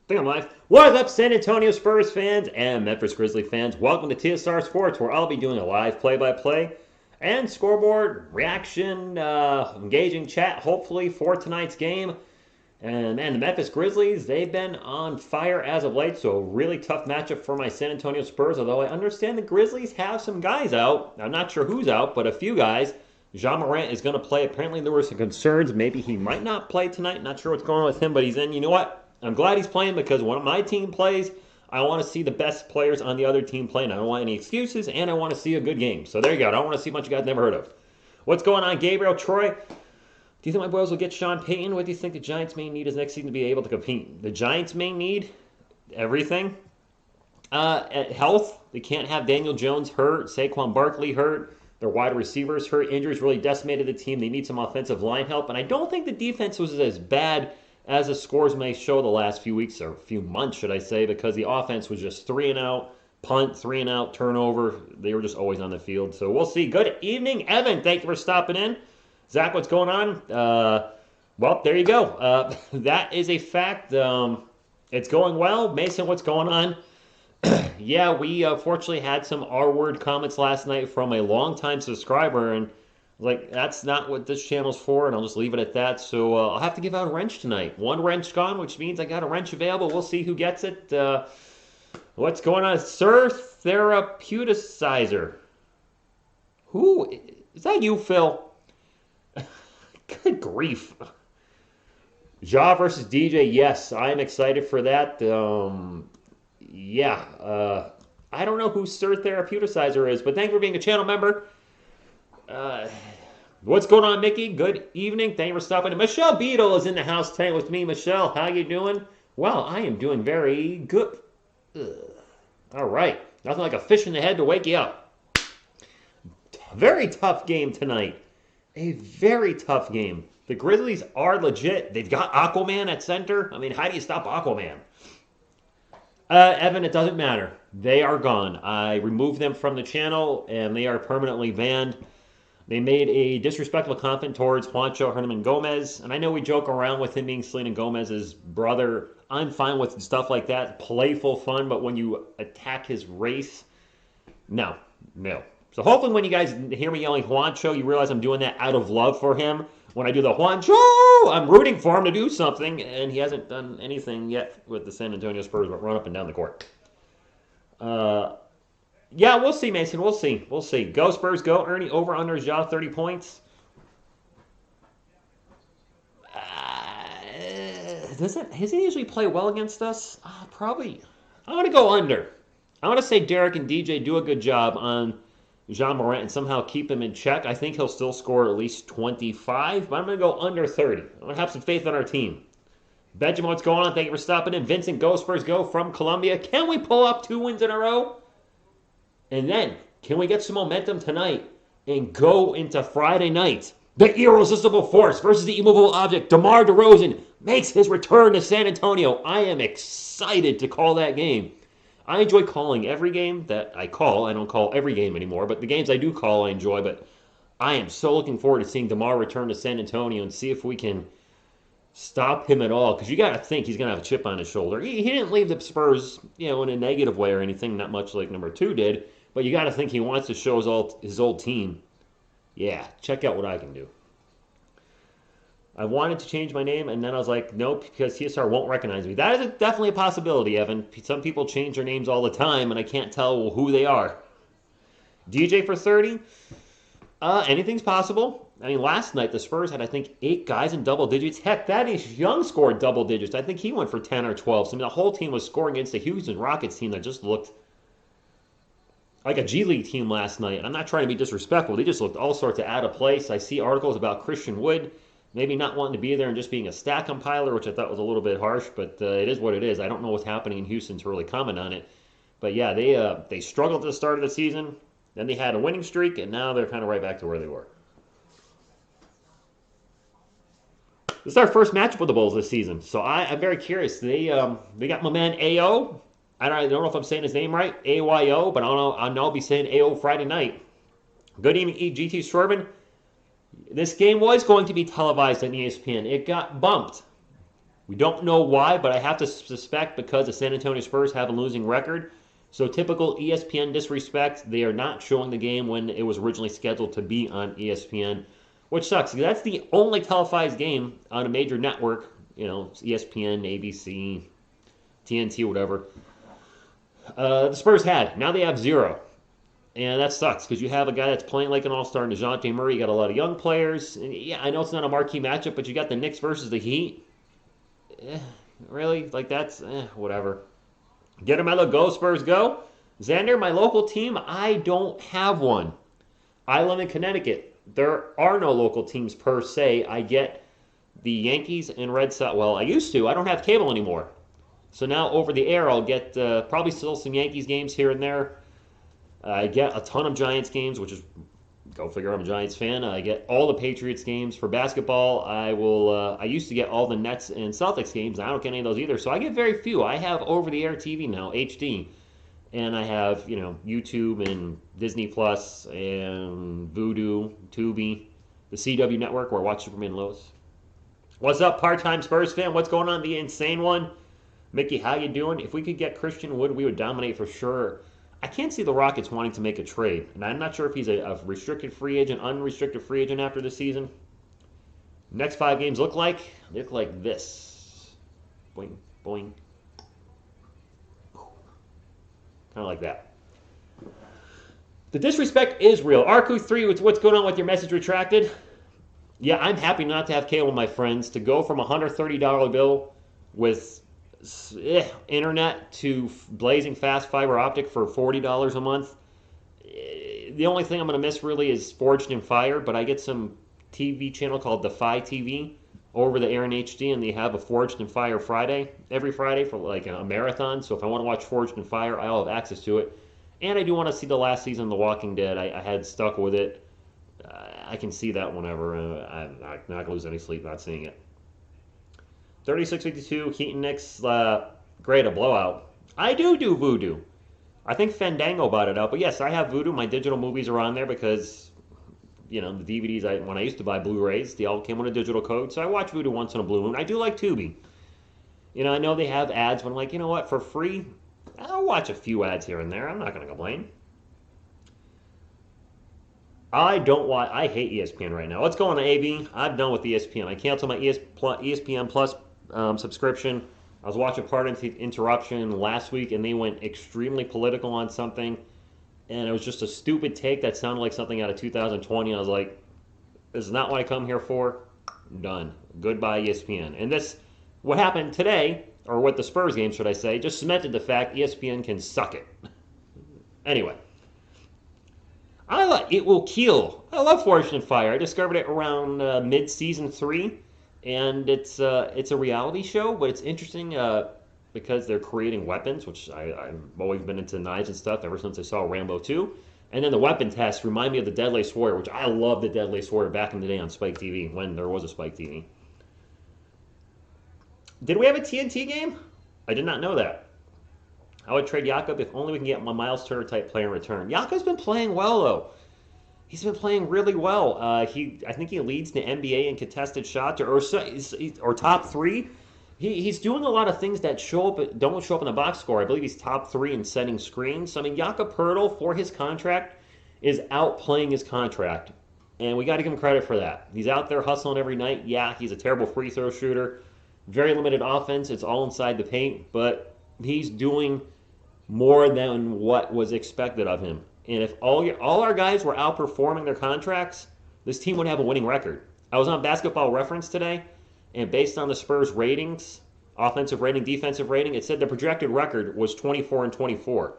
Think I'm live. What's up, San Antonio Spurs fans and Memphis Grizzlies fans? Welcome to TSR Sports, where I'll be doing a live play-by-play and scoreboard reaction, engaging chat, hopefully, for tonight's game. And man, the Memphis Grizzlies, they've been on fire as of late, so a really tough matchup for my San Antonio Spurs, although I understand the Grizzlies have some guys out. I'm not sure who's out, but a few guys. Ja Morant is going to play. Apparently, there were some concerns. Maybe he might not play tonight. Not sure what's going on with him, but he's in. You know what? I'm glad he's playing because when my team plays, I want to see the best players on the other team playing. I don't want any excuses, and I want to see a good game. So there you go. I don't want to see a bunch of guys never heard of. What's going on, Gabriel Troy? Do you think my boys will get Sean Payton? What do you think the Giants may need is next season to be able to compete? The Giants may need everything. Health. They can't have Daniel Jones hurt, Saquon Barkley hurt, their wide receivers hurt. Injuries really decimated the team. They need some offensive line help, and I don't think the defense was as bad as the scores may show the last few weeks, or few months, should I say, because the offense was just 3 and out, punt, 3 and out, turnover. They were just always on the field. So we'll see. Good evening, Evan. Thank you for stopping in. Zach, what's going on? Well, there you go. That is a fact. It's going well. Mason, what's going on? Yeah, we fortunately had some R-word comments last night from a longtime subscriber, and like, that's not what this channel's for, and I'll just leave it at that. So I'll have to give out a wrench tonight. One wrench gone, which means I got a wrench available. We'll see who gets it. What's going on? Sir Therapeuticizer. Who? Is that you, Phil? Good grief. Ja versus DJ, yes. I'm excited for that. I don't know who Sir Therapeuticizer is, but thank you for being a channel member. What's going on, Mickey? Good evening. Thank you for stopping in. Michelle Beadle is in the house tonight with me. Michelle, how you doing? Well, I am doing very good. All right. Nothing like a fish in the head to wake you up. Very tough game tonight. A very tough game. The Grizzlies are legit. They've got Aquaman at center. I mean, how do you stop Aquaman? Evan, it doesn't matter. They are gone. I removed them from the channel, and they are permanently banned. They made a disrespectful comment towards Juancho Hernangomez, and I know we joke around with him being Selena Gomez's brother. I'm fine with stuff like that, playful fun, but when you attack his race, no. So hopefully when you guys hear me yelling Juancho, you realize I'm doing that out of love for him. When I do the Juancho, I'm rooting for him to do something, and he hasn't done anything yet with the San Antonio Spurs, but run up and down the court. Yeah, we'll see, Mason. We'll see. Go Spurs, go. Ernie, over under Ja 30 points. Does he usually play well against us? Probably. I'm going to go under. I want to say Derek and DJ do a good job on Ja Morant and somehow keep him in check. I think he'll still score at least 25, but I'm going to go under 30. I'm going to have some faith in our team. Benjamin, what's going on? Thank you for stopping in. Vincent, go Spurs, go from Columbia. Can we pull up 2 wins in a row? And then, can we get some momentum tonight and go into Friday night? The irresistible force versus the immovable object. DeMar DeRozan makes his return to San Antonio. I am excited to call that game. I enjoy calling every game that I call. I don't call every game anymore, but the games I do call I enjoy. But I am so looking forward to seeing DeMar return to San Antonio and see if we can stop him at all, because you got to think he's going to have a chip on his shoulder. He didn't leave the Spurs, in a negative way or anything, not much like number 2 did. But you got to think he wants to show his old team, yeah, check out what I can do. I wanted to change my name, and then I was like, nope, because TSR won't recognize me. That is definitely a possibility, Evan. Some people change their names all the time, and I can't tell who they are. DJ for 30? Anything's possible. I mean, last night the Spurs had, I think, 8 guys in double digits. Heck, Thaddeus Young scored double digits. I think he went for 10 or 12. So, I mean, the whole team was scoring against the Houston Rockets team that just looked like a G League team last night. And I'm not trying to be disrespectful. They just looked all sorts of out of place. I see articles about Christian Wood maybe not wanting to be there and just being a stat compiler, which I thought was a little bit harsh, but it is what it is. I don't know what's happening in Houston to really comment on it. But yeah, they struggled at the start of the season. Then they had a winning streak, and now they're kind of right back to where they were. This is our first matchup with the Bulls this season, so I'm very curious. They got my man AO. I don't know if I'm saying his name right, AYO, but I'll be saying AO Friday night. Good evening, GT Schwarben. This game was going to be televised on ESPN. It got bumped. We don't know why, but I have to suspect because the San Antonio Spurs have a losing record. So typical ESPN disrespect. They are not showing the game when it was originally scheduled to be on ESPN, which sucks. That's the only televised game on a major network. ESPN, ABC, TNT, whatever. The Spurs had. Now they have zero. And that sucks because you have a guy that's playing like an all-star in DeJounte Murray. You got a lot of young players. And yeah, I know it's not a marquee matchup, but you got the Knicks versus the Heat. Really? Like that's whatever. Get him out of go, Spurs, go. Xander, my local team, I don't have one. I live in Connecticut. There are no local teams per se. I get the Yankees and Red Sox. Well, I used to. I don't have cable anymore. So now over the air, I'll get probably still some Yankees games here and there. I get a ton of Giants games, which is, go figure, I'm a Giants fan. I get all the Patriots games. For basketball, I used to get all the Nets and Celtics games. I don't get any of those either, so I get very few. I have over-the-air TV now, HD, and I have, YouTube and Disney Plus and Vudu, Tubi, the CW network where I watch Superman and Lois. What's up, part-time Spurs fan? What's going on, the insane one? Mickey, how you doing? If we could get Christian Wood, we would dominate for sure. I can't see the Rockets wanting to make a trade, and I'm not sure if he's a restricted free agent, unrestricted free agent after the season. Next 5 games look like this. Boing, boing. Kind of like that. The disrespect is real. Arku3, what's going on with your message retracted? Yeah, I'm happy not to have cable, my friends. To go from a $130 bill with internet to blazing fast fiber optic for $40 a month. The only thing I'm going to miss really is Forged in Fire, but I get some TV channel called Defy TV over the air in HD, and they have a Forged in Fire Friday, every Friday for like a marathon. So if I want to watch Forged in Fire, I'll have access to it. And I do want to see the last season of The Walking Dead. I had stuck with it. I can see that whenever. I'm not going to lose any sleep not seeing it. 36-52, Heat Knicks, great, a blowout. I do Voodoo. I think Fandango bought it out, but yes, I have Voodoo. My digital movies are on there because, the DVDs, when I used to buy Blu-rays, they all came with a digital code, so I watch Voodoo once in a blue moon. I do like Tubi. I know they have ads, but I'm like, you know what, for free, I'll watch a few ads here and there. I'm not going to complain. I hate ESPN right now. Let's go on to AB. I'm done with ESPN. I canceled my ESPN Plus subscription. I was watching Part of the Interruption last week, and they went extremely political on something, and it was just a stupid take that sounded like something out of 2020. I was like, this is not what I come here for. I'm done. Goodbye, ESPN. And what happened today, or what the Spurs game, should I say, just cemented the fact ESPN can suck it. Anyway. It Will Kill. I love Forged in Fire. I discovered it around mid-season 3. And it's a reality show, but it's interesting because they're creating weapons, which I've always been into knives and stuff ever since I saw Rambo 2. And then the weapon tests remind me of the Deadliest Warrior, which I loved the Deadliest Warrior back in the day on Spike TV, when there was a Spike TV. Did we have a TNT game? I did not know that. I would trade Jakob if only we can get my Miles Turner type player in return. Jakob's been playing well, though. He's been playing really well. I think he leads the NBA in contested shots, or top 3. He's doing a lot of things that don't show up in the box score. I believe he's top 3 in setting screens. I mean, Jakob Poeltl, for his contract, is outplaying his contract, and we got to give him credit for that. He's out there hustling every night. Yeah, he's a terrible free throw shooter, very limited offense. It's all inside the paint, but he's doing more than what was expected of him. And if all our guys were outperforming their contracts, this team would have a winning record. I was on Basketball Reference today, and based on the Spurs ratings, offensive rating, defensive rating, it said the projected record was 24-24.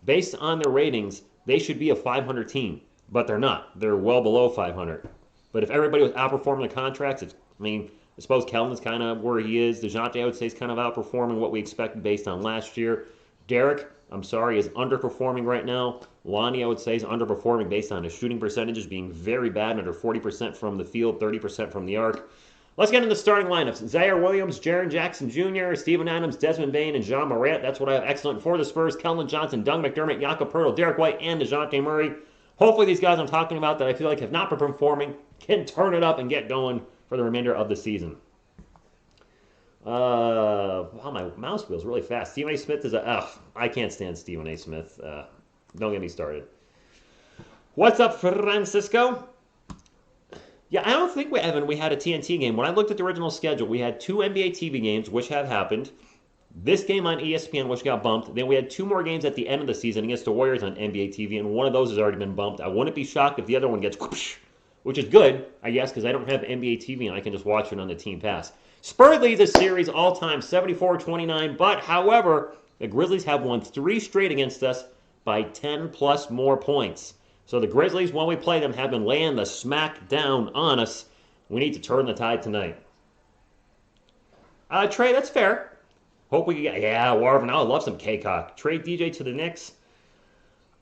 Based on their ratings, they should be a 500 team, but they're not. They're well below 500. But if everybody was outperforming the contracts, I suppose Kelvin's kind of where he is. DeJounte, I would say, is kind of outperforming what we expected based on last year. Derek, I'm sorry, is underperforming right now. Lonnie, I would say, is underperforming based on his shooting percentages being very bad, under 40% from the field, 30% from the arc. Let's get into the starting lineups. Zaire Williams, Jaren Jackson Jr., Steven Adams, Desmond Bane, and Jean Morant. That's what I have excellent for the Spurs. Keldon Johnson, Doug McDermott, Jakob Poeltl, Derek White, and DeJounte Murray. Hopefully these guys I'm talking about that I feel like have not been performing can turn it up and get going for the remainder of the season. Wow, my mouse wheel's really fast. Stephen A. Smith is a, ugh, I can't stand Stephen A. Smith. Don't get me started. What's up, Francisco? Yeah, I don't think we had a TNT game. When I looked at the original schedule, we had two NBA TV games, which have happened. This game on ESPN, which got bumped. Then we had two more games at the end of the season against the Warriors on NBA TV, and one of those has already been bumped. I wouldn't be shocked if the other one gets whoosh, which is good, I guess, because I don't have NBA TV and I can just watch it on the Team Pass. Spurs lead the series all-time 74-29, but, however, the Grizzlies have won 3 straight against us by 10-plus more points. So the Grizzlies, when we play them, have been laying the smack down on us. We need to turn the tide tonight. Trey, that's fair. Hope we can get, yeah, Warvin, I would love some K-Cock. Trade DJ to the Knicks.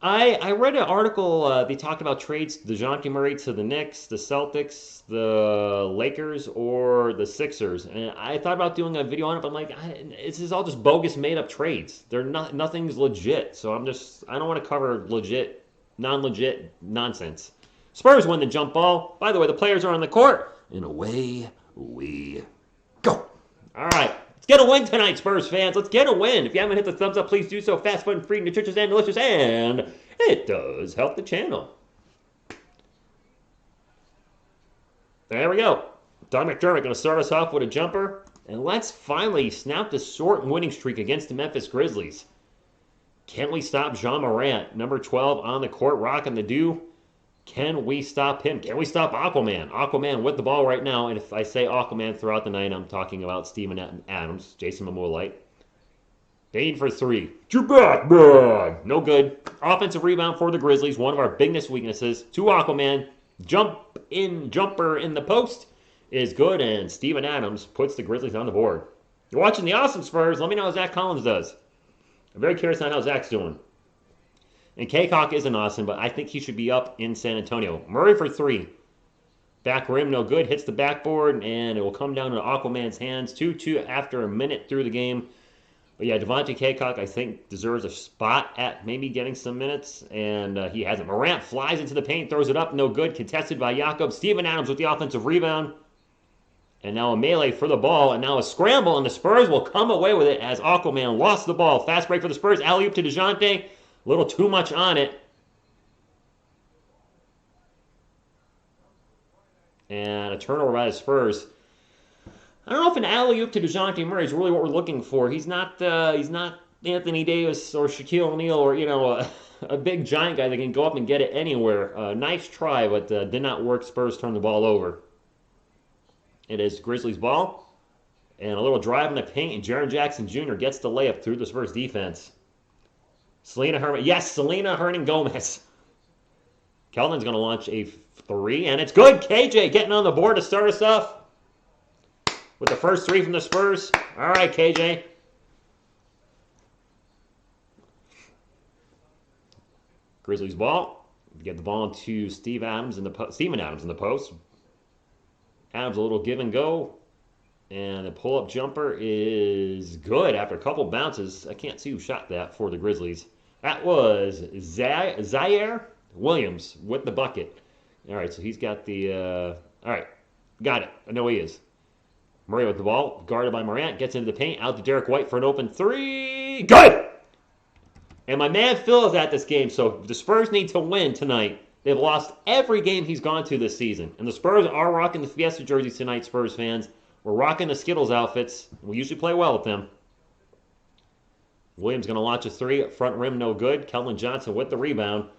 I read an article, they talked about trades DeJounte Murray to the Knicks, the Celtics, the Lakers, or the Sixers. And I thought about doing a video on it, but I'm like, this is all just bogus made-up trades. Nothing's legit. So I don't want to cover legit, non-legit nonsense. Spurs win the jump ball. By the way, the players are on the court. And away we go. All right. Let's get a win tonight, Spurs fans. Let's get a win. If you haven't hit the thumbs up, please do so. Fast, fun, free, nutritious, and delicious. And it does help the channel. There we go. Don McDermott going to start us off with a jumper. And let's finally snap the short winning streak against the Memphis Grizzlies. Can we stop Ja Morant, number 12 on the court, rocking the dew? Can we stop him? Can we stop Aquaman? Aquaman with the ball right now. And if I say Aquaman throughout the night, I'm talking about Steven Adams, Jason Momoa. Bane for 3. You're back, man. No good. Offensive rebound for the Grizzlies. One of our biggest weaknesses. To Aquaman. Jumper in the post is good. And Steven Adams puts the Grizzlies on the board. You're watching the awesome Spurs. Let me know how Zach Collins does. I'm very curious on how Zach's doing. And K-Cock isn't awesome, but I think he should be up in San Antonio. Murray for 3. Back rim, no good. Hits the backboard, and it will come down to Aquaman's hands. 2-2 after a minute through the game. But yeah, Devontae K-Cock, I think, deserves a spot at maybe getting some minutes, and he hasn't. Morant flies into the paint, throws it up, no good. Contested by Jakob. Steven Adams with the offensive rebound. And now a melee for the ball, and now a scramble, and the Spurs will come away with it as Aquaman lost the ball. Fast break for the Spurs. Alley-oop to DeJounte. A little too much on it. And a turnover by the Spurs. I don't know if an alley-oop to DeJounte Murray is really what we're looking for. He's not Anthony Davis or Shaquille O'Neal or, a big giant guy that can go up and get it anywhere. Nice try, but did not work. Spurs turn the ball over. It is Grizzlies ball. And a little drive in the paint, and Jaren Jackson Jr. gets the layup through the Spurs defense. Selena Herman. Yes, Selena Hernan Gomez. Keldon's going to launch a 3, and it's good. KJ getting on the board to start us off with the first 3 from the Spurs. All right, KJ. Grizzlies ball. Get the ball to Steven Adams in the post. Adams a little give and go. And the pull-up jumper is good after a couple bounces. I can't see who shot that for the Grizzlies. That was Zaire Williams with the bucket. All right, so he's got the... all right, got it. I know he is. Murray with the ball, guarded by Morant, gets into the paint, out to Derek White for an open 3. Good! And my man Phil is at this game, so the Spurs need to win tonight. They've lost every game he's gone to this season. And the Spurs are rocking the Fiesta jerseys tonight, Spurs fans. We're rocking the Skittles outfits. We usually play well with them. Williams going to launch a 3. Front rim, no good. Keldon Johnson with the rebound.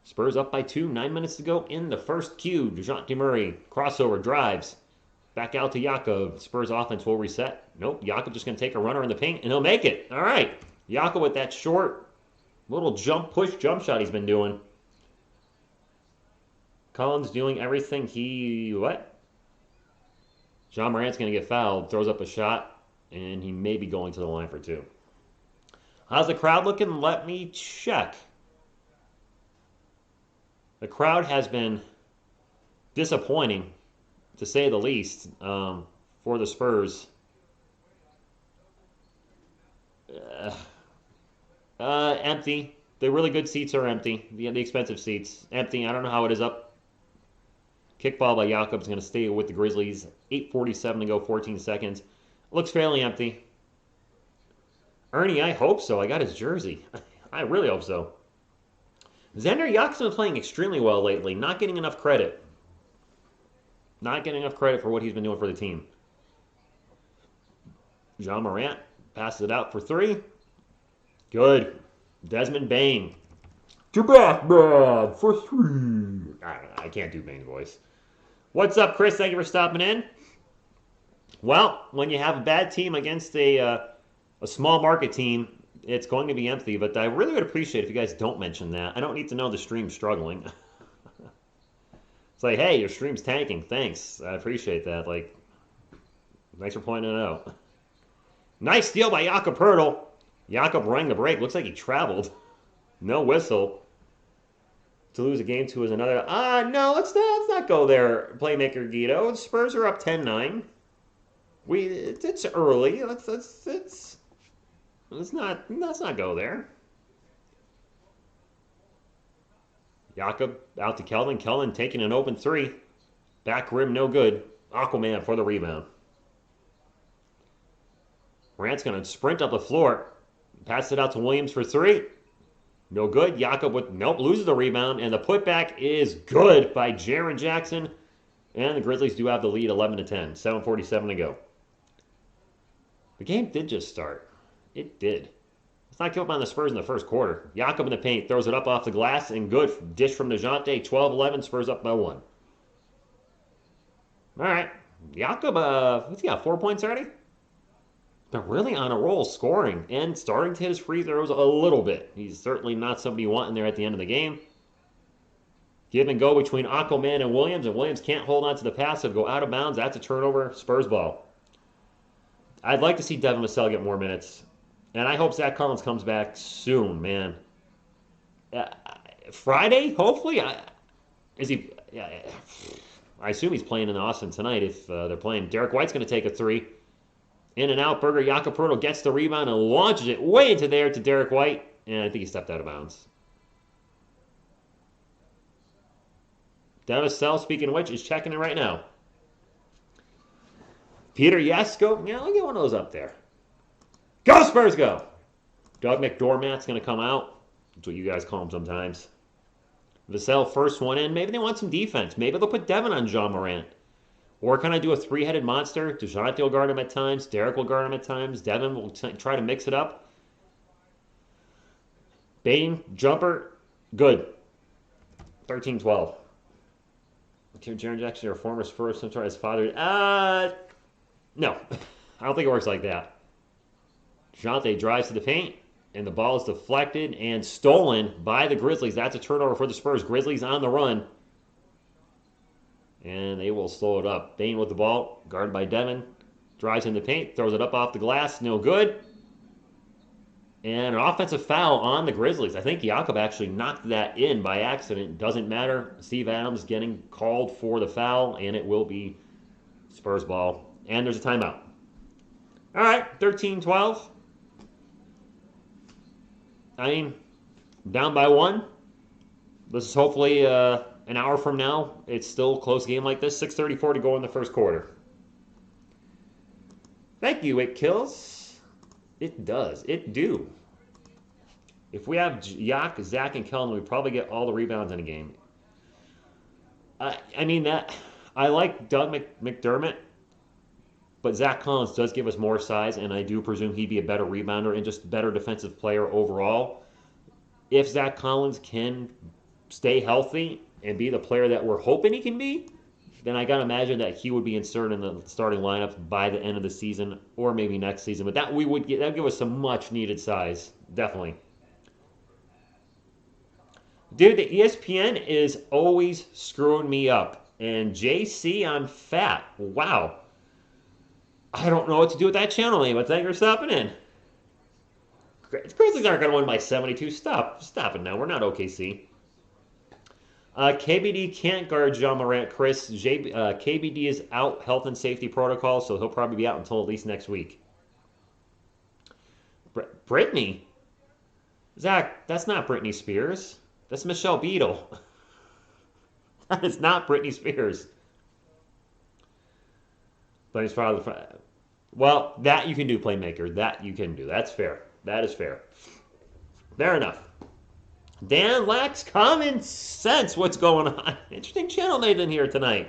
Spurs up by 2. 9 minutes to go in the first Q. DeJounte Murray, crossover, drives. Back out to Jakob. Spurs offense will reset. Nope, Jakob just going to take a runner in the paint, and he'll make it. All right. Jakob with that short little jump shot he's been doing. Collins doing everything Ja Morant's going to get fouled, throws up a shot, and he may be going to the line for 2. How's the crowd looking? Let me check. The crowd has been disappointing, to say the least, for the Spurs. Empty. The really good seats are empty. The expensive seats, empty. I don't know how it is up. Kickball by Jakob's going to stay with the Grizzlies. 8:47 to go, 14 seconds. Looks fairly empty. Ernie, I hope so. I got his jersey. I really hope so. Xander Yakup's been playing extremely well lately. Not getting enough credit. Not getting enough credit for what he's been doing for the team. John Morant passes it out for three. Good. Desmond Bane. To Batman for three. I don't know. I can't do Bane's voice. What's up, Chris? Thank you for stopping in. Well, when you have a bad team against a small market team, it's going to be empty. But I really would appreciate if you guys don't mention that. I don't need to know the stream's struggling. It's like, hey, your stream's tanking. Thanks. I appreciate that. Like, thanks for pointing it out. Nice steal by Jakob Poeltl. Jakob rang the break. Looks like he traveled. No whistle. To lose a game to is another. No, let's not go there, playmaker Guido. The Spurs are up 10-9. It's early. Let's not go there. Jakob out to Kelvin. Kelvin taking an open three. Back rim, no good. Aquaman for the rebound. Morant's going to sprint up the floor. Pass it out to Williams for three. No good. Jakob loses the rebound. And the putback is good by Jaren Jackson. And the Grizzlies do have the lead 11-10. 7:47 to go. The game did just start. It did. Let's not give up on the Spurs in the first quarter. Jakob in the paint throws it up off the glass. And good. Dish from DeJounte. 12-11. Spurs up by one. All right. Jakob, what's he got? 4 points already? They're really on a roll scoring and starting to hit his free throws a little bit. He's certainly not somebody you want in there at the end of the game. Give and go between Aquaman and Williams can't hold on to the pass. He'll go out of bounds. That's a turnover. Spurs ball. I'd like to see Devin Vassell get more minutes. And I hope Zach Collins comes back soon, man. Friday, hopefully? Is he? I assume he's playing in Austin tonight if they're playing. Derek White's going to take a three. In and out, Burger. Jakob Poeltl gets the rebound and launches it way into there to Derek White. And I think he stepped out of bounds. Devin Vassell, speaking of which, is checking it right now. Peter Yasko. Yeah, I'll get one of those up there. Go Spurs, go! Doug McDormatt's going to come out. That's what you guys call him sometimes. Vassell, first one in. Maybe they want some defense. Maybe they'll put Devin on John Morant. Or kind of do a three-headed monster. DeJounte will guard him at times. Derek will guard him at times. Devin will try to mix it up. Bane, jumper, good. 13-12. Jaren Jackson, your former Spurs, sometimes his father. No. I don't think it works like that. DeJounte drives to the paint, and the ball is deflected and stolen by the Grizzlies. That's a turnover for the Spurs. Grizzlies on the run. And they will slow it up. Bane with the ball, guarded by Devin. Drives in the paint, throws it up off the glass, no good. And an offensive foul on the Grizzlies. I think Jakob actually knocked that in by accident. Doesn't matter. Steve Adams getting called for the foul, and it will be Spurs ball. And there's a timeout. All right, 13-12. I mean, down by one. This is hopefully an hour from now. It's still a close game like this. 6:34 to go in the first quarter. Thank you, it kills. It does. It do. If we have Yak, Zach, and Kellen, we probably get all the rebounds in a game. I mean, that I like Doug McDermott, but Zach Collins does give us more size, and I do presume he'd be a better rebounder and just better defensive player overall. If Zach Collins can stay healthy and be the player that we're hoping he can be, then I got to imagine that he would be inserted in the starting lineup by the end of the season or maybe next season. But that would give us some much needed size, definitely. Dude, the ESPN is always screwing me up. And JC, I'm fat. Wow. I don't know what to do with that channel name, but thank you for stopping in. Grizzlies aren't going to win by 72. Stop it now. We're not OKC. KBD can't guard John Morant, Chris. KBD is out, health and safety protocol, so he'll probably be out until at least next week. Brittany? Zach, that's not Britney Spears. That's Michelle Beadle. That is not Britney Spears. But he's probably Well, that you can do, playmaker. That you can do. That's fair. That is fair. Fair enough. Dan lacks common sense. What's going on? Interesting channel Nathan here tonight.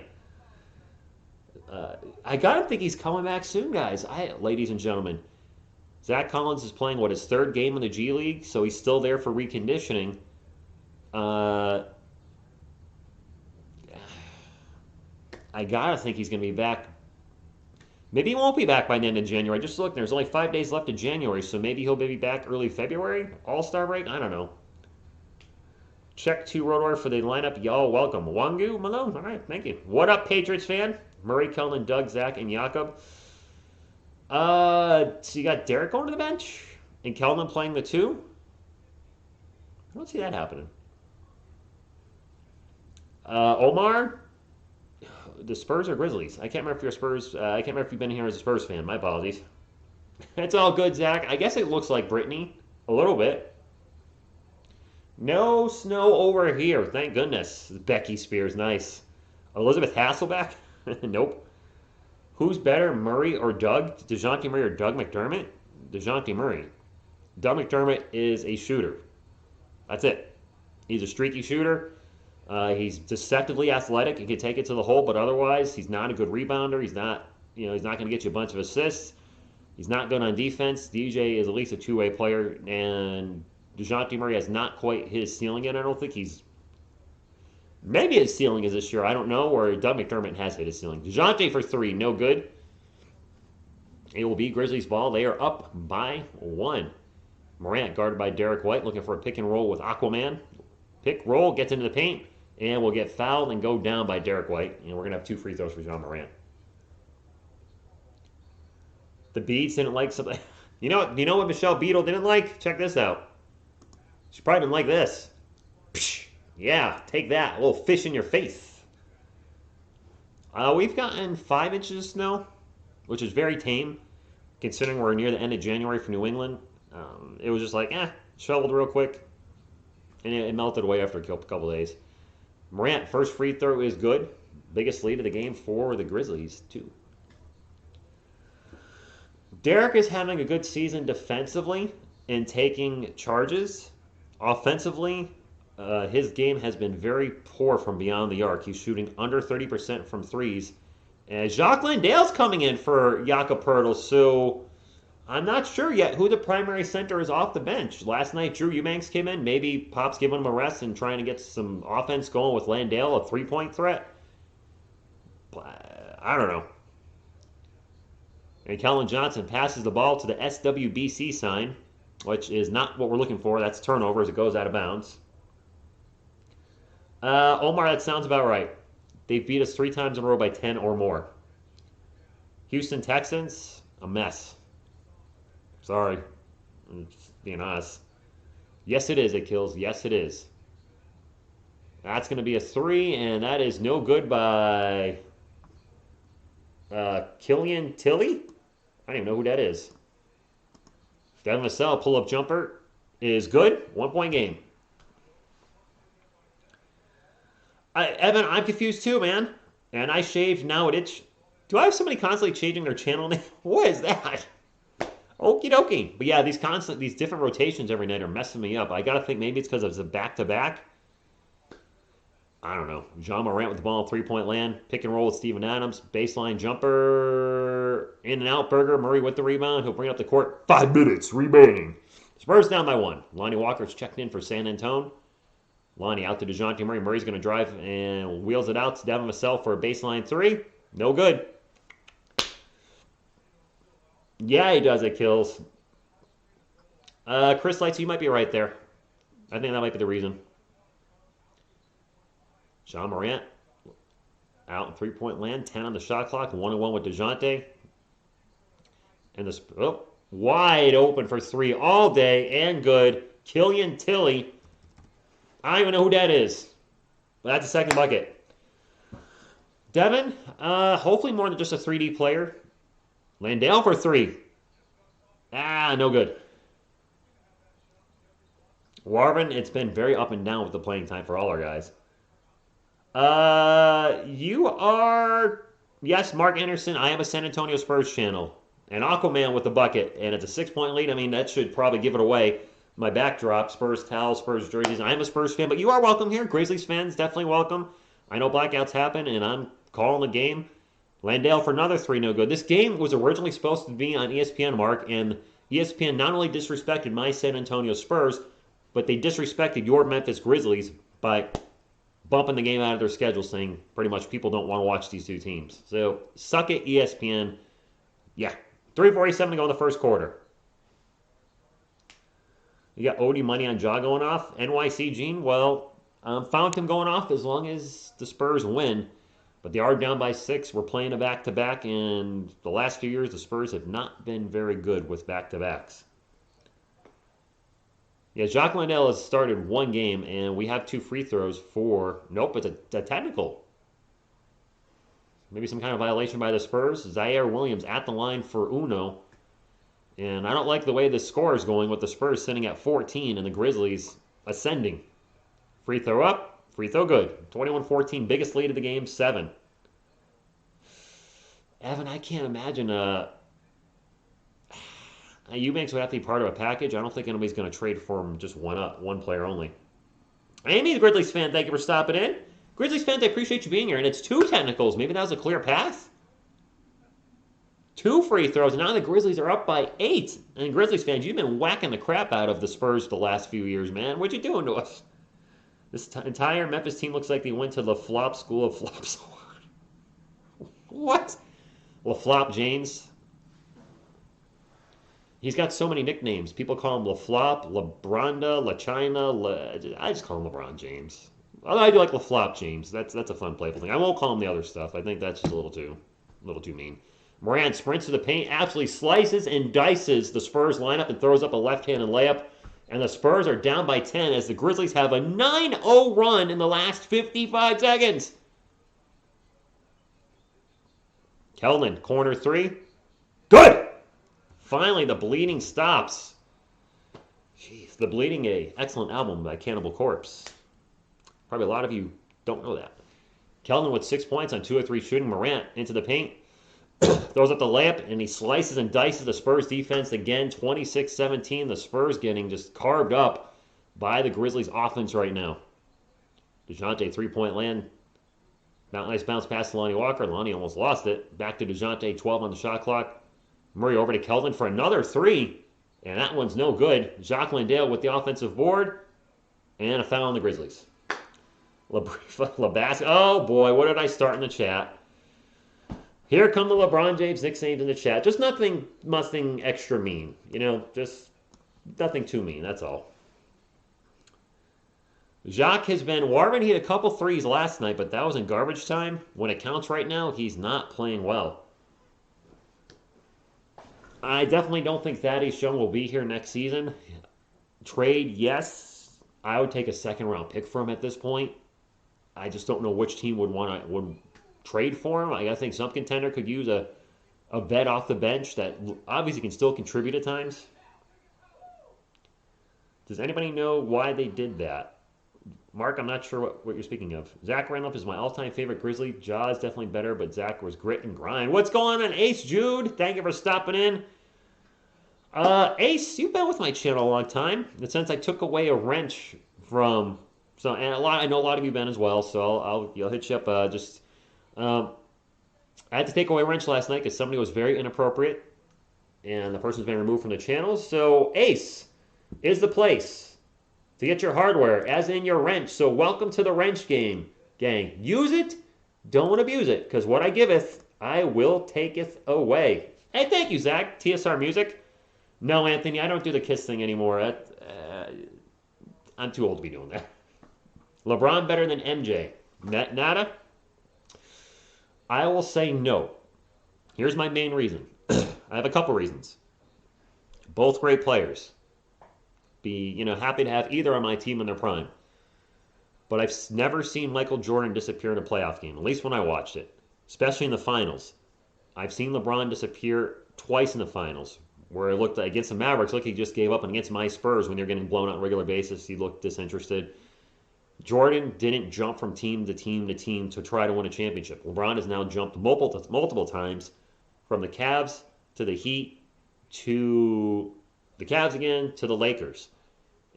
I gotta think he's coming back soon, guys. Ladies and gentlemen, Zach Collins is playing his third game in the G League, so he's still there for reconditioning. I gotta think he's gonna be back. Maybe he won't be back by the end of January. Just look, there's only 5 days left of January, so maybe he'll be back early February. All-Star break. I don't know. Check 2 Rotor for the lineup. Y'all welcome. Wangu Malone. All right, thank you. What up, Patriots fan? Murray, Keldon, Doug, Zach, and Jakob. So you got Derek going to the bench and Keldon playing the 2. I don't see that happening. Omar, the Spurs or Grizzlies? I can't remember if you're Spurs. I can't remember if you've been here as a Spurs fan. My apologies. It's all good, Zach. I guess it looks like Brittany a little bit. No snow over here, thank goodness. Becky Spears, nice. Elizabeth Hasselbeck? Nope. Who's better, Murray or Doug? DeJounte Murray or Doug McDermott? DeJounte Murray. Doug McDermott is a shooter. That's it. He's a streaky shooter. He's deceptively athletic and can take it to the hole, but otherwise, he's not a good rebounder. He's not going to get you a bunch of assists. He's not good on defense. DJ is at least a two-way player, and DeJounte Murray has not quite hit his ceiling yet. I don't think he's... Maybe his ceiling is this year. I don't know. Or Doug McDermott has hit his ceiling. DeJounte for 3. No good. It will be Grizzlies ball. They are up by 1. Morant guarded by Derek White. Looking for a pick and roll with Aquaman. Pick, roll, gets into the paint. And will get fouled and go down by Derek White. And we're going to have 2 free throws for John Morant. The Beats didn't like something. You know what Michelle Beadle didn't like? Check this out. She probably didn't like this. Psh, yeah, take that. A little fish in your face. We've gotten 5 inches of snow, which is very tame, considering we're near the end of January for New England. It was just like, shoveled real quick, and it melted away after a couple days. Morant, first free throw is good. Biggest lead of the game for the Grizzlies, too. Derek is having a good season defensively and taking charges. Offensively, his game has been very poor from beyond the arc. He's shooting under 30% from threes. And Jacques Landale's coming in for Jakob Poeltl, so I'm not sure yet who the primary center is off the bench. Last night, Drew Eubanks came in. Maybe Pop's giving him a rest and trying to get some offense going with Landale, a three-point threat. I don't know. And Kellen Johnson passes the ball to the SWBC sign, which is not what we're looking for. That's turnover as it goes out of bounds. Omar, that sounds about right. They've beat us 3 times in a row by 10 or more. Houston Texans, a mess. Sorry. I'm just being honest. Yes, it is, it kills. Yes, it is. That's going to be a 3, and that is no good by Killian Tilly? I don't even know who that is. Devin Vassell, pull-up jumper is good. 1-point game. Evan, I'm confused too, man. And I shaved, now it itch. Do I have somebody constantly changing their channel name? What is that? Okie dokie. But yeah, these different rotations every night are messing me up. I got to think maybe it's because it's a back-to-back. I don't know. John Morant with the ball, 3-point land. Pick and roll with Steven Adams. Baseline jumper. In and out. Berger. Murray with the rebound. He'll bring it up the court. 5 minutes remaining. Spurs down by 1. Lonnie Walker's checked in for San Antonio. Lonnie out to DeJounte Murray. Murray's going to drive and wheels it out to Devin Vassell for a baseline 3. No good. Yeah, he does. It kills. Chris Lights, you might be right there. I think that might be the reason. John Morant out in 3-point land. 10 on the shot clock. 1-1 with DeJounte. And this wide open for 3 all day and good. Killian Tilly. I don't even know who that is. But that's the second bucket. Devin, hopefully more than just a 3D player. Landale for 3. No good. Warren, it's been very up and down with the playing time for all our guys. You are... Yes, Mark Anderson. I have a San Antonio Spurs channel. And Aquaman with the bucket, and it's a 6-point lead. I mean, that should probably give it away. My backdrop, Spurs towels, Spurs jerseys. I'm a Spurs fan, but you are welcome here. Grizzlies fans, definitely welcome. I know blackouts happen, and I'm calling the game. Landale for another 3 no good. This game was originally supposed to be on ESPN, Mark, and ESPN not only disrespected my San Antonio Spurs, but they disrespected your Memphis Grizzlies by bumping the game out of their schedule, saying pretty much people don't want to watch these two teams. So, suck it, ESPN. Yeah, 3:47 to go in the first quarter. You got Odie money on Ja going off. NYC Gene, well, found him going off as long as the Spurs win. But they are down by 6. We're playing a back-to-back, and the last few years the Spurs have not been very good with back-to-backs. Yeah, Jacques Landale has started 1 game, and we have 2 free throws for... Nope, it's a technical. Maybe some kind of violation by the Spurs. Zaire Williams at the line for Uno. And I don't like the way the score is going with the Spurs sitting at 14 and the Grizzlies ascending. Free throw up, free throw good. 21-14, biggest lead of the game, 7. Evan, I can't imagine Eubanks would have to be part of a package. I don't think anybody's going to trade for him just one player only. Amy, the Grizzlies fan, thank you for stopping in. Grizzlies fans, I appreciate you being here. And it's 2 technicals. Maybe that was a clear path. 2 free throws, and now the Grizzlies are up by 8. And Grizzlies fans, you've been whacking the crap out of the Spurs the last few years, man. What you doing to us? This entire Memphis team looks like they went to the flop school of flops. What? LaFlop James. He's got so many nicknames. People call him LaFlop, LeBronda, LaChina. I just call him LeBron James. Although I do like LaFlop James. That's a fun, playful thing. I won't call him the other stuff. I think that's just a little too mean. Morant sprints to the paint, absolutely slices and dices the Spurs lineup and throws up a left-handed layup. And the Spurs are down by 10 as the Grizzlies have a 9-0 run in the last 55 seconds. Keldon, corner 3. Good! Finally, the bleeding stops. Jeez, The Bleeding, a excellent album by Cannibal Corpse. Probably a lot of you don't know that. Keldon with 6 points on 2 of 3 shooting. Morant into the paint. Throws up the layup, and he slices and dices the Spurs defense again. 26-17. The Spurs getting just carved up by the Grizzlies offense right now. DeJounte, 3-point land. Nice bounce pass to Lonnie Walker. Lonnie almost lost it. Back to DeJounte, 12 on the shot clock. Murray over to Keldon for another 3. And that one's no good. Jacques Landale with the offensive board. And a foul on the Grizzlies. LeBas. Oh, boy, what did I start in the chat? Here come the LeBron James nicknames in the chat. Just nothing extra mean. Just nothing too mean. That's all. Jacques has been... Warren hit a couple threes last night, but that was in garbage time. When it counts right now, he's not playing well. I definitely don't think Thaddeus Young will be here next season. Trade, yes. I would take a second-round pick for him at this point. I just don't know which team would trade for him. I think some contender could use a vet off the bench that obviously can still contribute at times. Does anybody know why they did that? Mark, I'm not sure what you're speaking of. Zach Randolph is my all-time favorite Grizzly. Ja is definitely better, but Zach was grit and grind. What's going on, Ace Jude? Thank you for stopping in. Ace, you've been with my channel a long time. In the sense I took away a wrench from... I know a lot of you been as well, so I'll hit you up. I had to take away a wrench last night because somebody was very inappropriate, and the person's been removed from the channel. So Ace is the place to get your hardware, as in your wrench. So welcome to the wrench game, gang. Use it, don't abuse it, because what I giveth, I will taketh away. Hey, thank you, Zach. TSR Music. No, Anthony, I don't do the kiss thing anymore. I'm too old to be doing that. LeBron better than MJ. Nada? I will say no. Here's my main reason. I have a couple reasons. Both great players. Be happy to have either on my team in their prime. But I've never seen Michael Jordan disappear in a playoff game, at least when I watched it, especially in the finals. I've seen LeBron disappear twice in the finals, where it looked against the Mavericks, he just gave up, and against my Spurs, when they're getting blown out on a regular basis, he looked disinterested. Jordan didn't jump from team to team to team to try to win a championship. LeBron has now jumped multiple times from the Cavs to the Heat, to the Cavs again, to the Lakers.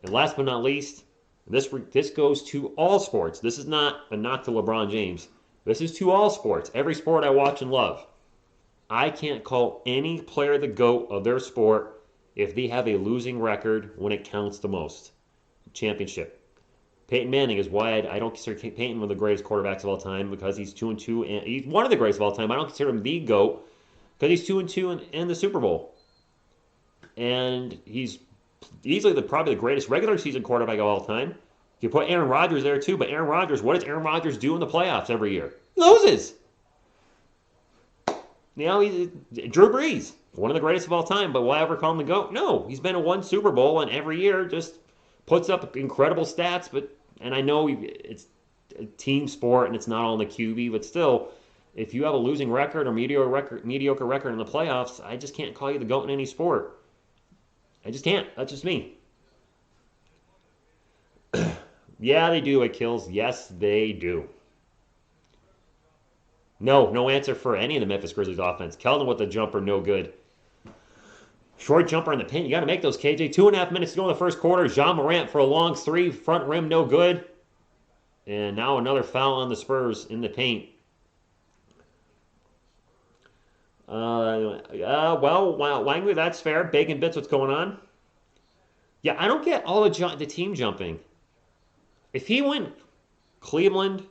And last but not least, this goes to all sports. This is not a knock to LeBron James. This is to all sports. Every sport I watch and love. I can't call any player the GOAT of their sport if they have a losing record when it counts the most. Championship. Peyton Manning is why I don't consider Peyton one of the greatest quarterbacks of all time because he's 2-2 and he's one of the greatest of all time. I don't consider him the GOAT because he's 2-2 in the Super Bowl. And he's easily probably the greatest regular season quarterback of all time. You put Aaron Rodgers there too, but Aaron Rodgers, what does Aaron Rodgers do in the playoffs every year? He loses. You know, he's Drew Brees, one of the greatest of all time, but will I ever call him the GOAT? No, he's been in one Super Bowl and every year just puts up incredible stats, and I know it's a team sport and it's not all in the QB, but still, if you have a losing record or mediocre record in the playoffs, I just can't call you the GOAT in any sport. I just can't. That's just me. Yeah, they do. It kills. Yes, they do. No answer for any of the Memphis Grizzlies offense. Keldon with the jumper, no good. Short jumper in the paint. You got to make those, KJ. 2.5 minutes to go in the first quarter. Ja Morant for a long three. Front rim, no good. And now another foul on the Spurs in the paint. Langley, that's fair. Bacon Bits, what's going on? Yeah, I don't get all the team jumping. If he went Cleveland,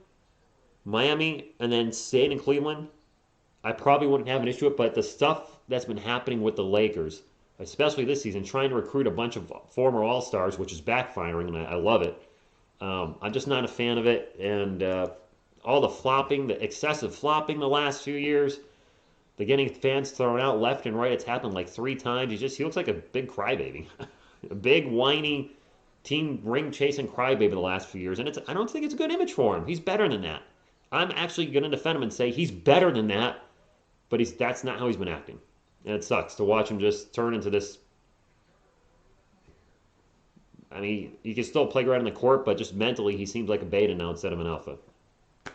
Miami, and then stayed in Cleveland, I probably wouldn't have an issue with it. But the stuff that's been happening with the Lakers, especially this season, trying to recruit a bunch of former All-Stars, which is backfiring, and I love it. I'm just not a fan of it. And all the flopping, the excessive flopping the last few years, the getting fans thrown out left and right, it's happened like 3 times. He looks like a big crybaby. A big, whiny, team ring-chasing crybaby the last few years. And I don't think it's a good image for him. He's better than that. I'm actually going to defend him and say he's better than that, but that's not how he's been acting. And it sucks to watch him just turn into this. I mean, he can still play right on the court, but just mentally he seems like a beta now instead of an alpha.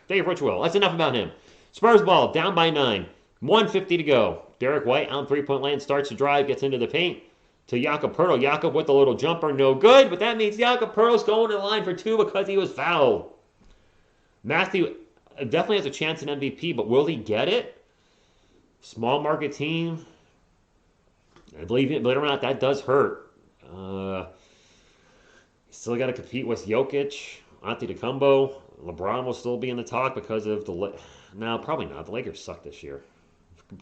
Dave Richwell, that's enough about him. Spurs ball, down by 9. 1:50 to go. Derek White on three-point land, starts to drive, gets into the paint. To Jakob Poeltl. Jakob with the little jumper, no good, but that means Jakob Poeltl's going to the line for 2 because he was fouled. Matthew definitely has a chance at MVP, but will he get it? Small market team. I believe it or not, that does hurt. Still got to compete with Jokic, Antetokounmpo. LeBron will still be in the talk because of no, probably not. The Lakers suck this year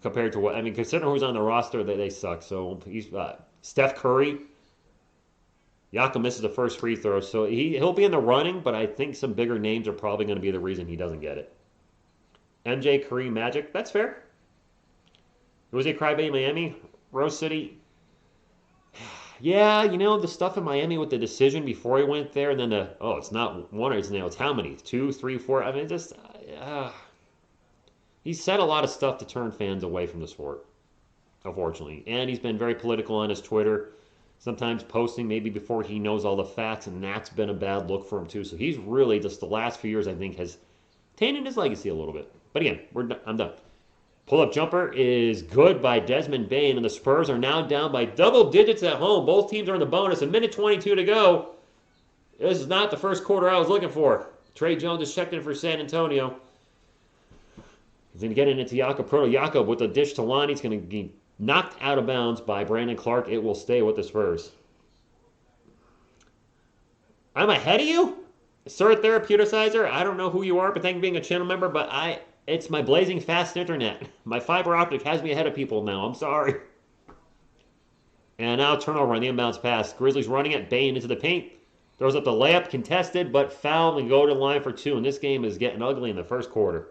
compared to what I mean. Considering who's on the roster, they suck. So he's Steph Curry. Jakob misses the first free throw, so he'll be in the running, but I think some bigger names are probably going to be the reason he doesn't get it. MJ, Kareem, Magic, that's fair. Was he a crybaby Miami? Rose City? Yeah, the stuff in Miami with the decision before he went there, and then it's not one, it's how many? 2, 3, 4? I mean, just, he said a lot of stuff to turn fans away from the sport, unfortunately. And he's been very political on his Twitter, sometimes posting maybe before he knows all the facts, and that's been a bad look for him too. So he's really, just the last few years, I think, has tainted his legacy a little bit. But again, I'm done. Pull-up jumper is good by Desmond Bane, and the Spurs are now down by double digits at home. Both teams are in the bonus. 1:22 to go. This is not the first quarter I was looking for. Trey Jones is checked in for San Antonio. He's going to get it into Jakob Poeltl. Jakob with a dish to Lonnie. He's going to be knocked out of bounds by Brandon Clark. It will stay with the Spurs. I'm ahead of you? Sir Therapeuticizer, I don't know who you are, but thank you for being a channel member, but it's my blazing fast internet. My fiber optic has me ahead of people now. I'm sorry. And now turnover on the inbounds pass. Grizzlies running it. Bane into the paint. Throws up the layup. Contested, but fouled and go to the line for 2. And this game is getting ugly in the first quarter.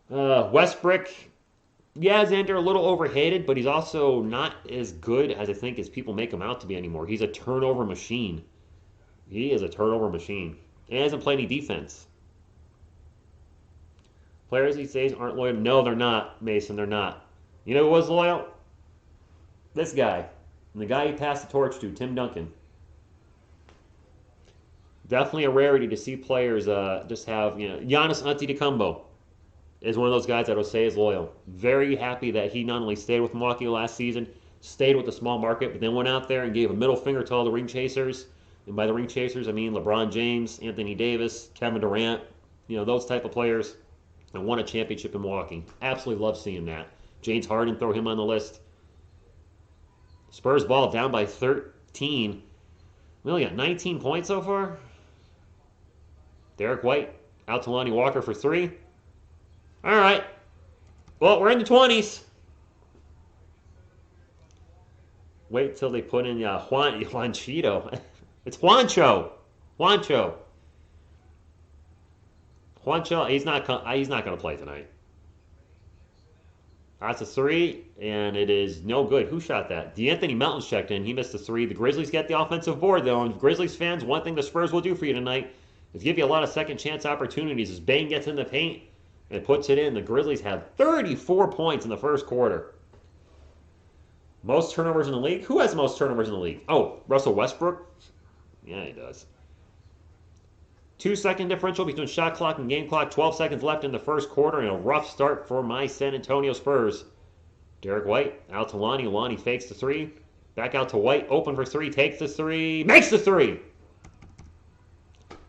Westbrook. Yeah, Xander, a little overhated, but he's also not as good as I think as people make him out to be anymore. He's a turnover machine. He is a turnover machine. And hasn't played any defense. Players these days aren't loyal. No, they're not, Mason. They're not. You know who was loyal? This guy. And the guy he passed the torch to, Tim Duncan. Definitely a rarity to see players just have, Giannis Antetokounmpo. is one of those guys that will say is loyal. Very happy that he not only stayed with Milwaukee last season, stayed with the small market, but then went out there and gave a middle finger to all the ring chasers. And by the ring chasers, I mean LeBron James, Anthony Davis, Kevin Durant, those type of players, and won a championship in Milwaukee. Absolutely love seeing that. James Harden, throw him on the list. Spurs ball down by 13. We only got 19 points so far. Derek White out to Lonnie Walker for 3. All right. Well, we're in the 20s. Wait till they put in Juanchito. It's Juancho. Juancho, he's not going to play tonight. That's a 3, and it is no good. Who shot that? D'Anthony Melton's checked in. He missed a 3. The Grizzlies get the offensive board, though. And Grizzlies fans, one thing the Spurs will do for you tonight is give you a lot of second chance opportunities. As Bane gets in the paint and puts it in, the Grizzlies have 34 points in the first quarter. Most turnovers in the league? Who has the most turnovers in the league? Oh, Russell Westbrook? Yeah, he does. 2-second differential between shot clock and game clock. 12 seconds left in the first quarter, and a rough start for my San Antonio Spurs. Derek White out to Lonnie. Lonnie fakes the 3. Back out to White. Open for 3. Takes the 3. Makes the 3.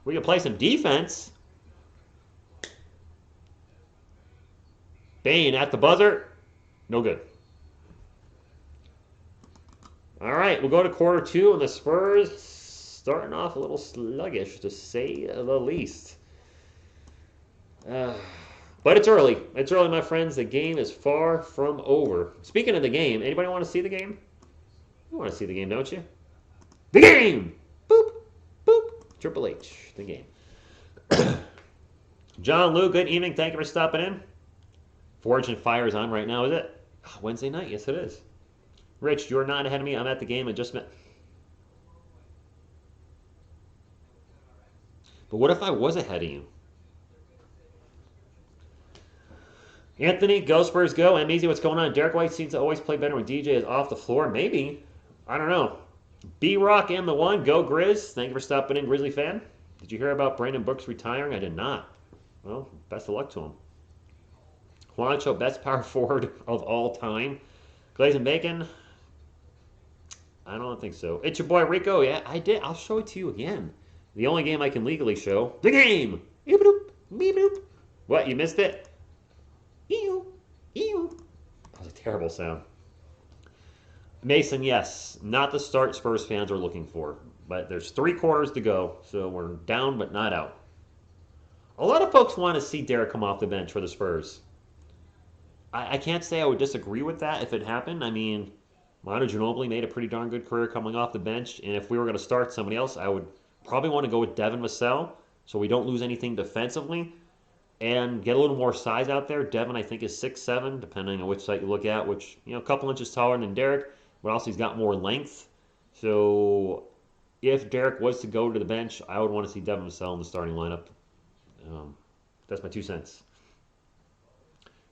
We can play some defense. Bane at the buzzer. No good. All right, we'll go to quarter 2, and the Spurs starting off a little sluggish, to say the least. But it's early. It's early, my friends. The game is far from over. Speaking of the game, anybody want to see the game? You want to see the game, don't you? The game! Boop, boop. Triple H, the game. John Lou, good evening. Thank you for stopping in. Forge and Fire is on right now, is it? Wednesday night, yes it is. Rich, you're not ahead of me. I'm at the game and just met. But what if I was ahead of you? Anthony, go Spurs, go. I'm easy. What's going on? Derek White seems to always play better when DJ is off the floor. Maybe. I don't know. B-Rock and the one. Go Grizz. Thank you for stopping in, Grizzly fan. Did you hear about Brandon Brooks retiring? I did not. Well, best of luck to him. Juancho, best power forward of all time. Glaze and Bacon. I don't think so. It's your boy Rico. Yeah, I did. I'll show it to you again. The only game I can legally show. The game! Beep-a-doop, beep-a-doop. What, you missed it? Ew, ew. That was a terrible sound. Mason, yes. Not the start Spurs fans are looking for. But there's 3 quarters to go, so we're down but not out. A lot of folks want to see Derek come off the bench for the Spurs. I can't say I would disagree with that if it happened. I mean, Manu Ginobili made a pretty darn good career coming off the bench, and if we were going to start somebody else, I would probably want to go with Devin Vassell so we don't lose anything defensively and get a little more size out there. Devin, I think, is 6'7", depending on which site you look at, which, a couple inches taller than Derek, but also he's got more length. So if Derek was to go to the bench, I would want to see Devin Vassell in the starting lineup. That's my 2 cents.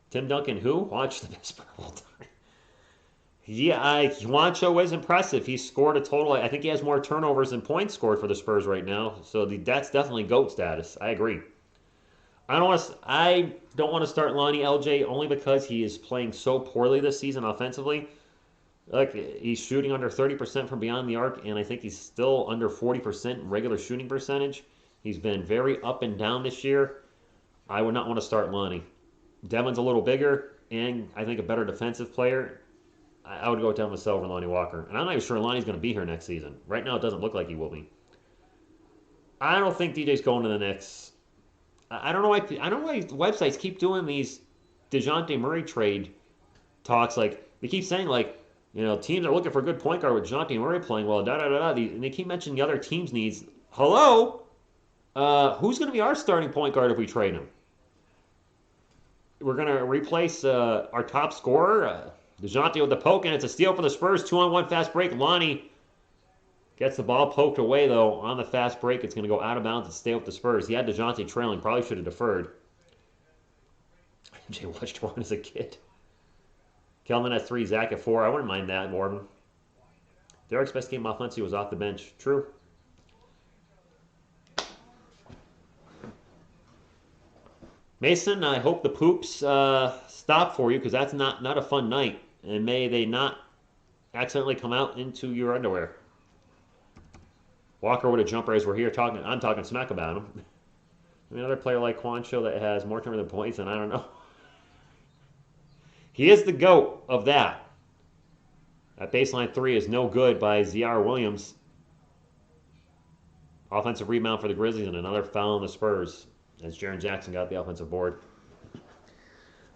Tim Duncan, who? Watch the best player of all time. Yeah, Juancho is impressive. He scored a total. I think he has more turnovers than points scored for the Spurs right now. So that's definitely GOAT status. I agree. I don't want to start Lonnie LJ only because he is playing so poorly this season offensively. Like, he's shooting under 30% from beyond the arc, and I think he's still under 40% regular shooting percentage. He's been very up and down this year. I would not want to start Lonnie. Devin's a little bigger, and I think a better defensive player. I would go with Devin Vassell over Lonnie Walker. And I'm not even sure Lonnie's going to be here next season. Right now, it doesn't look like he will be. I don't think DJ's going to the Knicks. I don't know why websites keep doing these DeJounte Murray trade talks. Like, they keep saying, like, teams are looking for a good point guard with DeJounte Murray playing well, da-da-da-da. And they keep mentioning the other team's needs. Hello? Who's going to be our starting point guard if we trade him? We're going to replace our top scorer, DeJounte with the poke, and it's a steal for the Spurs. 2-on-1 fast break. Lonnie gets the ball poked away, though, on the fast break. It's going to go out of bounds and stay with the Spurs. He had DeJounte trailing. Probably should have deferred. MJ watched one as a kid. Kelvin at 3, Zach at 4. I wouldn't mind that, Morgan. Derek's best game offensively was off the bench. True. Mason, I hope the poops stop for you because that's not a fun night. And may they not accidentally come out into your underwear. Walker with a jumper as we're here talking. I'm talking smack about him. Another player like Juancho that has more turnover than points, and I don't know. He is the GOAT of that. That baseline three is no good by Z.R. Williams. Offensive rebound for the Grizzlies and another foul on the Spurs as Jaren Jackson got the offensive board.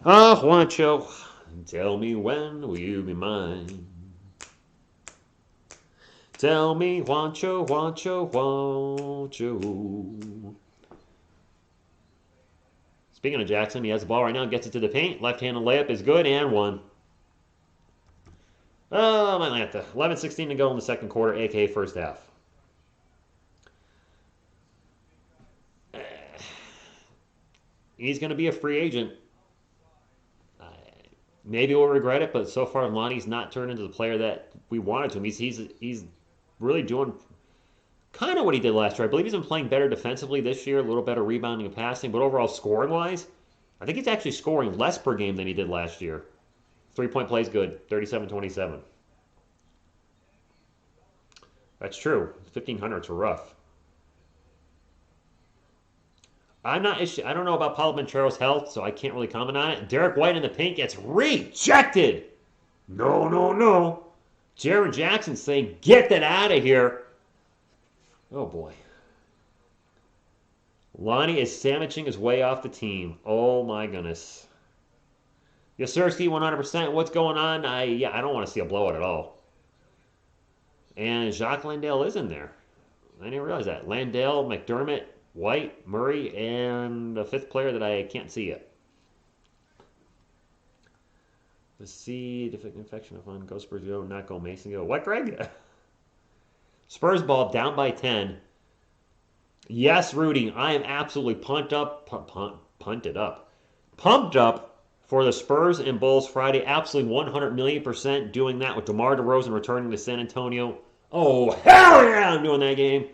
Oh, Juancho, tell me when will you be mine? Tell me, Juancho, Juancho, Juancho. Speaking of Jackson, he has the ball right now, gets it to the paint. Left-handed layup is good and one. Oh, Atlanta. 11:16 to go in the second quarter, a.k.a. first half. He's going to be a free agent. Maybe we'll regret it, but so far Lonnie's not turned into the player that we wanted to him. He's really doing kind of what he did last year. I believe he's been playing better defensively this year, a little better rebounding and passing, but overall scoring-wise, I think he's actually scoring less per game than he did last year. Three-point play is good, 37-27. That's true. 1,500s were rough. I don't know about Paulo Banchero's health, so I can't really comment on it. Derek White in the paint gets rejected. No, no, no. Jaren Jackson saying, get that out of here. Oh, boy. Lonnie is sandwiching his way off the team. Oh, my goodness. Yes, sir, Steve, 100%. What's going on? I don't want to see a blowout at all. And Jacques Landale is in there. I didn't realize that. Landale, McDermott, White, Murray, and a fifth player that I can't see yet. Let's see. Different infection of fun. Go Spurs go, not go Mason go. What, Greg? Spurs ball down by 10. Yes, Rudy, I am absolutely pumped up for the Spurs and Bulls Friday. Absolutely 100,000,000% doing that with DeMar DeRozan returning to San Antonio. Oh, hell yeah, I'm doing that game.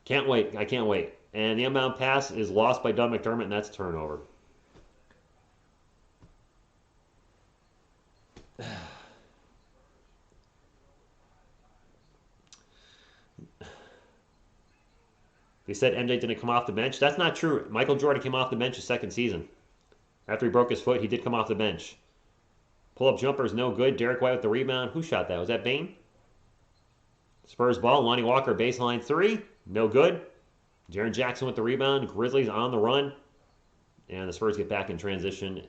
Can't wait. I can't wait. And the inbound pass is lost by Doug McDermott, and that's a turnover. They said MJ didn't come off the bench. That's not true. Michael Jordan came off the bench his second season. After he broke his foot, he did come off the bench. Pull-up jumper is no good. Derek White with the rebound. Who shot that? Was that Bain? Spurs ball. Lonnie Walker baseline three. No good. Jaren Jackson with the rebound. Grizzlies on the run. And the Spurs get back in transition.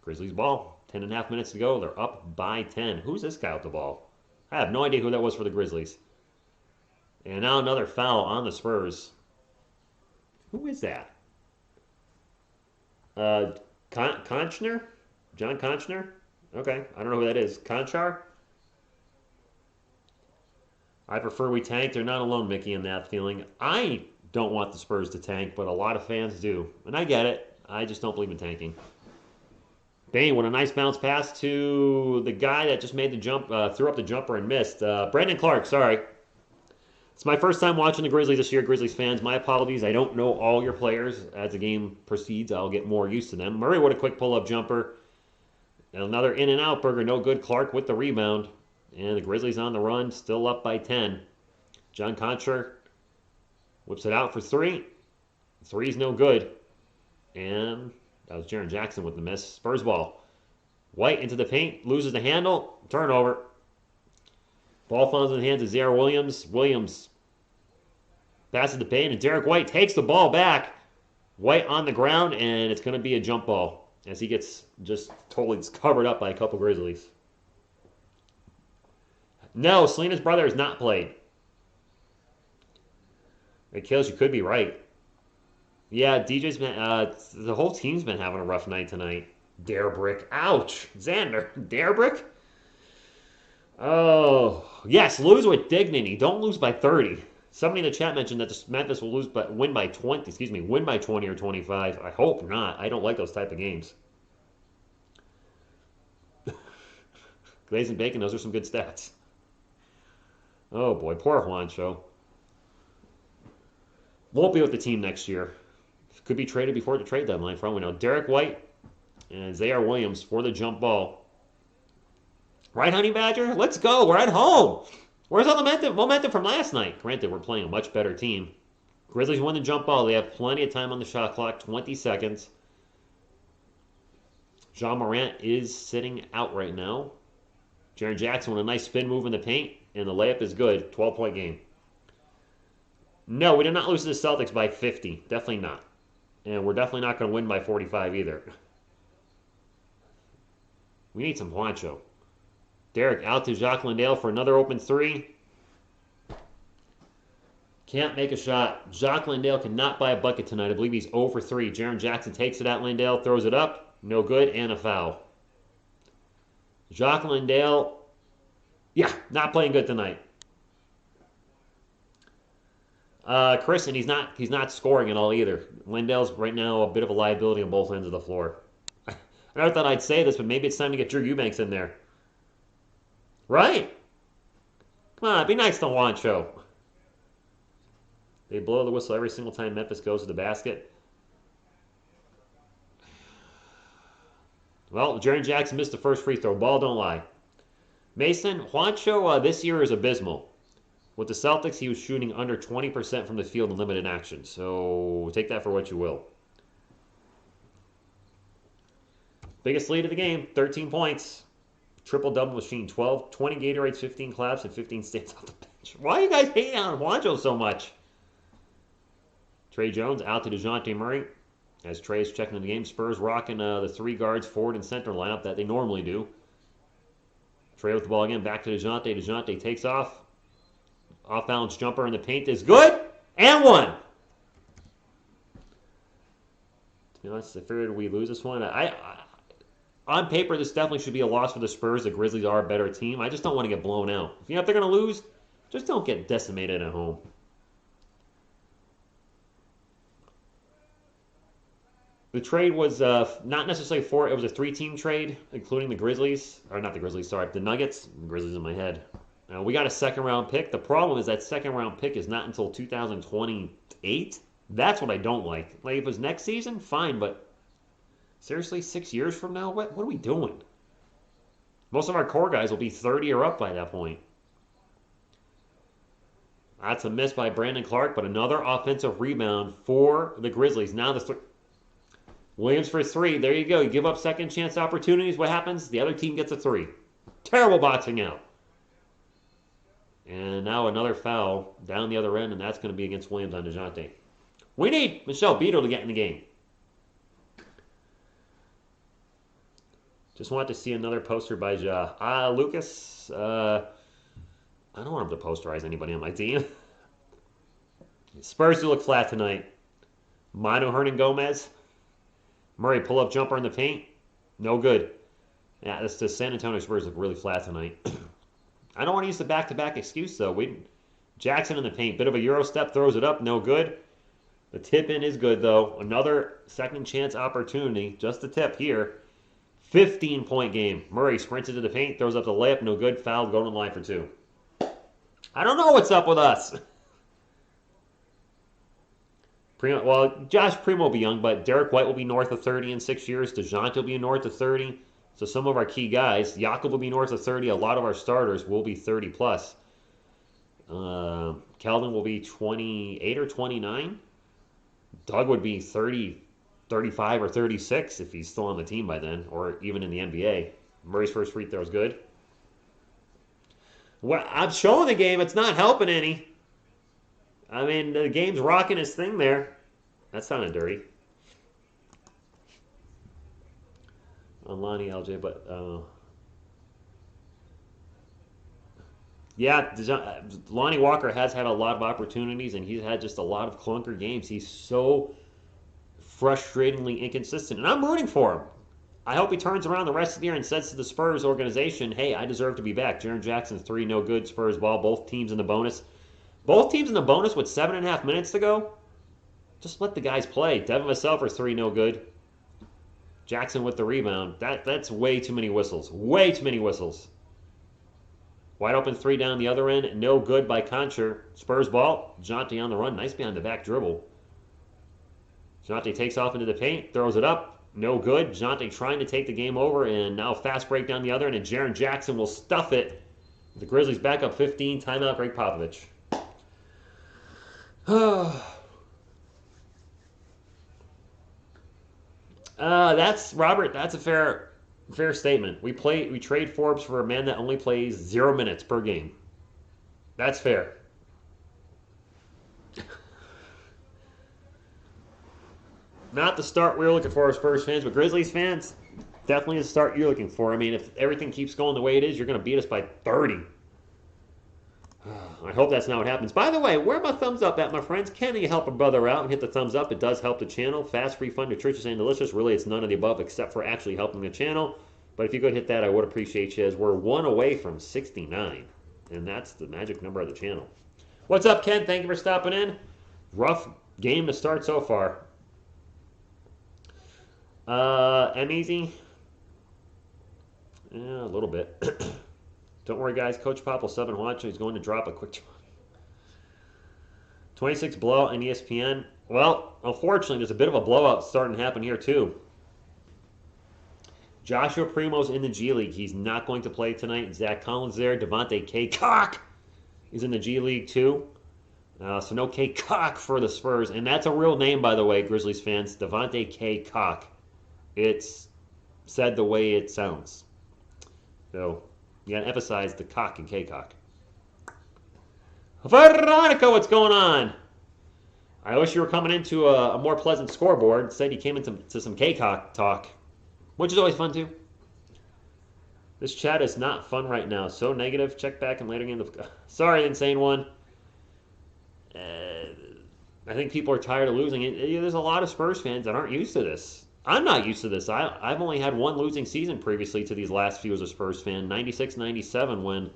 Grizzlies ball. 10.5 minutes to go. They're up by 10. Who's this guy with the ball? I have no idea who that was for the Grizzlies. And now another foul on the Spurs. Who is that? Conchner? John Conchner? Okay, I don't know who that is. Conchar? I prefer we tank. They're not alone, Mickey, in that feeling. I don't want the Spurs to tank, but a lot of fans do. And I get it. I just don't believe in tanking. Bain with a nice bounce pass to the guy that just made the jump, threw up the jumper and missed. Brandon Clark, sorry. It's my first time watching the Grizzlies this year, Grizzlies fans. My apologies. I don't know all your players. As the game proceeds, I'll get more used to them. Murray with a quick pull-up jumper. Another in-and-out burger. No good. Clark with the rebound. And the Grizzlies on the run, still up by 10. John Concher whips it out for three. Three's no good. And that was Jaren Jackson with the miss. Spurs ball. White into the paint. Loses the handle. Turnover. Ball falls in the hands of Z.R. Williams. Williams passes the paint, and Derek White takes the ball back. White on the ground, and it's going to be a jump ball as he gets just totally covered up by a couple Grizzlies. No, Selena's brother has not played. It kills. You could be right. Yeah, DJ's been. The whole team's been having a rough night tonight. Darebrick. Ouch. Xander. Darebrick? Oh, yes, lose with dignity. Don't lose by 30. Somebody in the chat mentioned that Memphis will win by 20. Win by 20 or 25. I hope not. I don't like those type of games. Glaze and bacon, those are some good stats. Oh boy, poor Juancho. Won't be with the team next year. Could be traded before the trade deadline, for all we know. Derek White and Zaire Williams for the jump ball. Right, Honey Badger? Let's go. We're at home. Where's all the momentum from last night? Granted, we're playing a much better team. Grizzlies win the jump ball. They have plenty of time on the shot clock, 20 seconds. Jean Morant is sitting out right now. Jaren Jackson with a nice spin move in the paint, and the layup is good. 12-point game. No, we did not lose to the Celtics by 50. Definitely not. And we're definitely not going to win by 45 either. We need some Juancho. Derek out to Jacques Landale for another open three. Can't make a shot. Jacques Landale cannot buy a bucket tonight. I believe he's 0 for 3. Jaren Jackson takes it at Landale, throws it up. No good, and a foul. Jacques Landale, yeah, not playing good tonight. Chris, and he's not scoring at all either. Landale's right now a bit of a liability on both ends of the floor. I never thought I'd say this, but maybe it's time to get Drew Eubanks in there. Right? Come on, be nice to Juancho. They blow the whistle every single time Memphis goes to the basket. Well, Jaren Jackson missed the first free throw. Ball don't lie. Mason, Juancho this year is abysmal. With the Celtics, he was shooting under 20% from the field in limited action. So take that for what you will. Biggest lead of the game, 13 points. Triple-double machine, 12, 20 Gatorades, 15 claps, and 15 stands off the bench. Why are you guys hating on Juancho so much? Trey Jones out to DeJounte Murray. As Trey's checking in the game, Spurs rocking the three guards forward and center lineup that they normally do. Trey with the ball again, back to DeJounte. DeJounte takes off. Off-balance jumper in the paint is good. And one. To be honest, I figured we lose this one. On paper, this definitely should be a loss for the Spurs. The Grizzlies are a better team. I just don't want to get blown out. If they're going to lose, just don't get decimated at home. The trade was not necessarily four. It was a three-team trade, including the Grizzlies. Or not the Grizzlies, sorry. The Nuggets. Grizzlies in my head. We got a second-round pick. The problem is that second-round pick is not until 2028. That's what I don't like. Like, if it was next season, fine, but seriously, 6 years from now? What are we doing? Most of our core guys will be 30 or up by that point. That's a miss by Brandon Clark, but another offensive rebound for the Grizzlies. Now Williams for three. There you go. You give up second chance opportunities. What happens? The other team gets a three. Terrible boxing out. And now another foul down the other end, and that's going to be against Williams on DeJounte. We need Michelle Beadle to get in the game. Just want to see another poster by Ja. Lucas, I don't want him to posterize anybody on my team. Spurs do look flat tonight. Manu Hernan-Gomez. Murray pull-up jumper in the paint. No good. Yeah, the San Antonio Spurs look really flat tonight. I don't want to use the back-to-back excuse, though. Jackson in the paint. Bit of a Euro step, throws it up. No good. The tip-in is good, though. Another second chance opportunity. Just a tip here. 15-point game. Murray sprints into the paint, throws up the layup. No good. Fouled, going to the line for two. I don't know what's up with us. Josh Primo will be young, but Derek White will be north of 30 in 6 years. DeJounte will be north of 30. So some of our key guys, Jakob will be north of 30. A lot of our starters will be 30 plus. Keldon will be 28 or 29. Doug would be 30, 35 or 36 if he's still on the team by then, or even in the NBA. Murray's first free throw is good. Well, I'm showing the game. It's not helping any. I mean, the game's rocking his thing there. That sounded dirty. Lonnie LJ, but yeah, Lonnie Walker has had a lot of opportunities, and he's had just a lot of clunker games. He's so frustratingly inconsistent, and I'm rooting for him. I hope he turns around the rest of the year and says to the Spurs organization, hey, I deserve to be back. Jaren Jackson's three, no good. Spurs ball, both teams in the bonus. Both teams in the bonus with 7.5 minutes to go. Just let the guys play. Devin Vassell for three, no good. Jackson with the rebound. That's way too many whistles. Way too many whistles. Wide open three down the other end. No good by Concher. Spurs ball. Jonte on the run. Nice behind the back dribble. Jonte takes off into the paint. Throws it up. No good. Jonte trying to take the game over. And now fast break down the other end. And Jaren Jackson will stuff it. The Grizzlies back up 15. Timeout, Greg Popovich. That's Robert. That's a fair statement. We trade Forbes for a man that only plays 0 minutes per game. That's fair. Not the start we were looking for as Spurs fans, but Grizzlies fans, definitely the start you're looking for. I mean, if everything keeps going the way it is, you're going to beat us by 30. I hope that's not what happens. By the way, where my thumbs up at, my friends? Can you help a brother out and hit the thumbs up? It does help the channel. Fast, free, fun, nutritious, and delicious. Really, it's none of the above except for actually helping the channel. But if you could hit that, I would appreciate you, as we're 1 away from 69. And that's the magic number of the channel. What's up, Ken? Thank you for stopping in. Rough game to start so far. Easy? Yeah, a little bit. Don't worry, guys. Coach Pop will sub and watch. He's going to drop a quick 26 blowout on ESPN. Well, unfortunately, there's a bit of a blowout starting to happen here, too. Joshua Primo's in the G League. He's not going to play tonight. Zach Collins there. Devontae K. Cock is in the G League, too. So no K. Cock for the Spurs. And that's a real name, by the way, Grizzlies fans. Devontae K. Cock. It's said the way it sounds. So you gotta emphasize the cock and K-cock. Veronica, what's going on? I wish you were coming into a more pleasant scoreboard. Instead, you came into some K-cock talk, which is always fun too. This chat is not fun right now. So negative. Check back and later game. Sorry, insane one. I think people are tired of losing. There's a lot of Spurs fans that aren't used to this. I'm not used to this. I've only had one losing season previously to these last few as a Spurs fan, 96-97, when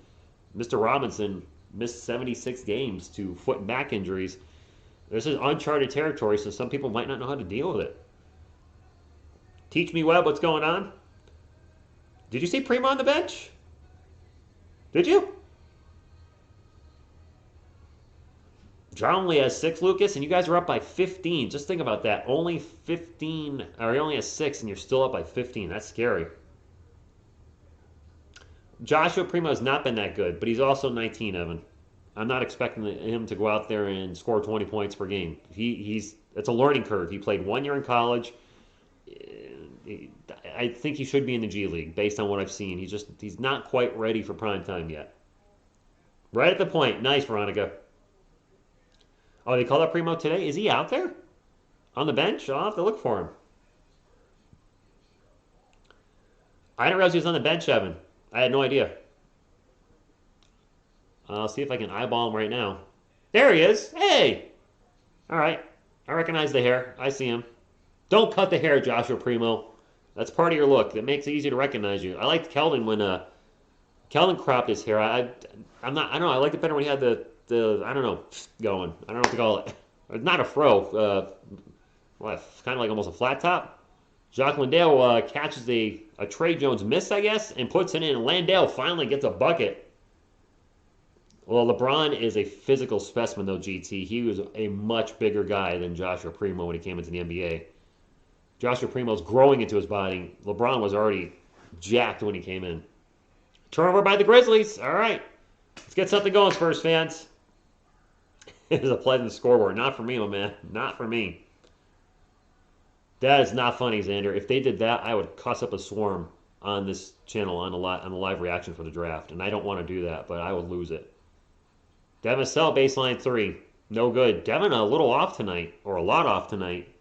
Mr. Robinson missed 76 games to foot and back injuries. This is uncharted territory, so some people might not know how to deal with it. Teach me, Webb, what's going on? Did you see Primo on the bench? Did you? John only has 6, Lucas, and you guys are up by 15. Just think about that. Only 15, or he only has 6, and you're still up by 15. That's scary. Joshua Primo has not been that good, but he's also 19, Evan. I'm not expecting him to go out there and score 20 points per game. It's a learning curve. He played 1 year in college. I think he should be in the G League based on what I've seen. He's not quite ready for prime time yet. Right at the point. Nice, Veronica. Oh, they called up Primo today? Is he out there? On the bench? I'll have to look for him. I didn't realize he was on the bench, Evan. I had no idea. I'll see if I can eyeball him right now. There he is. Hey! All right. I recognize the hair. I see him. Don't cut the hair, Joshua Primo. That's part of your look. That makes it easy to recognize you. I liked Keldon when Keldon cropped his hair. I don't know. I liked it better when he had the I don't know, going. I don't know what to call it. It's not a fro. Kind of like almost a flat top. Jacques Landale catches a Trey Jones miss, I guess, and puts it in. And Landale finally gets a bucket. Well, LeBron is a physical specimen, though, GT. He was a much bigger guy than Joshua Primo when he came into the NBA. Joshua Primo's growing into his body. LeBron was already jacked when he came in. Turnover by the Grizzlies. All right. Let's get something going, Spurs fans. It is a pleasant scoreboard. Not for me, my man. Not for me. That is not funny, Xander. If they did that, I would cuss up a swarm on this channel on the live reaction for the draft. And I don't want to do that, but I would lose it. Devin Sell, baseline 3. No good. Devin a little off tonight, or a lot off tonight.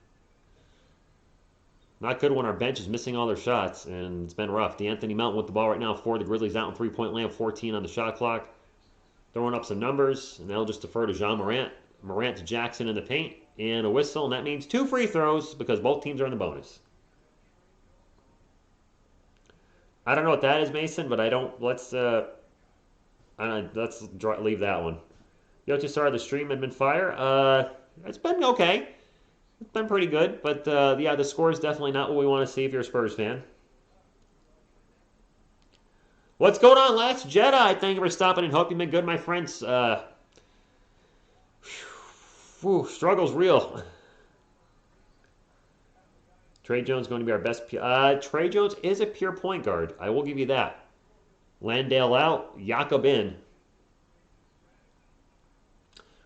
Not good when our bench is missing all their shots, and it's been rough. D'Anthony Melton with the ball right now for the Grizzlies out in three-point land, 14 on the shot clock. Throwing up some numbers, and they'll just defer to Jean Morant. Morant to Jackson in the paint, and a whistle, and that means 2 free throws because both teams are in the bonus. I don't know what that is, Mason, but I don't. Let's leave that one. Yo, just started the stream and been fire. It's been okay. It's been pretty good, but yeah, the score is definitely not what we want to see if you're a Spurs fan. What's going on, Last Jedi? Thank you for stopping and hope you've been good, my friends. Struggle's real. Trey Jones going to be our best. Trey Jones is a pure point guard. I will give you that. Landale out. Jakob in.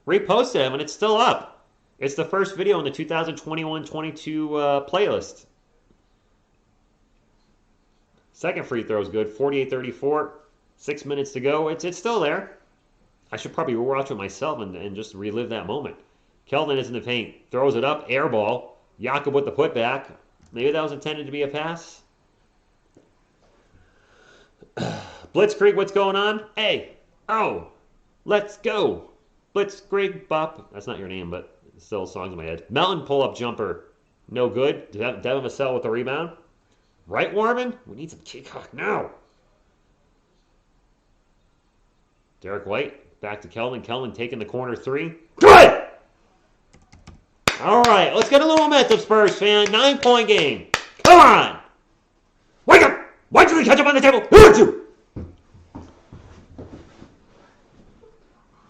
Reposted him, and it's still up. It's the first video in the 2021-22 playlist. Second free throw is good. 48-34. 6 minutes to go. It's still there. I should probably watch it myself and just relive that moment. Keldon is in the paint. Throws it up. Air ball. Jakob with the putback. Maybe that was intended to be a pass. Blitzkrieg, what's going on? Hey. Oh. Let's go. Blitzkrieg Bop. That's not your name, but still songs in my head. Melton pull-up jumper. No good. Devin Vassell with the rebound. Right, Warman? We need some kick now. Derek White. Back to Keldon. Keldon taking the corner three. Good! All right, let's get a little momentum, Spurs fan. 9-point game. Come on! Wake up! Why don't you catch up on the table? Who wants you?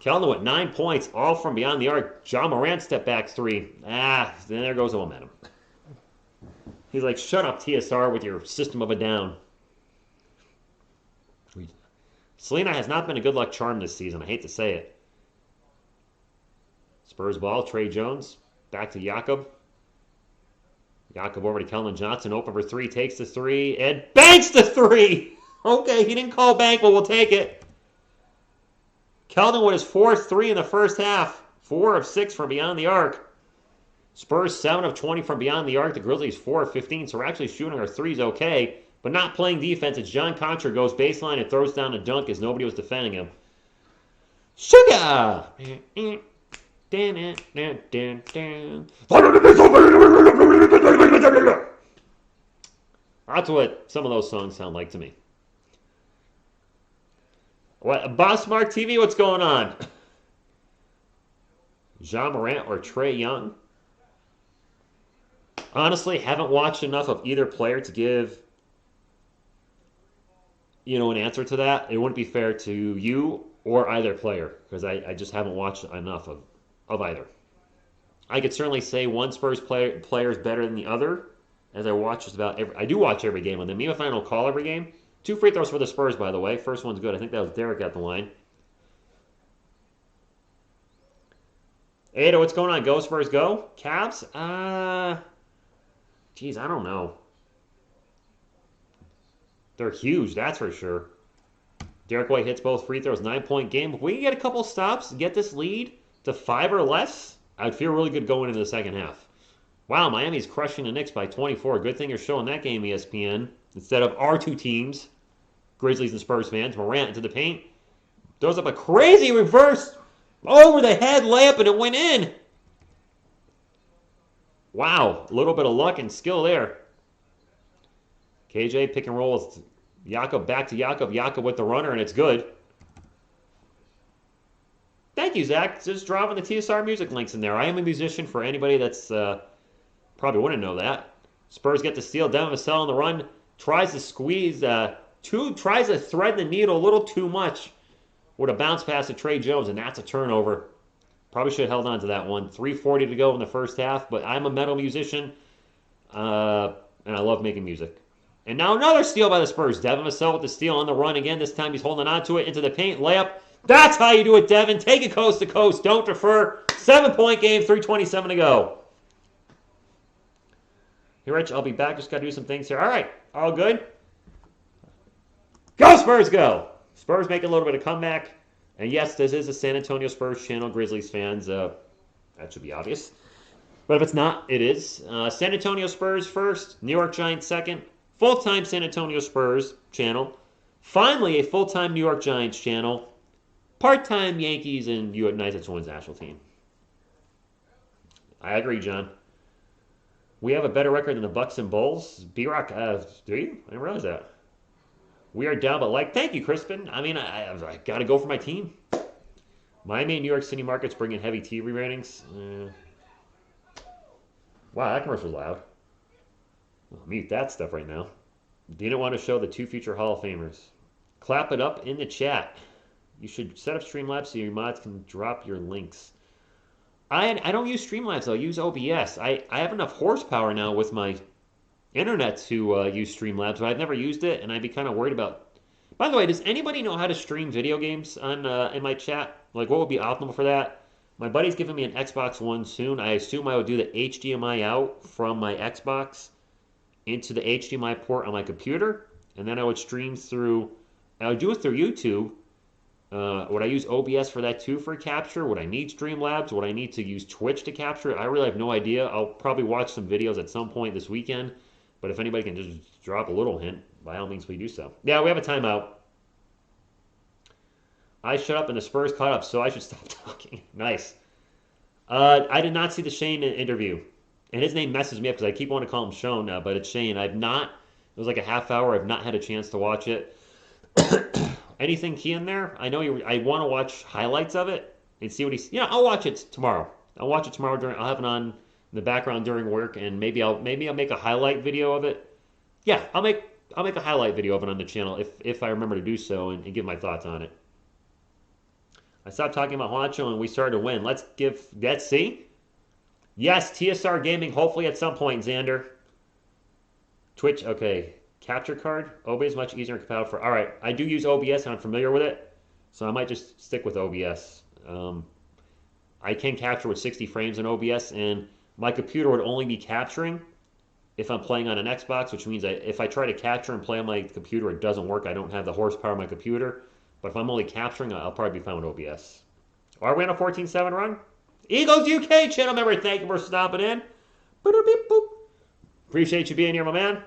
Keldon with 9 points, all from beyond the arc. John Morant step back three. Then there goes the momentum. He's like, shut up, TSR, with your system of a down. Selena has not been a good luck charm this season. I hate to say it. Spurs ball, Trey Jones. Back to Jakob. Jakob over to Keldon Johnson. Open for three. Takes the three. And banks the three. Okay, he didn't call bank, but we'll take it. Keldon with his fourth three in the first half. 4 of 6 from beyond the arc. Spurs 7 of 20 from beyond the arc. The Grizzlies 4 of 15. So we're actually shooting our threes okay, but not playing defense. It's John Contra goes baseline and throws down a dunk as nobody was defending him. Sugar! That's what some of those songs sound like to me. What, Boss Mark TV, what's going on? Jean Morant or Trae Young? Honestly, haven't watched enough of either player to give, an answer to that. It wouldn't be fair to you or either player because I just haven't watched enough of either. I could certainly say one Spurs player is better than the other, as I watch just about every. I do watch every game with them, even if I don't call every game. 2 free throws for the Spurs, by the way. First one's good. I think that was Derek at the line. Ada, what's going on? Go Spurs, go. Cavs? Geez, I don't know. They're huge, that's for sure. Derek White hits both free throws. 9-point game. If we can get a couple stops and get this lead to 5 or less, I'd feel really good going into the second half. Wow, Miami's crushing the Knicks by 24. Good thing you're showing that game, ESPN. Instead of our two teams, Grizzlies and Spurs fans. Morant into the paint. Throws up a crazy reverse over the head layup, and it went in. Wow, a little bit of luck and skill there. KJ pick and roll with Jakob back to Jakob. Jakob with the runner, and it's good. Thank you, Zach. Just dropping the TSR music links in there. I am a musician for anybody that's probably wouldn't know that. Spurs get the steal. Devin Vassell on the run. Tries to squeeze. Tries to thread the needle a little too much with a bounce pass to Trey Jones, and that's a turnover. Probably should have held on to that one. 3:40 to go in the first half, but I'm a metal musician, and I love making music. And now another steal by the Spurs. Devin Vassell with the steal on the run again. This time he's holding on to it into the paint. Layup. That's how you do it, Devin. Take it coast to coast. Don't defer. 7-point game, 3:27 to go. Hey, Rich, I'll be back. Just got to do some things here. All right. All good? Go, Spurs, go! Spurs make a little bit of comeback. And yes, this is a San Antonio Spurs channel, Grizzlies fans. That should be obvious. But if it's not, it is. San Antonio Spurs first. New York Giants second. Full-time San Antonio Spurs channel. Finally, a full-time New York Giants channel. Part-time Yankees and United Twins national team. I agree, John. We have a better record than the Bucks and Bulls. B-Rock, do you? I didn't realize that. We are down, but thank you, Crispin. I mean, I got to go for my team. Miami and New York City markets bring in heavy TV ratings. Wow, that commercial's loud. I'll mute that stuff right now. Didn't want to show the 2 future Hall of Famers. Clap it up in the chat. You should set up Streamlabs so your mods can drop your links. I don't use Streamlabs, though. I use OBS. I have enough horsepower now with my internet to use Streamlabs, but I've never used it, and I'd be kind of worried about... By the way, does anybody know how to stream video games on in my chat? Like, what would be optimal for that? My buddy's giving me an Xbox One soon. I assume I would do the HDMI out from my Xbox into the HDMI port on my computer, and then I would stream through... I would do it through YouTube. Would I use OBS for that too for capture? Would I need Streamlabs? Would I need to use Twitch to capture it? I really have no idea. I'll probably watch some videos at some point this weekend, but if anybody can just drop a little hint, by all means, we do so. Yeah, we have a timeout. I shut up and the Spurs caught up, so I should stop talking. Nice. I did not see the Shane interview, and his name messes me up because I keep wanting to call him Sean now, but it's Shane. I've not. It was like a half hour. I've not had a chance to watch it. Anything key in there? I know I want to watch highlights of it and see what he's. Yeah, I'll watch it tomorrow. I'll watch it tomorrow I'll have it on in the background during work, and maybe I'll make a highlight video of it. Yeah, I'll make a highlight video of it on the channel if I remember to do so and give my thoughts on it. I stopped talking about Juancho and we started to win. Let's see. Yes, TSR Gaming. Hopefully at some point, Xander. Twitch. Okay. Capture card. OBS is much easier and compatible for... All right. I do use OBS and I'm familiar with it. So I might just stick with OBS. I can capture with 60 frames in OBS, and my computer would only be capturing if I'm playing on an Xbox, which means if I try to capture and play on my computer, it doesn't work. I don't have the horsepower on my computer. But if I'm only capturing, I'll probably be fine with OBS. Are we on a 14-7 run? Eagles UK channel member, thank you for stopping in. Boop. Appreciate you being here, my man.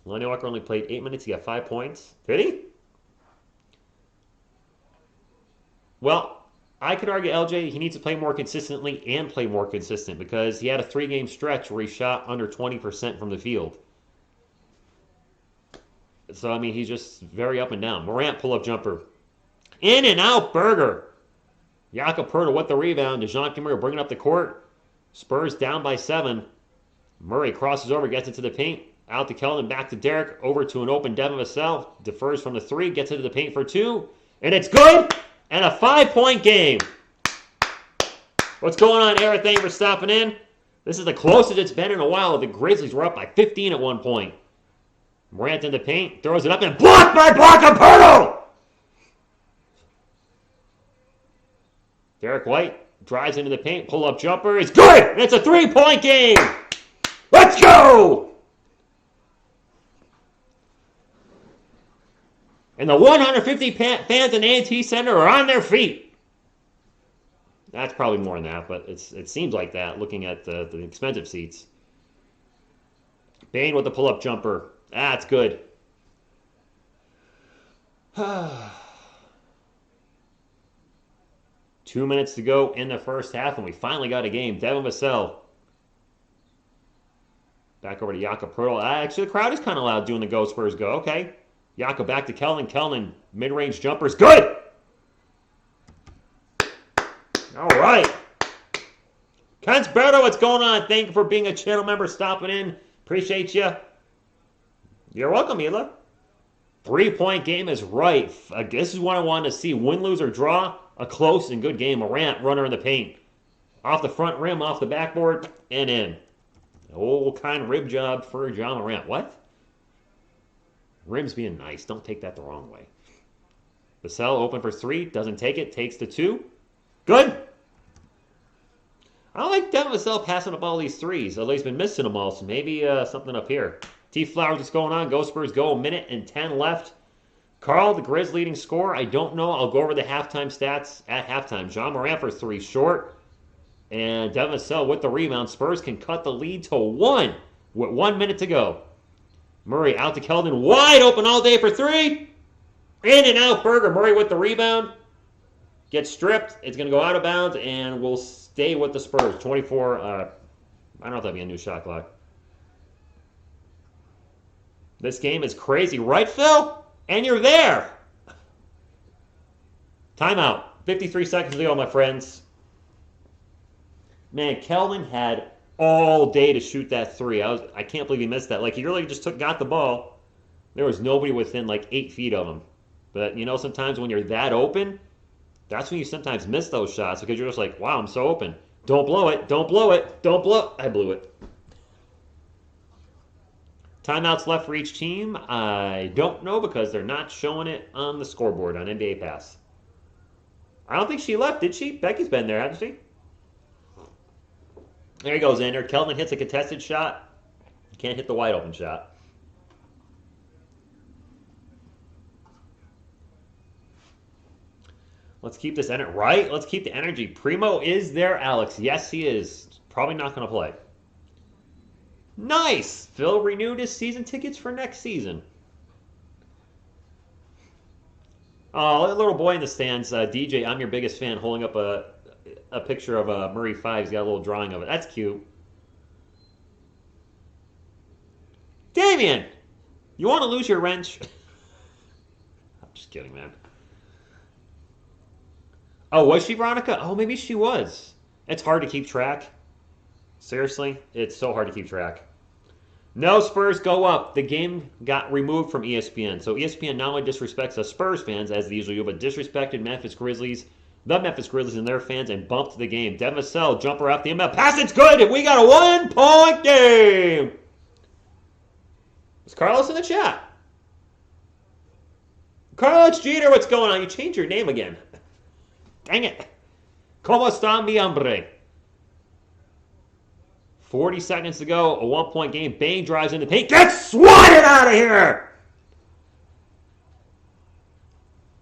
Lonnie Walker only played 8 minutes. He got 5 points. Did he? Well, I could argue LJ, he needs to play more consistently and play more consistent because he had a 3-game stretch where he shot under 20% from the field. So, I mean, he's just very up and down. Morant pull-up jumper. In and out burger. Jakob Poeltl with the rebound. DeJounte Murray bringing up the court. Spurs down by 7. Murray crosses over, gets into the paint. Out to Keldon, back to Derek. Over to an open Devin Vassell. Defers from the 3, gets into the paint for 2. And it's good! And a 5-point game. What's going on, Eric? Thank you for stopping in. This is the closest it's been in a while. The Grizzlies were up by 15 at one point. Morant in the paint, throws it up, and blocked by Poeltl! Derek White drives into the paint, pull-up jumper. It's good! And it's a 3-point game! Let's go! And the 150 fans in A&T Center are on their feet. That's probably more than that, but it seems like that looking at the expensive seats. Bane with the pull-up jumper. That's good. 2 minutes to go in the first half, and we finally got a game. Devin Vassell. Back over to Jakob Poeltl. Actually, the crowd is kind of loud doing the Go Spurs Go. Okay. Jakob back to Keldon. Keldon, mid-range jumpers. Good! All right. Cansberto, what's going on? Thank you for being a channel member, stopping in. Appreciate you. You're welcome, Hila. 3-point game is right. This is what I wanted to see. Win, lose, or draw. A close and good game. Morant, runner in the paint. Off the front rim, off the backboard, and in. Old kind rib job for John Morant. What? Rim's being nice. Don't take that the wrong way. Vassell open for 3. Doesn't take it. Takes the 2. Good. I like Devin Vassell passing up all these 3s. Although he's been missing them all. So maybe something up here. T Flowers, what's going on? Go Spurs go. 1:10 left. Carl, the Grizz leading scorer. I don't know. I'll go over the halftime stats at halftime. John Morant for 3 short. And Devin Vassell with the rebound. Spurs can cut the lead to 1 with 1 minute to go. Murray out to Keldon. Wide open all day for 3. In and out burger. Murray with the rebound. Gets stripped. It's going to go out of bounds. And we'll stay with the Spurs. 24. I don't know if that'll be a new shot clock. This game is crazy. Right, Phil? And you're there. Timeout. 53 seconds to go, my friends. Man, Keldon had all day to shoot that 3. I can't believe he missed that. Like, he really just got the ball. There was nobody within, like, 8 feet of him. But, sometimes when you're that open, that's when you sometimes miss those shots because you're just like, wow, I'm so open. Don't blow it. Don't blow it. Don't blow. I blew it. Timeouts left for each team. I don't know because they're not showing it on the scoreboard on NBA Pass. I don't think she left, did she? Becky's been there, hasn't she? There he goes, Xander. Kelvin hits a contested shot. Can't hit the wide open shot. Let's keep this energy. Right? Let's keep the energy. Primo is there, Alex. Yes, he is. Probably not going to play. Nice! Phil renewed his season tickets for next season. Oh, a little boy in the stands. DJ, I'm your biggest fan, holding up a picture of Murray 5. He's got a little drawing of it. That's cute. Damien! You want to lose your wrench? I'm just kidding, man. Oh, was she Veronica? Oh, maybe she was. It's hard to keep track. Seriously, it's so hard to keep track. No, Spurs go up. The game got removed from ESPN. So ESPN not only disrespects us Spurs fans, as they usually do, but disrespected the Memphis Grizzlies and their fans, and bumped the game. Devin Vassell, jumper off the inbound pass. It's good. We got a 1-point game. Is Carlos in the chat? Carlos Jeter, what's going on? You changed your name again. Dang it. ¿Cómo está mi hombre? 40 seconds to go. A 1-point game. Bane drives in the paint. Gets swatted out of here!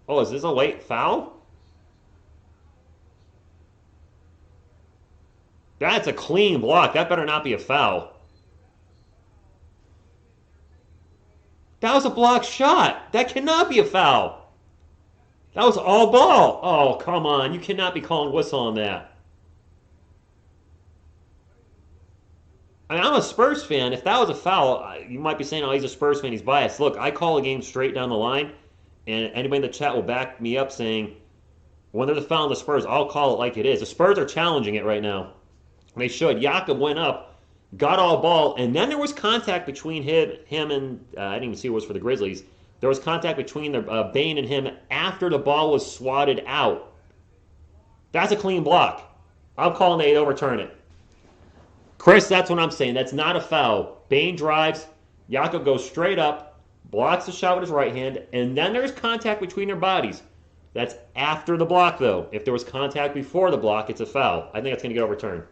Oh, is this a late foul? That's a clean block. That better not be a foul. That was a blocked shot. That cannot be a foul. That was all ball. Oh, come on. You cannot be calling whistle on that. I mean, I'm a Spurs fan. If that was a foul, you might be saying, oh, he's a Spurs fan, he's biased. Look, I call a game straight down the line, and anybody in the chat will back me up saying, when there's a foul on the Spurs, I'll call it like it is. The Spurs are challenging it right now. They should. Jakob went up, got all ball, and then there was contact between him and, I didn't even see what it was for the Grizzlies. There was contact between Bane and him after the ball was swatted out. That's a clean block. I'm calling they overturn it. Chris, that's what I'm saying. That's not a foul. Bane drives. Jakob goes straight up, blocks the shot with his right hand, and then there's contact between their bodies. That's after the block, though. If there was contact before the block, it's a foul. I think that's going to get overturned.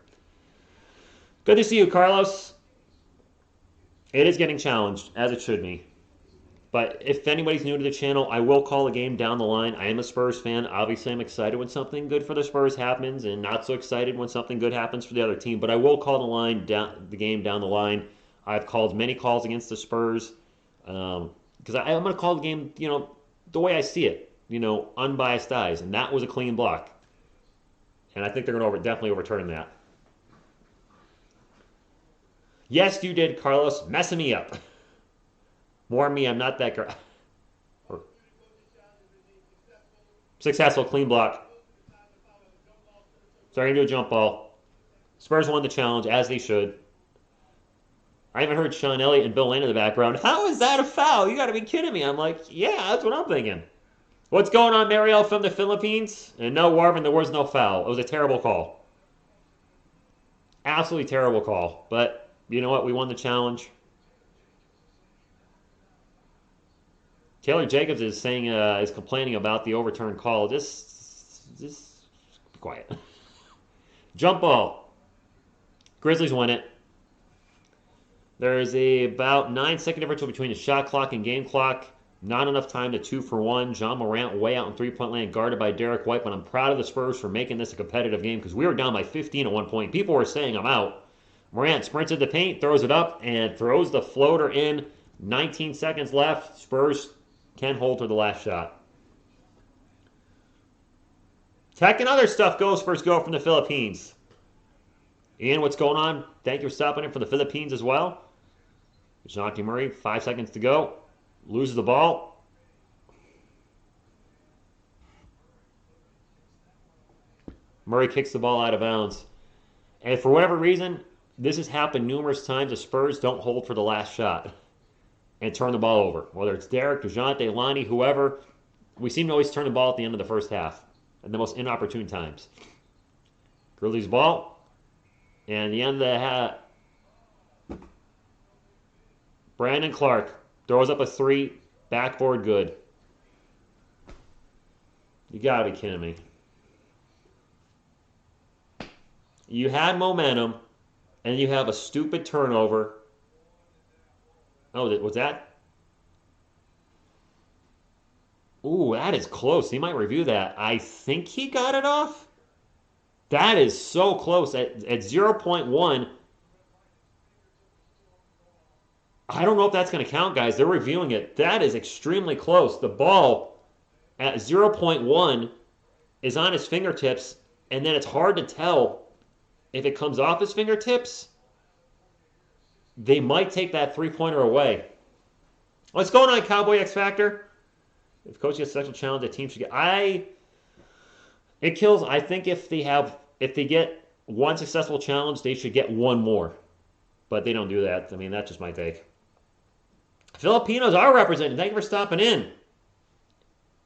Good to see you, Carlos. It is getting challenged, as it should be. But if anybody's new to the channel, I will call a game down the line. I am a Spurs fan. Obviously, I'm excited when something good for the Spurs happens and not so excited when something good happens for the other team. But I will call the game down the line. I've called many calls against the Spurs because I'm going to call the game, the way I see it, unbiased eyes. And that was a clean block. And I think they're going to definitely overturn that. Yes, you did, Carlos. Messing me up. More me, I'm not that girl. Successful, clean block. Starting to do a jump ball. Spurs won the challenge, as they should. I even heard Sean Elliott and Bill Lane in the background. How is that a foul? You got to be kidding me. I'm like, yeah, that's what I'm thinking. What's going on, Mariel from the Philippines? And no, Warvin, there was no foul. It was a terrible call. Absolutely terrible call. But you know what? We won the challenge. Taylor Jacobs is saying, is complaining about the overturned call. Just be quiet. Jump ball. Grizzlies win it. There's about 9-second differential between the shot clock and game clock. Not enough time to 2 for 1. John Morant way out in three-point land, guarded by Derek White. But I'm proud of the Spurs for making this a competitive game because we were down by 15 at one point. People were saying I'm out. Morant sprints into the paint, throws it up, and throws the floater in. 19 seconds left. Spurs can hold to the last shot. Tech and other stuff goes. Spurs go from the Philippines. Ian, what's going on? Thank you for stopping in for the Philippines as well. DeJounte Murray, 5 seconds to go. Loses the ball. Murray kicks the ball out of bounds. And for whatever reason, this has happened numerous times. The Spurs don't hold for the last shot and turn the ball over. Whether it's Derek, DeJounte, Lonnie, whoever, We seem to always turn the ball at the end of the first half at the most inopportune times. Grizzlies ball. And the end of the half, Brandon Clark throws up a three. Backboard good. You gotta be kidding me. You had momentum, and you have a stupid turnover. Oh, was that? Ooh, that is close. He might review that. I think he got it off. That is so close. At 0.1, I don't know if that's going to count, guys. They're reviewing it. That is extremely close. The ball at 0.1 is on his fingertips, and then it's hard to tell if it comes off his fingertips. They might take that three-pointer away. What's going on, Cowboy X Factor? If coach gets a special challenge, the team should get. It kills. I think if they get one successful challenge, they should get one more. But they don't do that. I mean, that's just my take. Filipinos are represented. Thank you for stopping in.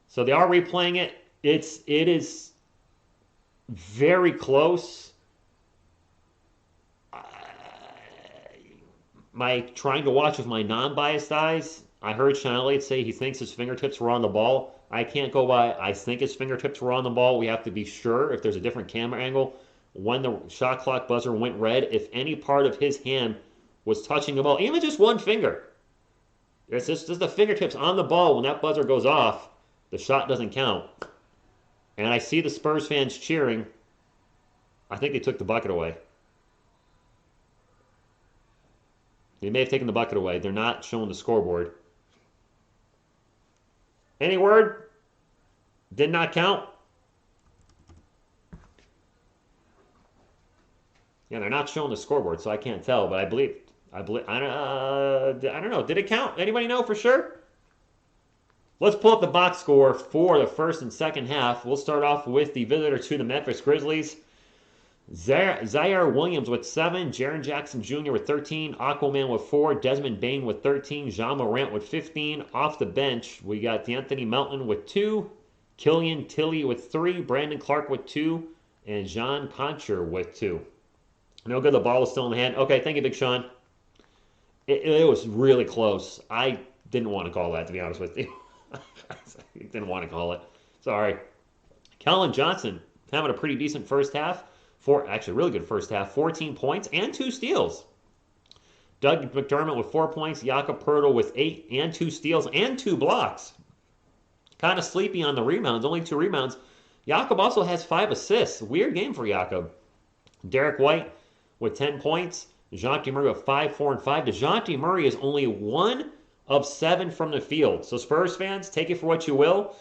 So they are replaying it. It is very close. Trying to watch with my non-biased eyes, I heard Sean Elliott say he thinks his fingertips were on the ball. I can't go by, I think his fingertips were on the ball. We have to be sure if there's a different camera angle. When the shot clock buzzer went red, if any part of his hand was touching the ball, even just one finger. It's just the fingertips on the ball. When that buzzer goes off, the shot doesn't count. And I see the Spurs fans cheering. I think they took the bucket away. They may have taken the bucket away. They're not showing the scoreboard. Any word? Did not count? Yeah, they're not showing the scoreboard, so I can't tell, but I believe I don't know. Did it count? Anybody know for sure? Let's pull up the box score for the first and second half. We'll start off with the visitor to the Memphis Grizzlies. Zaire Williams with 7, Jaren Jackson Jr. with 13, Aquaman with 4, Desmond Bane with 13, Jean Morant with 15. Off the bench, we got D'Anthony Melton with 2, Killian Tilly with 3, Brandon Clark with 2, and Jean Concher with 2. No good, the ball was still in the hand. Okay, thank you, Big Sean. It was really close. I didn't want to call that, to be honest with you. I didn't want to call it. Sorry. Kellen Johnson having a pretty decent first half. Actually, really good first half. 14 points and 2 steals. Doug McDermott with 4 points. Jakob Poeltl with 8 and 2 steals and 2 blocks. Kind of sleepy on the rebounds. Only 2 rebounds. Jakob also has 5 assists. Weird game for Jakob. Derek White with 10 points. DeJounte Murray with 5, 4, and 5. DeJounte Murray is only 1 of 7 from the field. So Spurs fans, take it for what you will.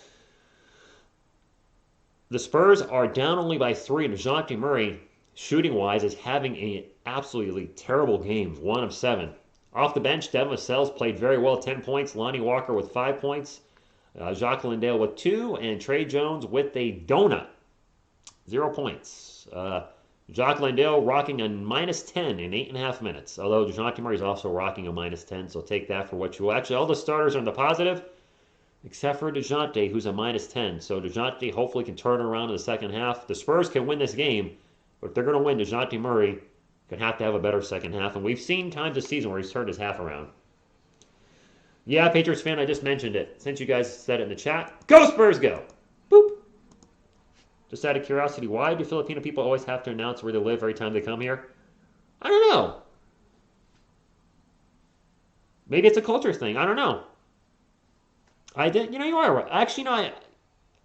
The Spurs are down only by 3, and DeJounte Murray, shooting-wise, is having an absolutely terrible game, 1 of 7. Off the bench, Devin Vassell's played very well, 10 points. Lonnie Walker with 5 points. Jacques Landale with 2, and Trey Jones with a donut, 0 points. Jacques Landale rocking a -10 in 8.5 minutes, although DeJounte Murray is also rocking a -10, so take that for what you will. Actually, all the starters are in the positive, except for DeJounte, who's a -10. So DeJounte hopefully can turn around in the second half. The Spurs can win this game, but if they're going to win, DeJounte Murray can have to have a better second half. And we've seen times this season where he's turned his half around. Yeah, Patriots fan, I just mentioned it. Since you guys said it in the chat, go Spurs, go! Boop! Just out of curiosity, why do Filipino people always have to announce where they live every time they come here? I don't know. Maybe it's a culture thing. I don't know. You are right. Actually, no,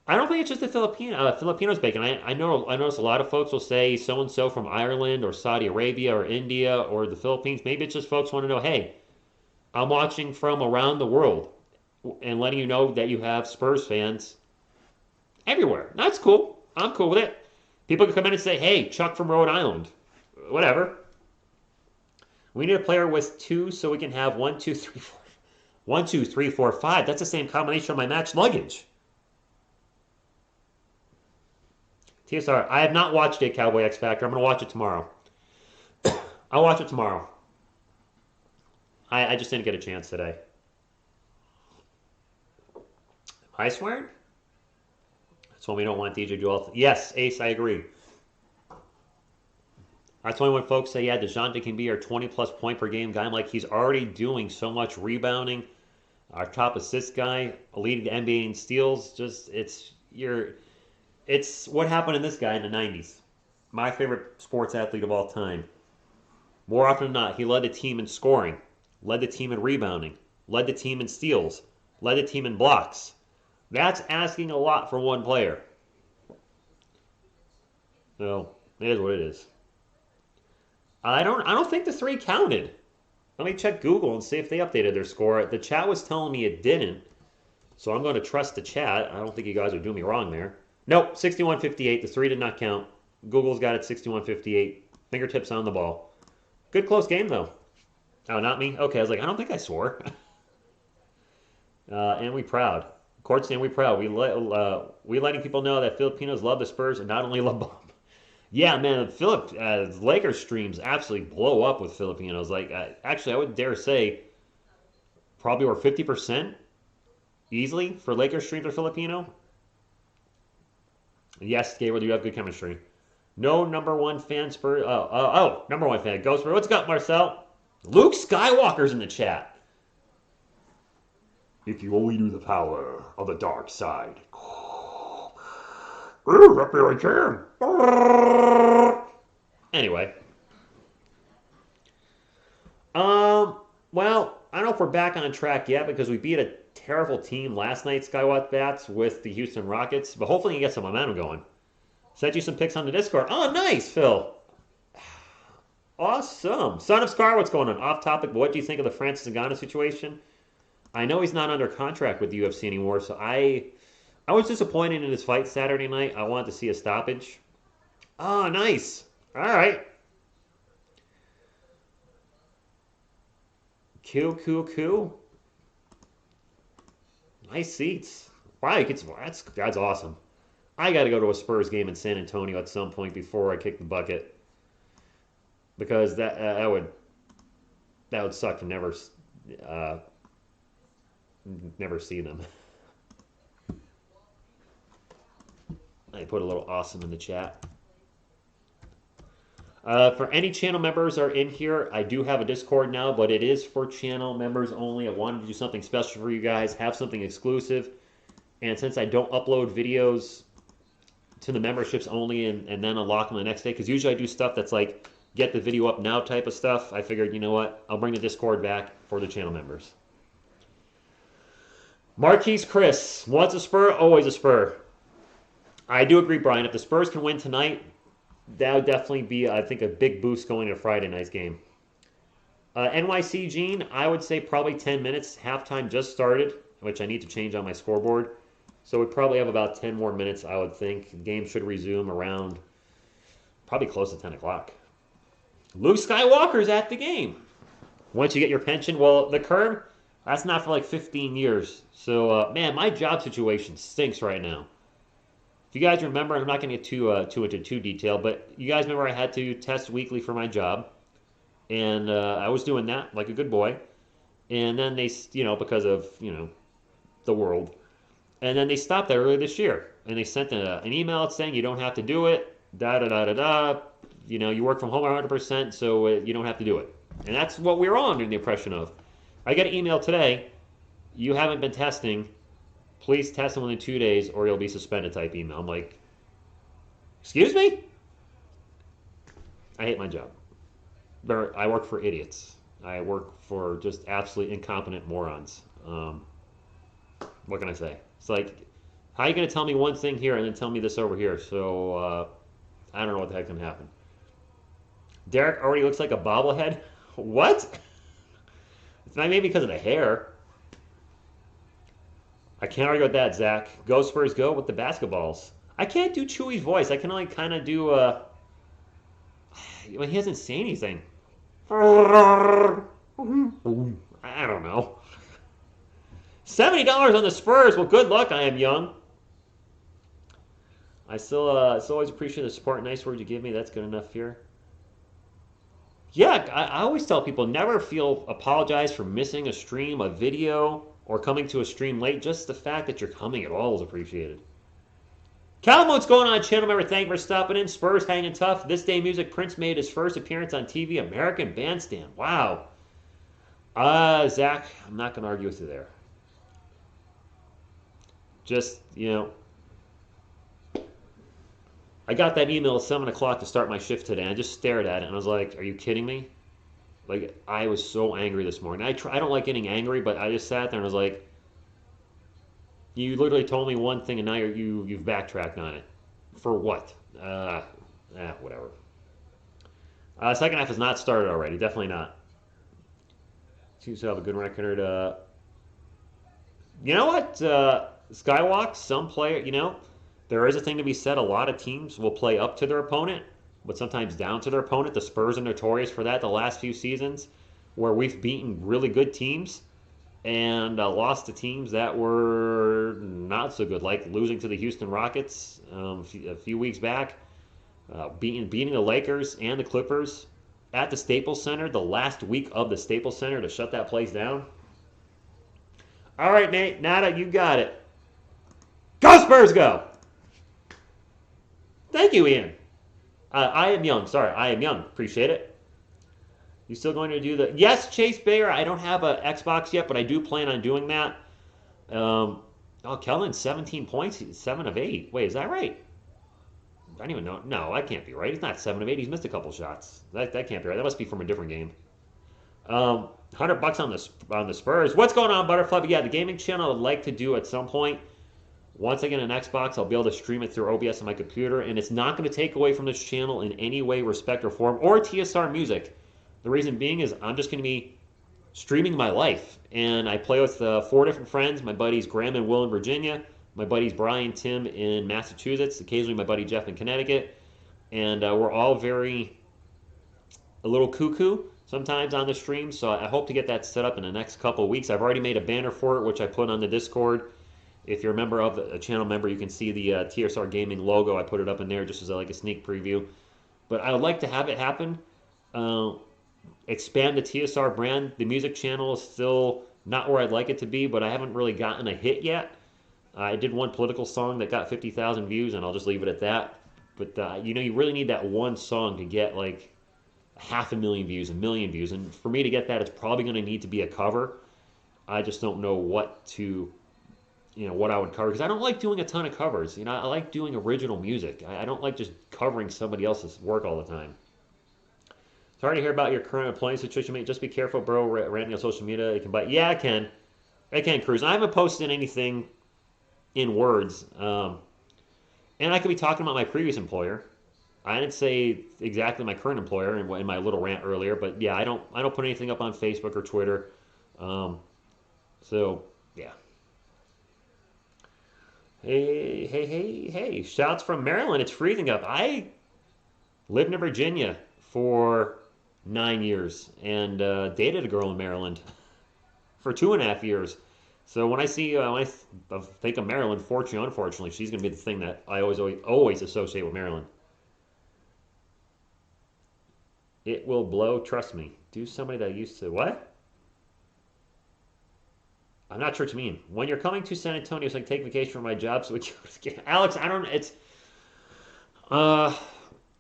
I don't think it's just the Filipinos baking. I notice a lot of folks will say so-and-so from Ireland or Saudi Arabia or India or the Philippines. Maybe it's just folks want to know, hey, I'm watching from around the world and letting you know that you have Spurs fans everywhere. That's cool. I'm cool with it. People can come in and say, hey, Chuck from Rhode Island. Whatever. We need a player with 2 so we can have 1, 2, 3, 4. 1, 2, 3, 4, 5. That's the same combination of my match luggage. TSR, I have not watched it, Cowboy X Factor. I'm going to watch it tomorrow. I'll watch it tomorrow. I just didn't get a chance today. Am I swearing? So we don't want DJ Joel. Yes, Ace, I agree. That's why when folks say, yeah, DeJounte can be our 20-plus point per game guy, I'm like, he's already doing so much rebounding. Our top assist guy, leading the NBA in steals. Just, it's what happened in this guy in the 90s. My favorite sports athlete of all time. More often than not, he led the team in scoring, led the team in rebounding, led the team in steals, led the team in blocks. That's asking a lot from one player. So, it is what it is. I don't think the three counted. Let me check Google and see if they updated their score. The chat was telling me it didn't, so I'm going to trust the chat. I don't think you guys are doing me wrong there. Nope, 61-58. The three did not count. Google's got it 61-58. Fingertips on the ball. Good close game, though. Oh, not me? Okay, I was like, I don't think I swore. And we proud. Court saying we proud. We letting people know that Filipinos love the Spurs and not only love Bob. Yeah, man, Lakers streams absolutely blow up with Filipinos. Like, actually, I would dare say probably over 50% easily for Lakers streams are Filipino. Yes, Gabriel, you have good chemistry. No number one fan Spurs. Number one fan. Go Spurs. What's up, Marcel? Luke Skywalker's in the chat. If you only knew the power of the dark side. Up here I can. Anyway. Well, I don't know if we're back on track yet because we beat a terrible team last night, Skywatch Bats, with the Houston Rockets. But hopefully you get some momentum going. Sent you some pics on the Discord. Oh, nice, Phil. Awesome. Son of Scar, what's going on? Off topic, but what do you think of the Francis Ngannou situation? I know he's not under contract with the UFC anymore, so I was disappointed in his fight Saturday night. I wanted to see a stoppage. Oh, nice. All right. Cool. Nice seats. Wow, that's awesome. I got to go to a Spurs game in San Antonio at some point before I kick the bucket, because that would suck to never see them. I put a little awesome in the chat. For any channel members are in here, I do have a Discord now, but it is for channel members only. I wanted to do something special for you guys, have something exclusive. And since I don't upload videos to the memberships only and then unlock them the next day, because usually I do stuff that's like get the video up now type of stuff, I figured, you know what, I'll bring the Discord back for the channel members. Marquise Chris, once a Spur, always a Spur. I do agree, Brian. If the Spurs can win tonight, that would definitely be, I think, a big boost going to Friday night's game. NYC Gene, I would say probably 10 minutes. Halftime just started, which I need to change on my scoreboard. So we probably have about 10 more minutes, I would think. The game should resume around probably close to 10 o'clock. Luke Skywalker's at the game. Once you get your pension, well, the curb, that's not for like 15 years. So, man, my job situation stinks right now. If you guys remember, I'm not going to get too detail, but you guys remember I had to test weekly for my job. And I was doing that like a good boy. And then they, because of, the world. And then they stopped that earlier this year. And they sent an email saying you don't have to do it, da-da-da-da-da. You work from home 100%, so you don't have to do it. And that's what we were all under the impression of. I got an email today, you haven't been testing, please test them within 2 days or you'll be suspended type email. I'm like, excuse me? I hate my job. I work for idiots. I work for just absolutely incompetent morons. What can I say? It's like, how are you going to tell me one thing here and then tell me this over here? So, I don't know what the heck can happen. Derek already looks like a bobblehead? What? It's not maybe because of the hair. I can't argue with that, Zach. Go Spurs, go with the basketballs. I can't do Chewy's voice. I can only kind of do, he doesn't say anything. I don't know. $70 on the Spurs. Well, good luck. I am young. I still always appreciate the support. Nice words you give me. That's good enough here. Yeah, I always tell people never apologize for missing a stream, a video, or coming to a stream late. Just the fact that you're coming at all is appreciated. Callum, what's going on, channel member? Thank you for stopping in. Spurs hanging tough. This day music. Prince made his first appearance on TV. American Bandstand. Wow. Zach, I'm not going to argue with you there. Just, I got that email at 7 o'clock to start my shift today. I just stared at it and I was like, are you kidding me? Like, I was so angry this morning. I don't like getting angry, but I just sat there and I was like, you literally told me one thing and now you've backtracked on it. For what? Whatever. Second half has not started already. Definitely not. Seems to have a good record. You know what? Skywalk, some player, there is a thing to be said. A lot of teams will play up to their opponent, but sometimes down to their opponent. The Spurs are notorious for that the last few seasons, where we've beaten really good teams and lost to teams that were not so good, like losing to the Houston Rockets a few weeks back, beating the Lakers and the Clippers at the Staples Center the last week of the Staples Center to shut that place down. All right, Nate, Nada, you got it. Go Spurs, go! Thank you, Ian. I am young. Sorry, I am young. Appreciate it. You still going to do the... Yes, Chase Bayer. I don't have an Xbox yet, but I do plan on doing that. Kellen, 17 points. He's 7 of 8. Wait, is that right? I don't even know. No, that can't be right. He's not 7 of 8. He's missed a couple shots. That can't be right. That must be from a different game. $100 on the Spurs. What's going on, Butterfly? Yeah, the gaming channel I would like to do at some point. Once I get an Xbox, I'll be able to stream it through OBS on my computer, and it's not going to take away from this channel in any way, respect, or form, or TSR Music. The reason being is I'm just going to be streaming my life, and I play with 4 different friends. My buddies Graham and Will in Virginia, my buddies Brian, Tim in Massachusetts, occasionally my buddy Jeff in Connecticut, and we're all a little cuckoo sometimes on the stream, so I hope to get that set up in the next couple of weeks. I've already made a banner for it, which I put on the Discord. If you're a channel member, you can see the TSR Gaming logo. I put it up in there just as a sneak preview. But I would like to have it happen. Expand the TSR brand. The music channel is still not where I'd like it to be, but I haven't really gotten a hit yet. I did one political song that got 50,000 views, and I'll just leave it at that. But, you really need that one song to get, 500,000 views, 1 million views. And for me to get that, it's probably going to need to be a cover. I just don't know what I would cover, because I don't like doing a ton of covers. I like doing original music. I don't like just covering somebody else's work all the time. Sorry to hear about your current employment situation, mate. Just be careful, bro. Ranting on social media, you can buy. Yeah, I can, Cruz. I haven't posted anything in words, and I could be talking about my previous employer. I didn't say exactly my current employer in my little rant earlier, but yeah, I don't put anything up on Facebook or Twitter. So yeah. Hey. Shouts from Maryland. It's freezing up. I lived in Virginia for 9 years and dated a girl in Maryland for 2.5 years. So when I think of Maryland, fortunately or unfortunately, she's going to be the thing that I always associate with Maryland. It will blow, trust me. Do somebody that used to... What? I'm not sure what you mean. When you're coming to San Antonio, so I can take vacation from my job, so Alex, I don't...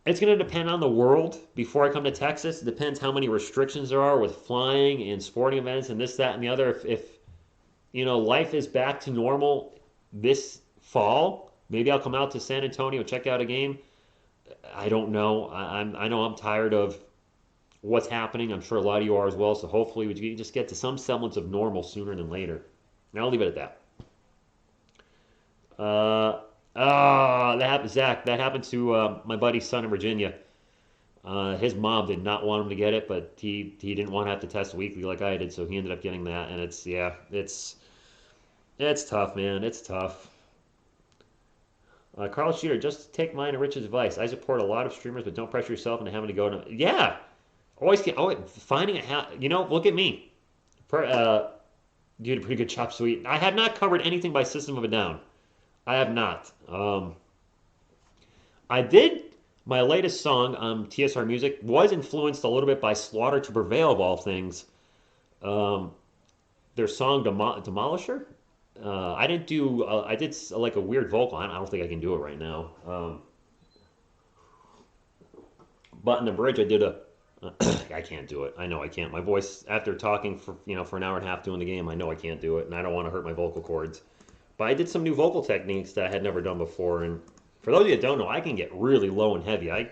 It's going to depend on the world before I come to Texas. It depends how many restrictions there are with flying and sporting events and this, that, and the other. If life is back to normal this fall, maybe I'll come out to San Antonio, check out a game. I don't know. I know I'm tired of what's happening. I'm sure a lot of you are as well. So hopefully we just get to some semblance of normal sooner than later. And I'll leave it at that. That happened, Zach. That happened to my buddy's son in Virginia. His mom did not want him to get it, but he didn't want to have to test weekly like I did, so he ended up getting that. And it's tough, man. It's tough. Carl Sheeter, just take mine and Rich's advice. I support a lot of streamers, but don't pressure yourself into having to go to... Yeah! Finding look at me. You did a pretty good chop suey. I have not covered anything by System of a Down. I have not. I did... My latest song on TSR Music was influenced a little bit by Slaughter to Prevail, of all things. Their song Demolisher? I didn't do. I did like a weird vocal. I don't think I can do it right now. But in the bridge, I did a. I can't do it. I know I can't. My voice, after talking for an hour and a half doing the game, I know I can't do it, and I don't want to hurt my vocal cords. But I did some new vocal techniques that I had never done before, and for those of you that don't know, I can get really low and heavy. I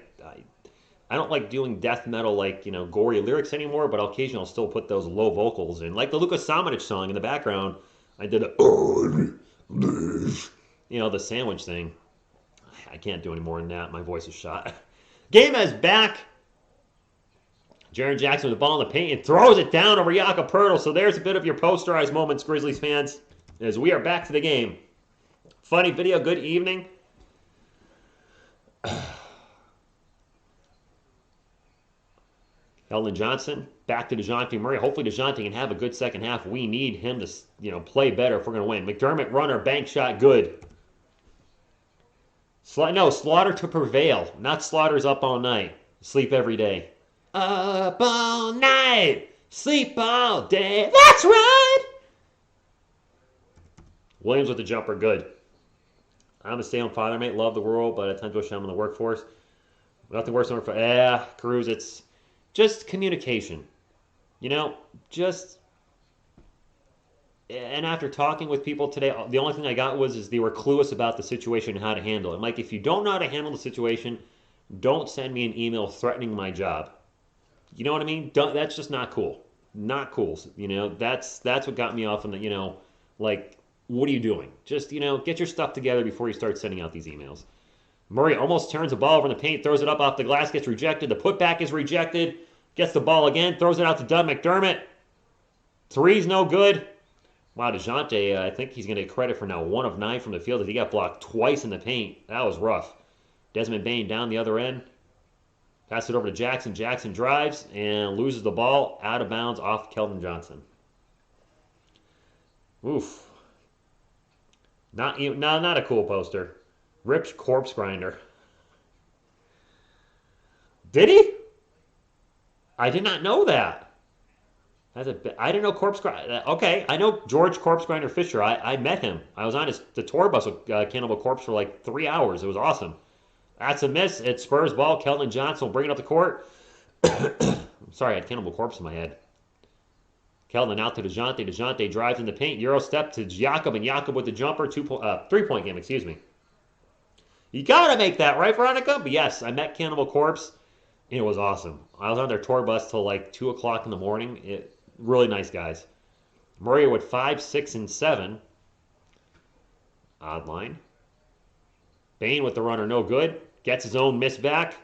don't like doing death metal like gory lyrics anymore, but occasionally I'll still put those low vocals in, like the Luka Samanic song in the background. I did the sandwich thing. I can't do any more than that. My voice is shot. Game is back. Jaren Jackson with the ball in the paint and throws it down over Jakob Poeltl. So there's a bit of your posterized moments, Grizzlies fans, as we are back to the game. Funny video. Good evening. Keldon Johnson back to DeJounte Murray. Hopefully DeJounte can have a good second half. We need him to play better if we're going to win. McDermott runner, bank shot, good. Slaughter to prevail. Not Slaughter's up all night. Sleep every day. Up all night. Sleep all day. That's right. Williams with the jumper, good. I'm a stay-home father, mate. Love the world, but at times wish I'm in the workforce. Nothing worse than Cruz. It's just communication. And after talking with people today, the only thing I got was they were clueless about the situation and how to handle it. I'm like, if you don't know how to handle the situation, don't send me an email threatening my job. You know what I mean? That's just not cool. Not cool. That's what got me off on the, like, what are you doing? Just, get your stuff together before you start sending out these emails. Murray almost turns the ball over in the paint, throws it up off the glass, gets rejected. The putback is rejected. Gets the ball again, throws it out to Doug McDermott. Three's no good. Wow, DeJounte, I think he's going to get credit for now 1 of 9 from the field. He got blocked twice in the paint. That was rough. Desmond Bane down the other end. Pass it over to Jackson. Jackson drives and loses the ball out of bounds off Keldon Johnson. Oof. Not a cool poster. Ripped corpse grinder. Did he? I did not know that. I didn't know Corpse Grinder. Okay, I know George Corpse Grinder Fisher. I met him. I was on the tour bus with Cannibal Corpse for like 3 hours. It was awesome. That's a miss. It's Spurs ball. Keldon Johnson will bring it up the court. I'm sorry, I had Cannibal Corpse in my head. Keldon out to DeJounte. DeJounte drives in the paint. Euro step to Jakob, and Jakob with the jumper. 3-point game, excuse me. You got to make that, right, Veronica? But yes, I met Cannibal Corpse. It was awesome. I was on their tour bus till like 2 o'clock in the morning. Really nice guys. Murray with 5, 6, and 7. Odd line. Bane with the runner, no good. Gets his own miss back.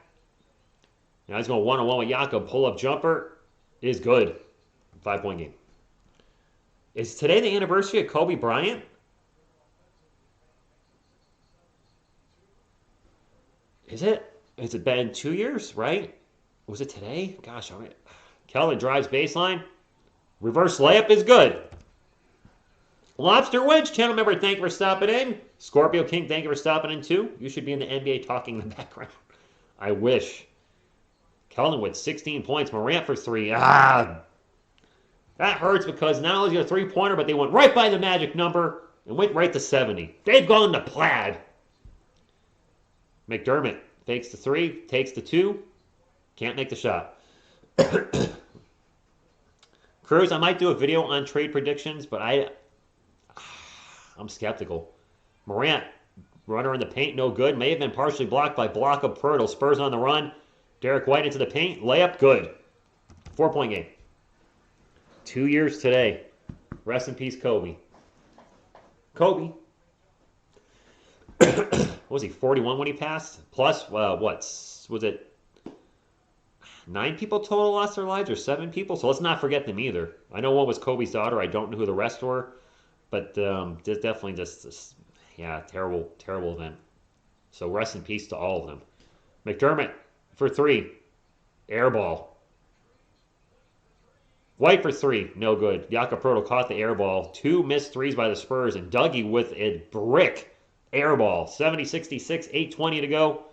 Now he's going one-on-one with Jakob. Pull-up jumper is good. 5-point game. Is today the anniversary of Kobe Bryant? Is it? Has it been 2 years, right? Was it today? Gosh, all right. Keldon drives baseline. Reverse layup is good. Lobster Winch, channel member, thank you for stopping in. Scorpio King, thank you for stopping in too. You should be in the NBA talking in the background. I wish. Keldon with 16 points. Morant for 3. That hurts because not only is he a three-pointer, but they went right by the magic number and went right to 70. They've gone to plaid. McDermott takes the 3, takes the 2. Can't make the shot. Cruz, I might do a video on trade predictions, but I'm skeptical. Morant, runner in the paint, no good. May have been partially blocked by block of Poeltl. Spurs on the run. Derek White into the paint. Layup, good. 4-point game. 2 years today. Rest in peace, Kobe. Kobe. What was he, 41 when he passed? Plus, what was it? 9 people total lost their lives, or 7 people? So let's not forget them either. I know one was Kobe's daughter. I don't know who the rest were. But definitely just terrible, terrible event. So rest in peace to all of them. McDermott for 3. Air ball. White for 3. No good. Jakob Poeltl caught the air ball. 2 missed threes by the Spurs. And Dougie with a brick air ball. 70-66, 8:20 to go.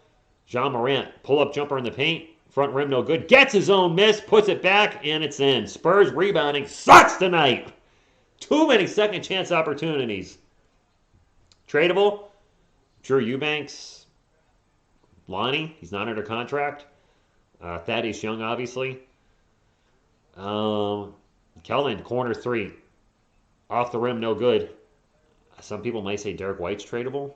Jean Morant, pull-up jumper in the paint. Front rim no good. Gets his own miss. Puts it back, and it's in. Spurs rebounding sucks tonight. Too many second chance opportunities. Tradable? Drew Eubanks. Lonnie, he's not under contract. Thaddeus Young, obviously. Kelvin, corner 3. Off the rim, no good. Some people might say Derek White's tradable.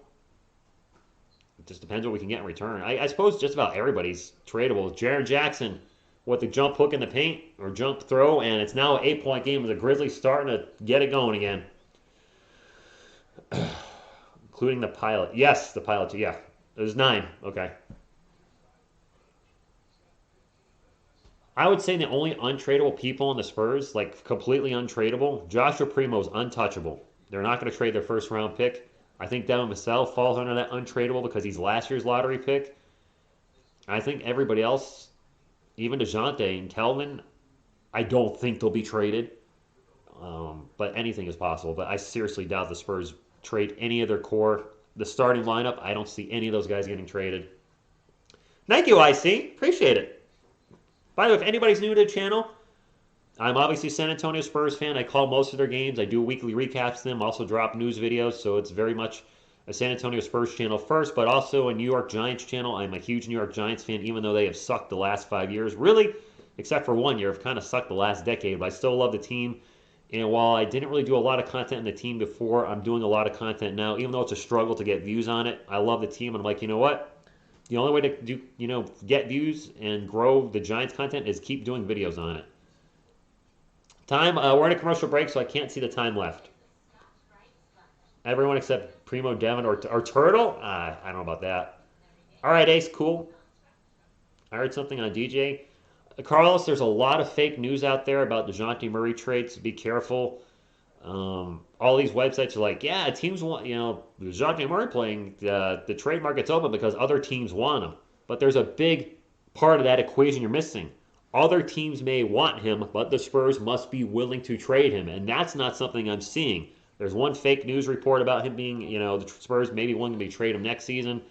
It just depends what we can get in return. I suppose just about everybody's tradable. Jaren Jackson with the jump hook in the paint or jump throw, and it's now an 8-point game with the Grizzlies starting to get it going again. Including the pilot. Yes, the pilot, yeah. There's 9. Okay. I would say the only untradeable people in the Spurs, like completely untradeable, Joshua Primo's untouchable. They're not going to trade their first round pick. I think Devin Vassell falls under that untradeable because he's last year's lottery pick. I think everybody else, even DeJounte and Kelvin, I don't think they'll be traded. But anything is possible. But I seriously doubt the Spurs trade any of their core. The starting lineup, I don't see any of those guys getting traded. Thank you, IC. Appreciate it. By the way, if anybody's new to the channel, I'm obviously a San Antonio Spurs fan. I call most of their games. I do weekly recaps to them. Also drop news videos, so it's very much a San Antonio Spurs channel first, but also a New York Giants channel. I'm a huge New York Giants fan, even though they have sucked the last 5 years. Really, except for 1 year, have kind of sucked the last decade, but I still love the team. And while I didn't really do a lot of content in the team before, I'm doing a lot of content now, even though it's a struggle to get views on it. I love the team, and I'm like, you know what? The only way to do, get views and grow the Giants content is keep doing videos on it. Time, we're in a commercial break, so I can't see the time left. Everyone except Primo, Devin, or Turtle? I don't know about that. All right, Ace, cool. I heard something on DJ. Carlos, there's a lot of fake news out there about DeJounte Murray trades. Be careful. All these websites are like, yeah, teams want, DeJounte Murray playing, the trade market's open because other teams want him. But there's a big part of that equation you're missing. Other teams may want him, but the Spurs must be willing to trade him, and that's not something I'm seeing. There's one fake news report about him being, the Spurs maybe willing to trade him next season.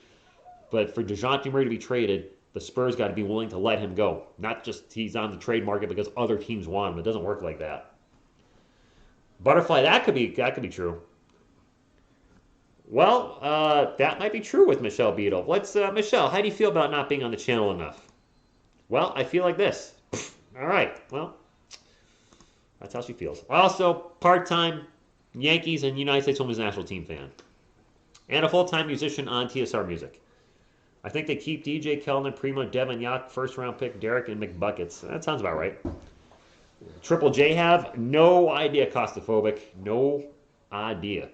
But for DeJounte Murray to be traded, the Spurs got to be willing to let him go. Not just he's on the trade market because other teams want him. It doesn't work like that. Butterfly, that could be true. Well, that might be true with Michelle Beadle. Let's, Michelle, how do you feel about not being on the channel enough? Well, I feel like this. All right, well, that's how she feels. Also, part-time Yankees and United States Women's National Team fan. And a full-time musician on TSR Music. I think they keep DJ, Kelvin, Primo, Devin, Yak, first-round pick, Derek, and McBuckets. That sounds about right. Triple J have no idea, claustrophobic. No idea.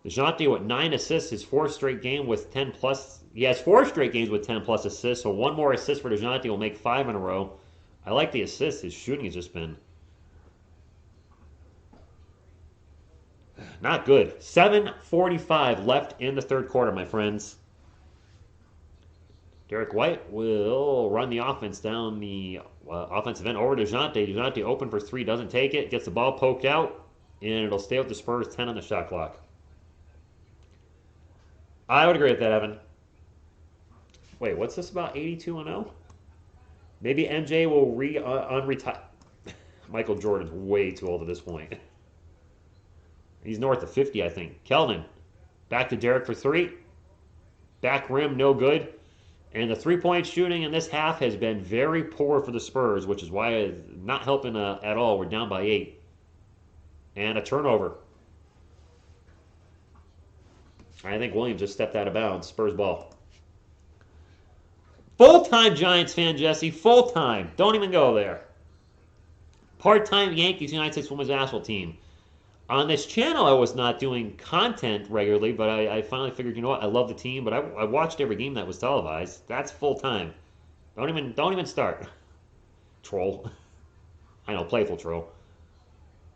DeJounte with 9 assists, his 4th straight game with 10+. He has 4 straight games with 10+ assists, so 1 more assist for DeJounte will make 5 in a row. I like the assists. His shooting has just been not good. 7:45 left in the third quarter, my friends. Derek White will run the offense down the offensive end over to DeJounte. DeJounte open for 3, doesn't take it, gets the ball poked out, and it'll stay with the Spurs, 10 on the shot clock. I would agree with that, Evan. Wait, what's this about 82-0? Maybe MJ will unretire. Michael Jordan's way too old at this point. He's north of 50, I think. Keldon, back to Derek for 3. Back rim, no good. And the three-point shooting in this half has been very poor for the Spurs, which is why it's not helping at all. We're down by 8. And a turnover. I think Williams just stepped out of bounds. Spurs ball. Full-time Giants fan, Jesse. Full-time. Don't even go there. Part-time Yankees United States Women's National Team. On this channel, I was not doing content regularly, but I finally figured, you know what, I love the team, but I watched every game that was televised. That's full-time. Don't even start. Troll. I know, playful troll.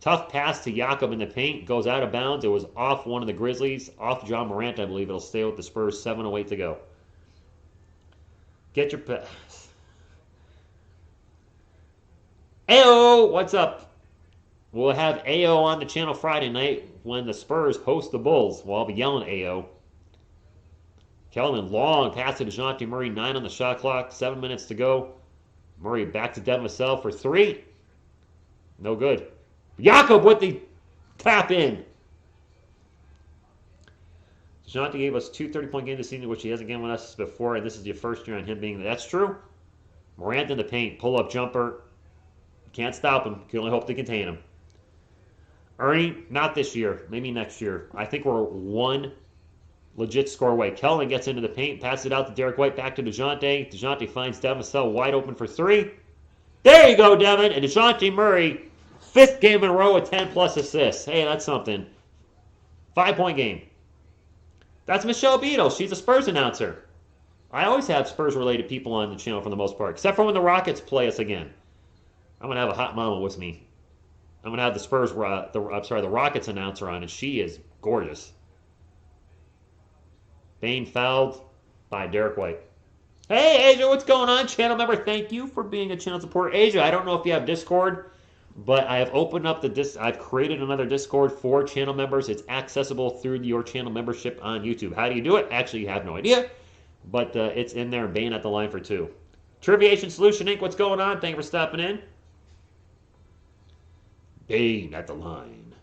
Tough pass to Jakob in the paint. Goes out of bounds. It was off one of the Grizzlies. Off John Morant, I believe. It'll stay with the Spurs. 7:08 to go. Get your pass. Ayo! What's up? We'll have AO on the channel Friday night when the Spurs host the Bulls. Well, I'll be yelling AO. Kelvin, long pass to DeJounte Murray. 9 on the shot clock. 7 minutes to go. Murray back to Devin Vassell for 3. No good. Jakob with the Tap in. DeJounte gave us two 30-point games this season, which he hasn't given us before, and this is the first year on him being. That's true. Morant in the paint, pull-up jumper. Can't stop him. Can only hope to contain him. Ernie, not this year. Maybe next year. I think we're one legit score away. Kelvin gets into the paint, passes it out to Derek White, back to DeJounte. DeJounte finds Devin Vassell wide open for three. There you go, Devin. And DeJounte Murray, 5th game in a row with 10-plus assists. Hey, that's something. 5-point game. That's Michelle Beadle. She's a Spurs announcer. I always have Spurs-related people on the channel for the most part, except for when the Rockets play us again. I'm going to have a hot mama with me. I'm going to have the Rockets announcer on, and she is gorgeous. Bane fouled by Derek White. Hey, Asia, what's going on? Channel member, thank you for being a channel supporter. Asia, I don't know if you have Discord, but I have opened up I've created another Discord for channel members. It's accessible through your channel membership on YouTube. How do you do it? Actually, you have no idea, but it's in there. Bane at the line for 2. Triviation Solution Inc., what's going on? Thank you for stopping in. Bane at the line.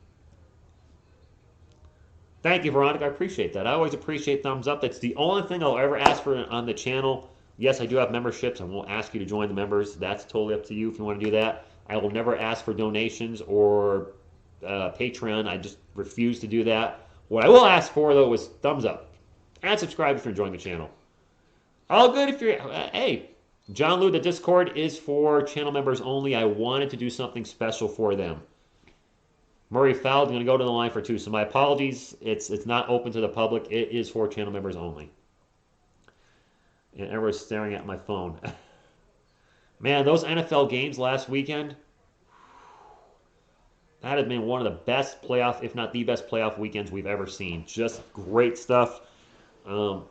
Thank you, Veronica. I appreciate that. I always appreciate thumbs up. That's the only thing I'll ever ask for on the channel. Yes, I do have memberships. I won't ask you to join the members. That's totally up to you if you want to do that. I will never ask for donations or Patreon. I just refuse to do that. What I will ask for, though, is thumbs up. And subscribe if you're enjoying the channel. All good if you're... hey, John Lou, the Discord is for channel members only. I wanted to do something special for them. Murray fouled. I'm going to go to the line for 2. So my apologies. It's not open to the public. It is for channel members only. And everyone's staring at my phone. Man, those NFL games last weekend, that had been one of the best playoff, if not the best playoff weekends we've ever seen. Just great stuff. The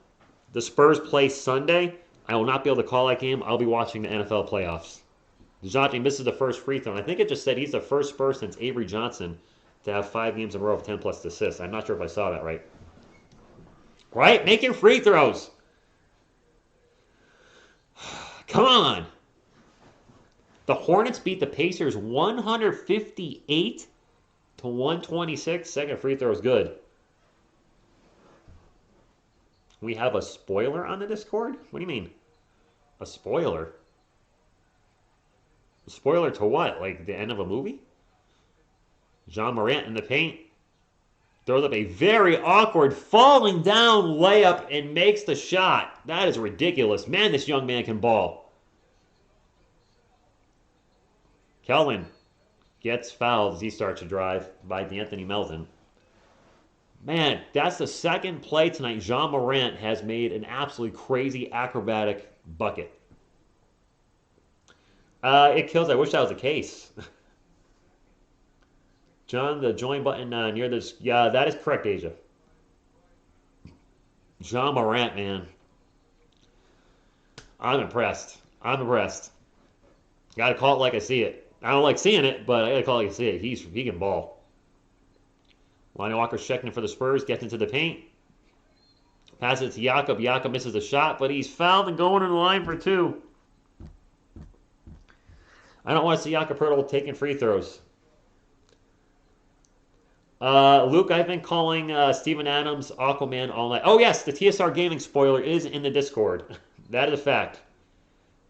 Spurs play Sunday. I will not be able to call that game. I'll be watching the NFL playoffs. DeJounte misses the first free throw. And I think it just said he's the first Spurs since Avery Johnson to have 5 games in a row of 10-plus assists. I'm not sure if I saw that right. Right? Making free throws. Come on. The Hornets beat the Pacers 158 to 126. Second free throw is good. We have a spoiler on the Discord? What do you mean? A spoiler? A spoiler to what? Like the end of a movie? Jean Morant in the paint. Throws up a very awkward falling down layup and makes the shot. That is ridiculous. Man, this young man can ball. Kelvin gets fouled as he starts to drive by D'Anthony Melton. Man, that's the second play tonight. Jean Morant has made an absolutely crazy acrobatic bucket. It kills. I wish that was the case. John, the join button near this. Yeah, that is correct, Asia. Jean Morant, man. I'm impressed. I'm impressed. Got to call it like I see it. I don't like seeing it, but I got to call it like I see it. He can ball. Lonnie Walker's checking in for the Spurs. Gets into the paint. Passes it to Jakob. Jakob misses a shot, but he's fouled and going in the line for 2. I don't want to see Jakob Poeltl taking free throws. Luke, I've been calling Steven Adams Aquaman all night. Oh, yes, the TSR Gaming spoiler is in the Discord. That is a fact.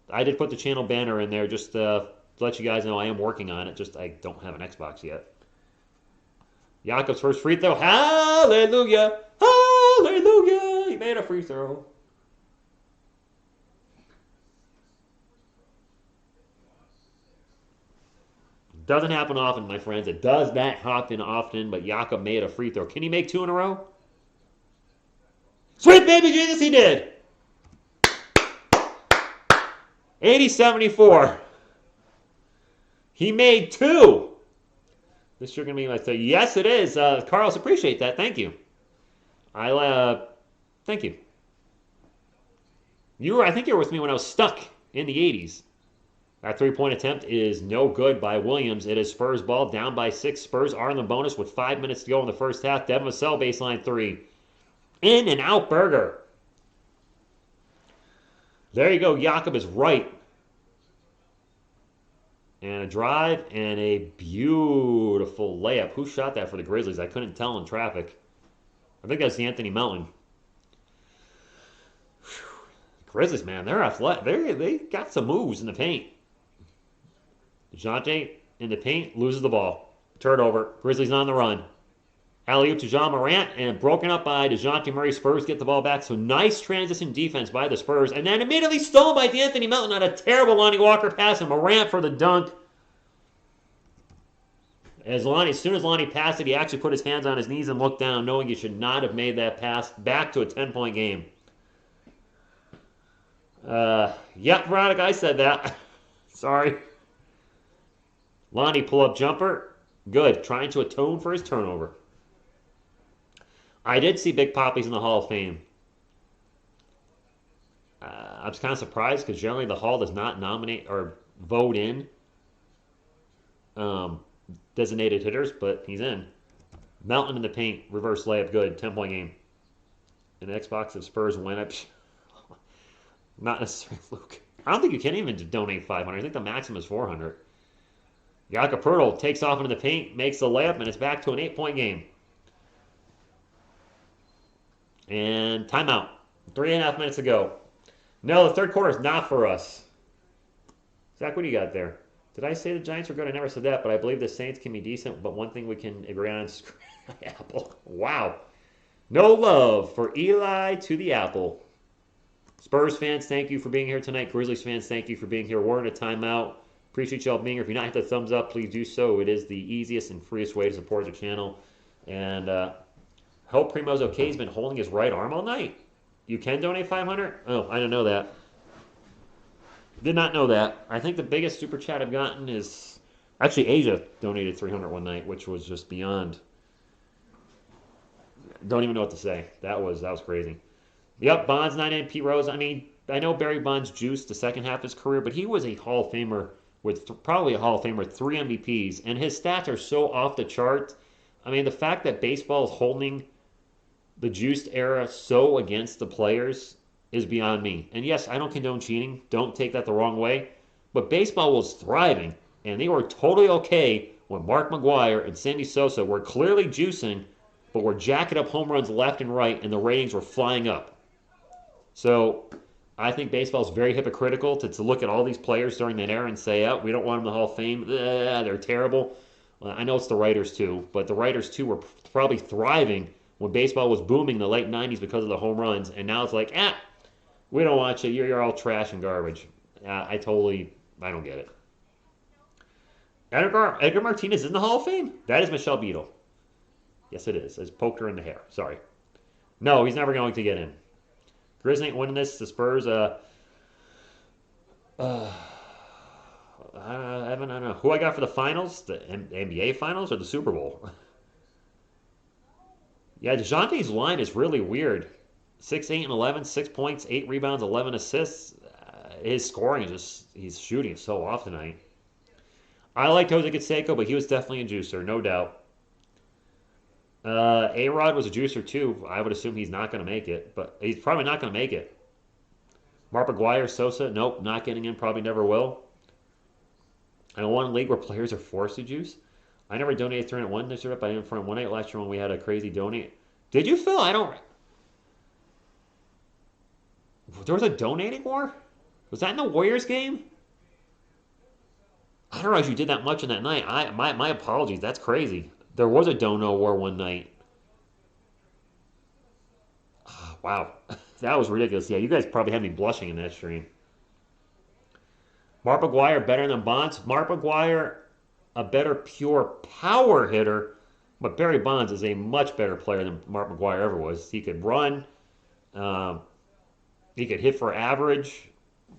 I did put the channel banner in there just to let you guys know I am working on it. Just I don't have an Xbox yet. Jakob's first free throw. Hallelujah! Hallelujah! He made a free throw. Doesn't happen often, my friends. It does not happen often, but Jakob made a free throw. Can he make 2 in a row? Sweet baby Jesus, he did! 80-74. He made 2. This you're going to be like, yes, it is. Carlos, appreciate that. Thank you. Thank you. I think you were with me when I was stuck in the 80s. That 3-point attempt is no good by Williams. It is Spurs ball, down by 6. Spurs are in the bonus with 5 minutes to go in the first half. Devin Vassell, baseline 3. In and out burger. There you go. Jakob is right. And a drive and a beautiful layup. Who shot that for the Grizzlies? I couldn't tell in traffic. I think that's the Anthony Melton. Grizzlies, man, they're athletic. They got some moves in the paint. DeJounte in the paint, loses the ball. Turnover. Grizzlies on the run. Alley-oop to John Morant, and broken up by DeJounte Murray. Spurs get the ball back. So nice transition defense by the Spurs. And then immediately stolen by Anthony Melton on a terrible Lonnie Walker pass, and Morant for the dunk. As soon as Lonnie passed it, he actually put his hands on his knees and looked down, knowing he should not have made that pass. Back to a 10-point game. Yep, Veronica, I said that. Sorry. Lonnie pull-up jumper. Good. Trying to atone for his turnover. I did see Big Poppies in the Hall of Fame. I was kind of surprised because generally the Hall does not nominate or vote in designated hitters, but he's in. Melton in the paint, reverse layup, good, 10-point game. An Xbox of Spurs win up. Not necessarily fluke. I don't think you can even donate 500. I think the maximum is 400. Jakob Poeltl takes off into the paint, makes the layup, and it's back to an 8-point game. And timeout. 3.5 minutes to go. No, the third quarter is not for us. Zach, what do you got there? Did I say the Giants were good? I never said that, but I believe the Saints can be decent, but one thing we can agree on is Apple. Wow. No love for Eli to the Apple. Spurs fans, thank you for being here tonight. Grizzlies fans, thank you for being here. We're in a timeout. Appreciate y'all being here. If you're not hit the thumbs up, please do so. It is the easiest and freest way to support the channel. And hope Primo's okay. He's been holding his right arm all night. You can donate 500? Oh, I didn't know that. Did not know that. I think the biggest super chat I've gotten is actually Asia donated 300 one night, which was just beyond. Don't even know what to say. That was crazy. Yep, Bonds 9 Pete Rose. I mean, I know Barry Bonds juiced the second half of his career, but he was a Hall of Famer with probably a Hall of Famer with 3 MVPs, and his stats are so off the chart. I mean, the fact that baseball is holding the juiced era so against the players is beyond me. And yes, I don't condone cheating. Don't take that the wrong way. But baseball was thriving, and they were totally okay when Mark McGwire and Sandy Sosa were clearly juicing, but were jacking up home runs left and right, and the ratings were flying up. So I think baseball is very hypocritical to look at all these players during that era and say, oh, we don't want them in the Hall of Fame. They're terrible. Well, I know it's the writers too, but the writers too were probably thriving when baseball was booming in the late 90s because of the home runs. And now it's like, we don't watch it. You're all trash and garbage. I don't get it. Edgar Martinez is in the Hall of Fame? That is Michelle Beadle. Yes, it is. I just poked her in the hair. Sorry. No, he's never going to get in. Grizz ain't winning this. The Spurs, I don't know. Who I got for the finals? The NBA finals or the Super Bowl? Yeah, DeJounte's line is really weird. 6, 8, and 11, 6 points, 8 rebounds, 11 assists. His scoring is just, he's shooting so off tonight. I liked Jose Canseco, but he was definitely a juicer, no doubt. A-Rod was a juicer too. I would assume he's not going to make it, but he's probably not going to make it. Mark McGwire, Sosa, nope, not getting in, probably never will. I won a league where players are forced to juice. I never donated 301 this year, but I did for 1 night last year when we had a crazy donate. Did you, Phil? I don't. There was a donating war? Was that in the Warriors game? I don't realize you did that much in that night. My apologies. That's crazy. There was a dono war one night. Oh, wow. That was ridiculous. Yeah, you guys probably had me blushing in that stream. Mark McGwire better than Bonds. Mark McGwire, a better pure power hitter, but Barry Bonds is a much better player than Mark McGwire ever was. He could run. He could hit for average.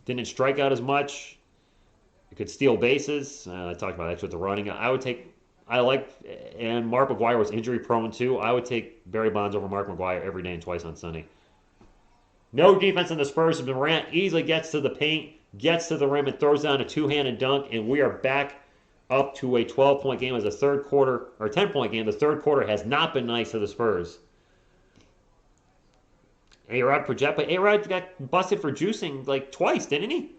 Didn't strike out as much. He could steal bases. I talked about that with the running. And Mark McGwire was injury prone too. I would take Barry Bonds over Mark McGwire every day and twice on Sunday. No defense on the Spurs. Morant easily gets to the paint, gets to the rim, and throws down a two-handed dunk, and we are back up to a 12-point game as a third quarter, or 10-point game. The third quarter has not been nice to the Spurs. A-Rod project, but A-Rod got busted for juicing like twice, didn't he?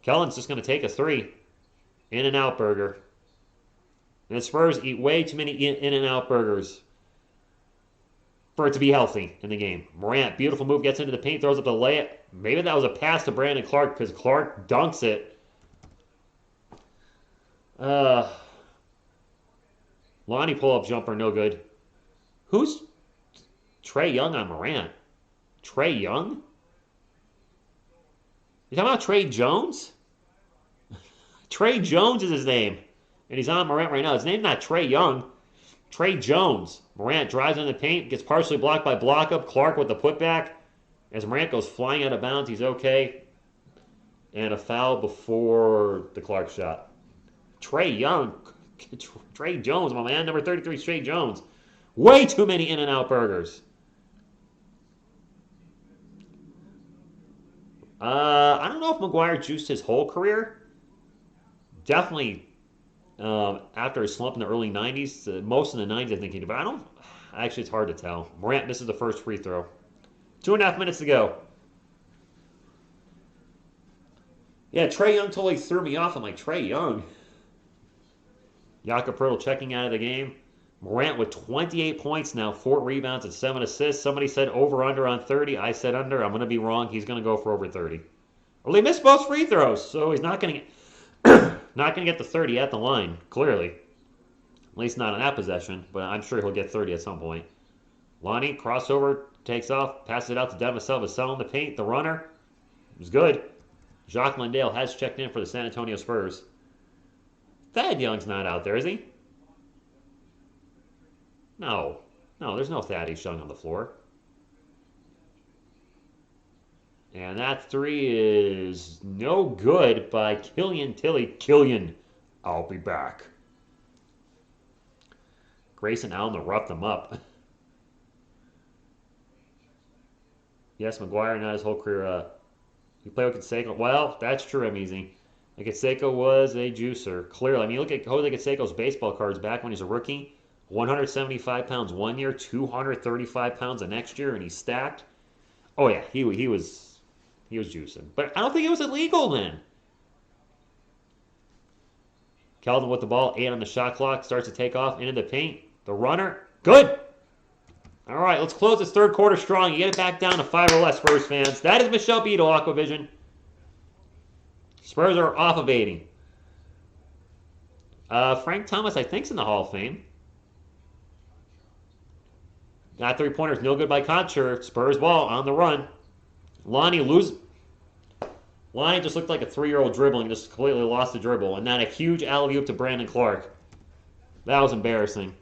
Kellen's just going to take a 3. In-N-Out burger. And the Spurs eat way too many In-N-Out burgers for it to be healthy in the game. Morant, beautiful move, gets into the paint, throws up the layup. Maybe that was a pass to Brandon Clark because Clark dunks it. Lonnie pull-up jumper, no good. Who's Trae Young on Morant? Trae Young? You talking about Trae Jones? Trae Jones is his name. And he's on Morant right now. His name's not Trae Young. Trae Jones. Morant drives in the paint, gets partially blocked by block-up. Clark with the putback. As Morant goes flying out of bounds, he's okay. And a foul before the Clark shot. Trae Young. Trae Jones, my man. Number 33, Trae Jones. Way too many In-N-Out burgers. I don't know if McGuire juiced his whole career. Definitely after his slump in the early 90s. Most in the 90s, I think he did. But I don't... Actually, it's hard to tell. Morant misses the first free throw. 2.5 minutes to go. Yeah, Trae Young totally threw me off. I'm like, Trae Young? Jakob Poeltl checking out of the game. Morant with 28 points now, 4 rebounds and 7 assists. Somebody said over-under on 30. I said under. I'm going to be wrong. He's going to go for over 30. Well, he missed both free throws, so he's not going to get the 30 at the line, clearly. At least not on that possession, but I'm sure he'll get 30 at some point. Lonnie, crossover, takes off, passes it out to Devin Vassell in the paint. The runner was good. Jacques Landale has checked in for the San Antonio Spurs. Thad Young's not out there, is he? No, there's no Thaddeus Young on the floor. And that three is no good by Killian Tilly. Killian, I'll be back. Grayson Allen to rough them up. Yes, McGuire, not his whole career. He played with Canseco. Well, that's true, I'm easy. Canseco was a juicer, clearly. I mean, look at Jose Canseco's baseball cards back when he was a rookie. 175 pounds one year, 235 pounds the next year, and he's stacked. Oh yeah, he was juicing. But I don't think it was illegal then. Keldon with the ball, 8 on the shot clock, starts to take off into the paint. The runner, good. All right, let's close this third quarter strong. You get it back down to 5 or less, Spurs fans. That is Michelle Beadle, Aquavision. Spurs are off of 80. Frank Thomas, I think, is in the Hall of Fame. Got 3-pointers, no good by Concher. Spurs ball on the run. Lonnie just looked like a 3-year-old dribbling, just completely lost the dribble. And then a huge alley-oop to Brandon Clark. That was embarrassing.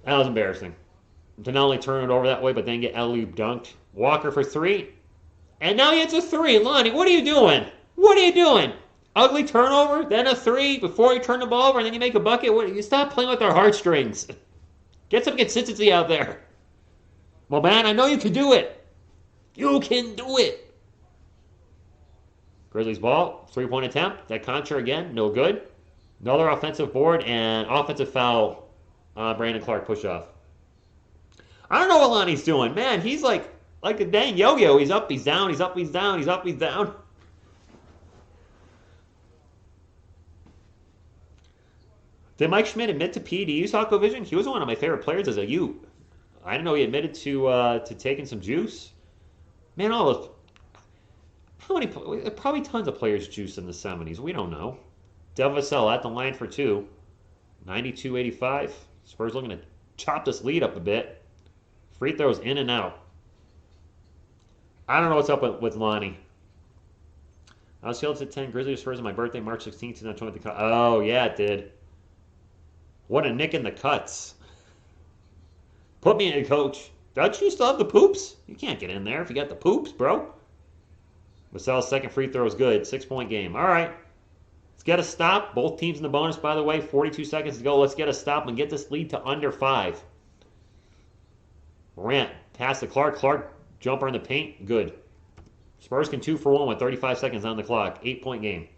That was embarrassing. To not only turn it over that way, but then get alley-oop dunked. Walker for 3. And now he hits a 3. Lonnie, what are you doing? What are you doing? Ugly turnover, then a 3 before you turn the ball over, and then you make a bucket. You stop playing with our heartstrings. Get some consistency out there. Well, man, I know you can do it. You can do it. Grizzlies ball, 3-point attempt. That Contra again, no good. Another offensive board and offensive foul on Brandon Clark push-off. I don't know what Lonnie's doing. Man, he's like a dang yo-yo. He's up, he's down, he's up, he's down, he's up, he's down. Did Mike Schmidt admit to PEDs, Aquavision? He was one of my favorite players as a youth. I didn't know he admitted to taking some juice. Man, all those... How many... Probably tons of players juiced in the 70s. We don't know. Devin Vassell at the line for 2. 92-85. Spurs looking to chop this lead up a bit. Free throws in and out. I don't know what's up with Lonnie. I was scheduled to attend Grizzlies Spurs on my birthday, March 16th, 2020. Oh, yeah, it did. What a nick in the cuts. Put me in, coach. Don't you still have the poops? You can't get in there if you got the poops, bro. Vassell's second free throw is good. 6-point game. All right. Let's get a stop. Both teams in the bonus, by the way. 42 seconds to go. Let's get a stop and get this lead to under 5. Morant. Pass to Clark. Clark, jumper in the paint. Good. Spurs can 2 for 1 with 35 seconds on the clock. 8-point game.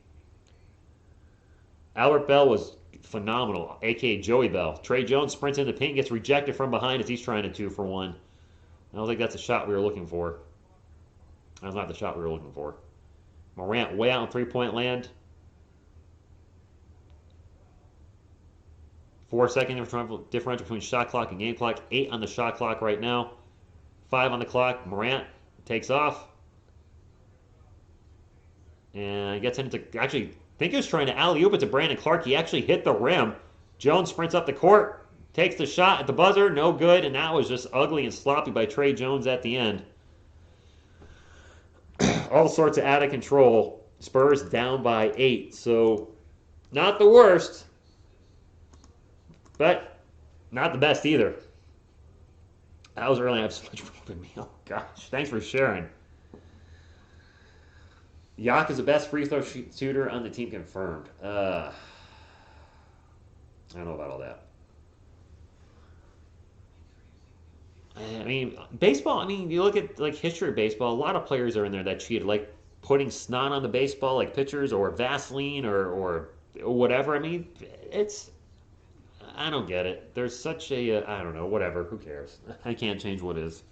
Albert Bell was phenomenal, a.k.a. Joey Bell. Trae Jones sprints in the paint, gets rejected from behind as he's trying to 2 for 1. I don't think that's a shot we were looking for. That's not the shot we were looking for. Morant way out in three-point land. 4-second differential between shot clock and game clock. 8 on the shot clock right now. 5 on the clock. Morant takes off. And gets into, actually, I think he was trying to alley-oop it to Brandon Clark. He actually hit the rim. Jones sprints up the court. Takes the shot at the buzzer. No good. And that was just ugly and sloppy by Trey Jones at the end. All sorts of out of control. Spurs down by 8. So, not the worst. But not the best either. That was really so much more than me. Oh, gosh. Thanks for sharing. Yak is the best free throw shooter on the team confirmed. I don't know about all that. I mean, baseball, I mean, you look at, like, history of baseball, a lot of players are in there that cheated, like putting snot on the baseball, like pitchers, or Vaseline, or whatever. I mean, I don't get it. There's such a, I don't know, whatever. Who cares? I can't change what is.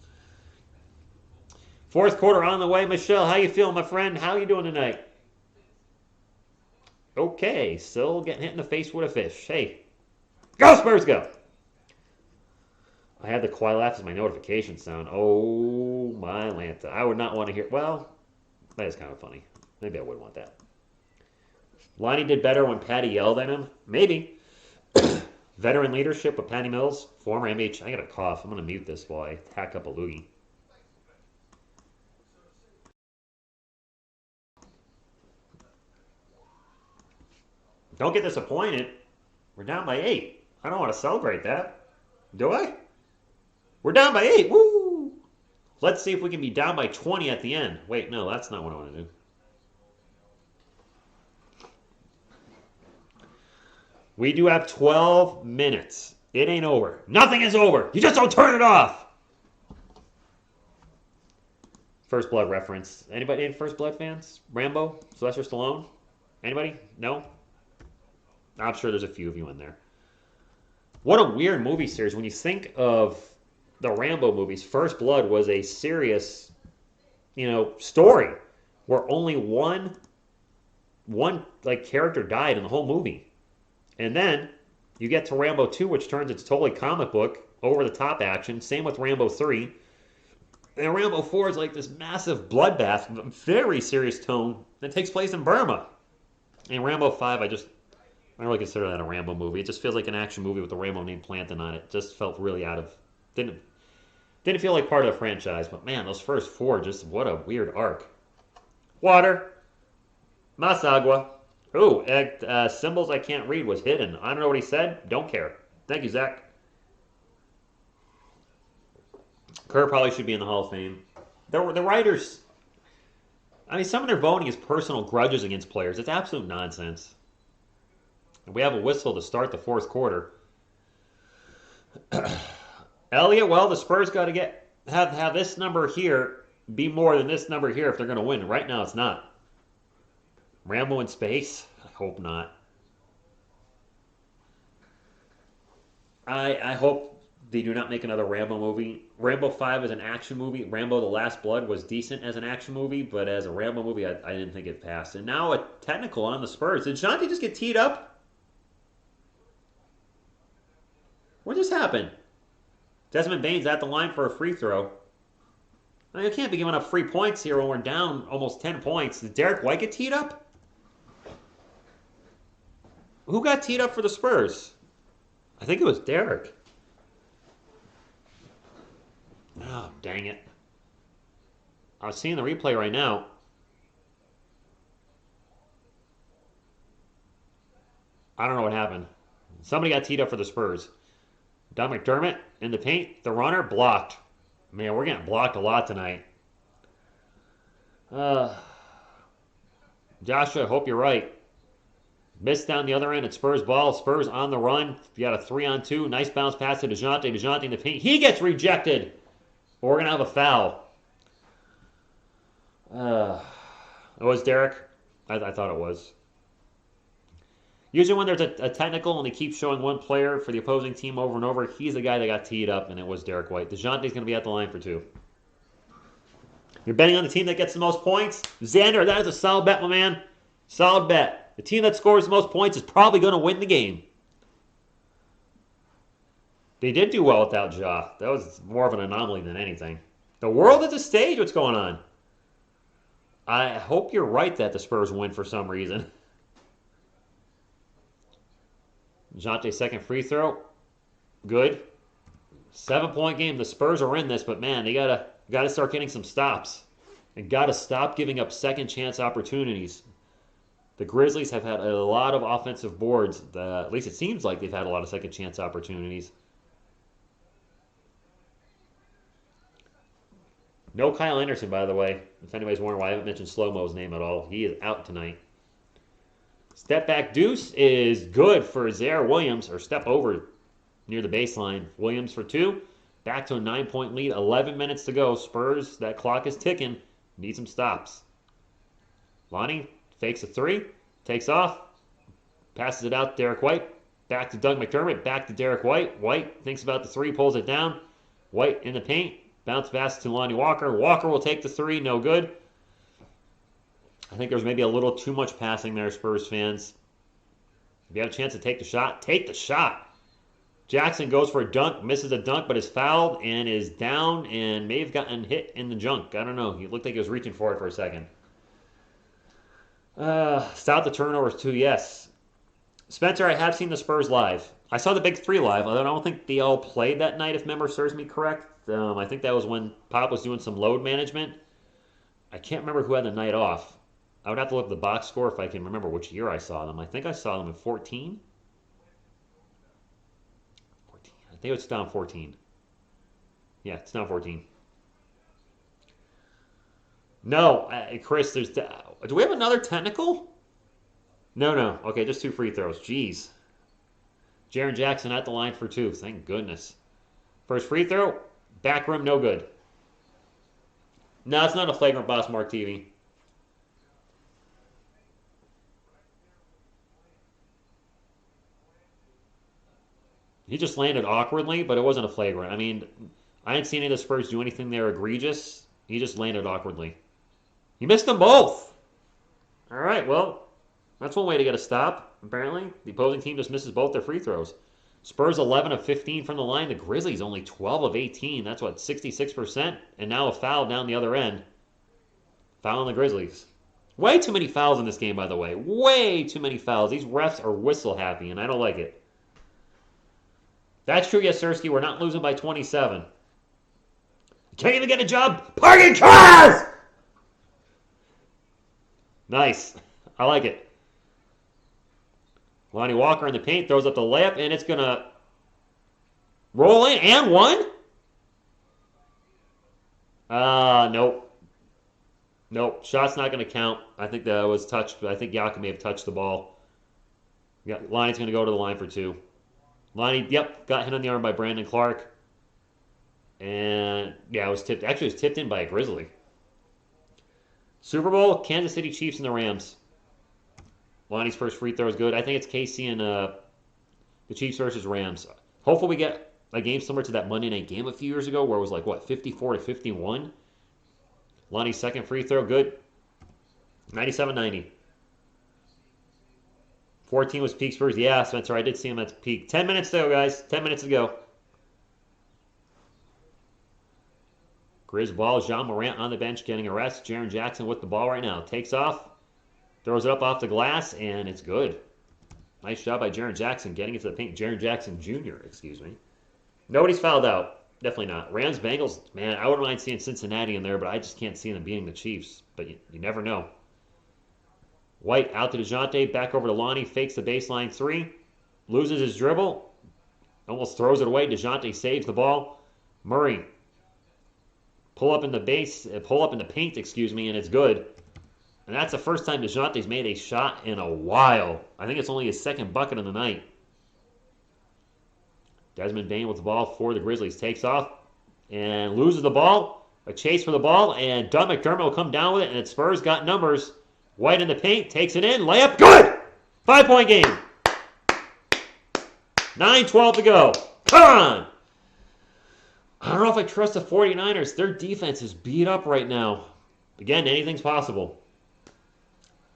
Fourth quarter on the way. Michelle, how you feeling, my friend? How you doing tonight? Okay, still getting hit in the face with a fish. Hey, go Spurs, go! I had the quiet laugh as my notification sound. Oh, my Lanta. I would not want to hear, well, that is kind of funny. Maybe I would want that. Lonnie did better when Patty yelled at him. Maybe. Veteran leadership with Patty Mills, former MH. I got a cough. I'm going to mute this while I hack up a loogie. Don't get disappointed. We're down by 8. I don't want to celebrate that. Do I? We're down by 8. Woo! Let's see if we can be down by 20 at the end. Wait, no, that's not what I want to do. We do have 12 minutes. It ain't over. Nothing is over. You just don't turn it off. First Blood reference. Anybody in First Blood fans? Rambo? Sylvester Stallone? Anybody? No? I'm sure there's a few of you in there. What a weird movie series. When you think of the Rambo movies, First Blood was a serious, story where only one like character died in the whole movie. And then you get to Rambo 2, which turns it's totally comic book, over-the-top action. Same with Rambo 3. And Rambo 4 is like this massive bloodbath, very serious tone that takes place in Burma. And Rambo 5, I don't really consider that a Rambo movie. It just feels like an action movie with a Rambo name planted on it. Just felt really didn't feel like part of the franchise. But man, those first 4, just what a weird arc. Water. Masagua. Ooh, symbols I can't read was hidden. I don't know what he said. Don't care. Thank you, Zach. Kerr probably should be in the Hall of Fame. The writers, I mean, some of their voting is personal grudges against players. It's absolute nonsense. And we have a whistle to start the fourth quarter. Elliot, well, the Spurs got to have this number here be more than this number here if they're going to win. Right now, it's not. Rambo in space? I hope not. I hope they do not make another Rambo movie. Rambo 5 is an action movie. Rambo The Last Blood was decent as an action movie, but as a Rambo movie, I didn't think it passed. And now a technical on the Spurs. Did Shanti just get teed up? What just happened? Desmond Bane's at the line for a free throw. I mean, you can't be giving up free points here when we're down almost 10 points. Did Derek White get teed up? Who got teed up for the Spurs? I think it was Derek. Oh, dang it. I was seeing the replay right now. I don't know what happened. Somebody got teed up for the Spurs. Don McDermott in the paint. The runner blocked. Man, we're getting blocked a lot tonight. Joshua, I hope you're right. Missed down the other end at Spurs ball. Spurs on the run. You got a 3-on-2. Nice bounce pass to DeJounte. DeJounte in the paint. He gets rejected. We're going to have a foul. It was Derek? I thought it was. Usually when there's a technical and they keep showing one player for the opposing team over and over, he's the guy that got teed up, and it was Derek White. DeJounte's going to be at the line for 2. You're betting on the team that gets the most points? Xander, that is a solid bet, my man. Solid bet. The team that scores the most points is probably going to win the game. They did do well without Ja. That was more of an anomaly than anything. The world is a stage. What's going on? I hope you're right that the Spurs win for some reason. DeJounte's second free throw. Good. 7-point game. The Spurs are in this, but man, they gotta start getting some stops. And gotta stop giving up second chance opportunities. The Grizzlies have had a lot of offensive boards. At least it seems like they've had a lot of second chance opportunities. No Kyle Anderson, by the way. If anybody's wondering why I haven't mentioned Slow-Mo's name at all, he is out tonight. Step back deuce is good for Zaire Williams, or step over near the baseline. Williams for 2. Back to a 9-point lead. 11 minutes to go. Spurs, that clock is ticking. Need some stops. Lonnie fakes a 3. Takes off. Passes it out to Derek White. Back to Doug McDermott. Back to Derek White. White thinks about the 3. Pulls it down. White in the paint. Bounce pass to Lonnie Walker. Walker will take the 3. No good. I think there's maybe a little too much passing there, Spurs fans. If you have a chance to take the shot, take the shot. Jackson goes for a dunk, misses a dunk, but is fouled and is down and may have gotten hit in the junk. I don't know. He looked like he was reaching for it for a second. Stop the turnovers too, yes. Spencer, I have seen the Spurs live. I saw the Big 3 live, although I don't think they all played that night, if memory serves me correct. I think that was when Pop was doing some load management. I can't remember who had the night off. I would have to look at the box score if I can remember which year I saw them. I think I saw them in 14. I think it's down 14. Yeah, it's down 14. No, Chris, do we have another technical? No. Okay, just 2 free throws. Jeez. Jaren Jackson at the line for 2. Thank goodness. First free throw, back rim, no good. No, it's not a flagrant, Boss Mark TV. He just landed awkwardly, but it wasn't a flagrant. I mean, I didn't see any of the Spurs do anything there egregious. He just landed awkwardly. He missed them both. All right, well, that's one way to get a stop, apparently. The opposing team just misses both their free throws. Spurs 11 of 15 from the line. The Grizzlies only 12 of 18. That's what, 66%? And now a foul down the other end. Foul on the Grizzlies. Way too many fouls in this game, by the way. Way too many fouls. These refs are whistle happy, and I don't like it. That's true, yes, Sirski. We're not losing by 27. Can't even get a job. Parking cars! Nice. I like it. Lonnie Walker in the paint throws up the layup, and it's going to roll in and one? Nope. Nope. Shot's not going to count. I think that was touched, but I think Yaka may have touched the ball. Yeah, Lonnie's going to go to the line for 2. Lonnie, yep, got hit on the arm by Brandon Clark. And, yeah, it was tipped. Actually, it was tipped in by a Grizzly. Super Bowl, Kansas City Chiefs and the Rams. Lonnie's first free throw is good. I think it's KC and the Chiefs versus Rams. Hopefully we get a game similar to that Monday night game a few years ago where it was like, 54-51? Lonnie's second free throw, good. 97-90. 14 was peak Spurs. Yeah, Spencer, I did see him at peak. 10 minutes to go, guys. 10 minutes to go. Grizz ball. Jean Morant on the bench getting a rest. Jaren Jackson with the ball right now. Takes off. Throws it up off the glass, and it's good. Nice job by Jaren Jackson getting it to the paint. Jaren Jackson Jr., excuse me. Nobody's fouled out. Definitely not. Rams, Bengals, man, I wouldn't mind seeing Cincinnati in there, but I just can't see them beating the Chiefs. But you never know. White out to DeJounte, back over to Lonnie, fakes the baseline 3, loses his dribble, almost throws it away. DeJounte saves the ball. Murray, pull up in the paint, and it's good. And that's the first time DeJounte's made a shot in a while. I think it's only his second bucket of the night. Desmond Bane with the ball for the Grizzlies. Takes off and loses the ball. A chase for the ball, and Doug McDermott will come down with it, and Spurs got numbers. White in the paint, takes it in, layup, good! 5-point game. 9:12 to go. Come on! I don't know if I trust the 49ers. Their defense is beat up right now. Again, anything's possible.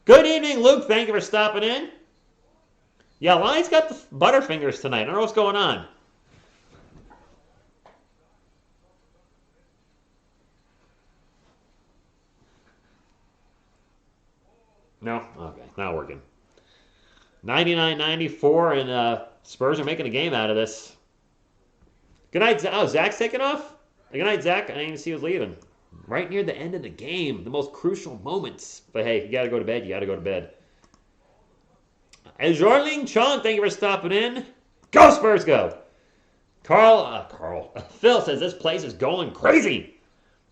Good evening, Luke. Thank you for stopping in. Yeah, Lions got the Butterfingers tonight. I don't know what's going on. No? Okay, not working. 99-94, and Spurs are making a game out of this. Good night, Zach. Oh, Zach's taking off? Good night, Zach. I didn't even see he was leaving. Right near the end of the game, the most crucial moments. But hey, you got to go to bed. You got to go to bed. And Jorling Chong, thank you for stopping in. Go Spurs, go! Phil says this place is going crazy.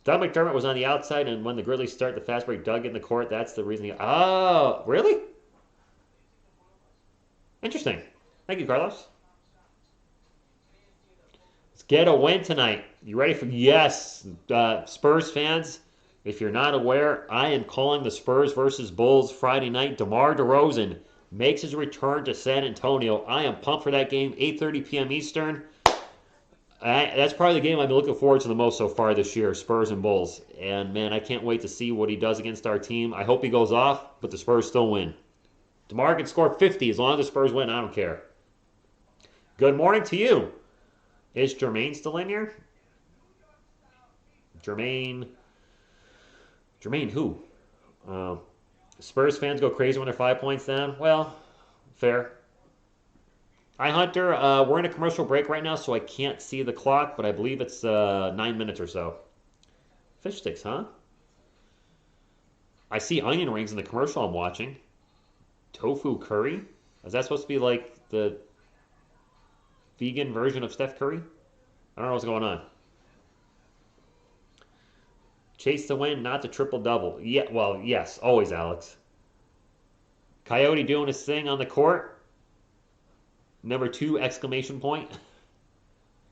Doug McDermott was on the outside, and when the Grizzlies start the fast break, Doug in the court. That's the reason. Oh, really? Interesting. Thank you, Carlos. Let's get a win tonight. You ready for? Yes, Spurs fans. If you're not aware, I am calling the Spurs versus Bulls Friday night. DeMar DeRozan makes his return to San Antonio. I am pumped for that game. 8:30 p.m. Eastern. That's probably the game I've been looking forward to the most so far this year, Spurs and Bulls. And, man, I can't wait to see what he does against our team. I hope he goes off, but the Spurs still win. DeMar can score 50 as long as the Spurs win. I don't care. Good morning to you. Is Jermaine still in here? Jermaine who? Spurs fans go crazy when they're 5 points down. Well, fair. Hi, Hunter. We're in a commercial break right now, so I can't see the clock, but I believe it's 9 minutes or so. Fish sticks, huh? I see onion rings in the commercial I'm watching. Tofu curry? Is that supposed to be like the vegan version of Steph Curry? I don't know what's going on. Chase the win, not the triple-double. Yeah, well, yes, always, Alex. Coyote doing his thing on the court. Number 2, exclamation point.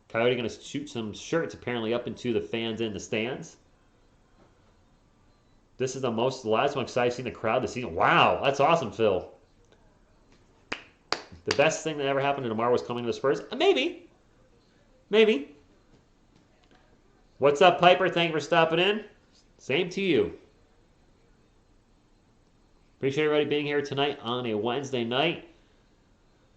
Coyote going to shoot some shirts apparently up into the fans in the stands. This is the last one I've seen the crowd this season. Wow, that's awesome, Phil. The best thing that ever happened to DeMar was coming to the Spurs? Maybe. Maybe. What's up, Piper? Thank you for stopping in. Same to you. Appreciate everybody being here tonight on a Wednesday night.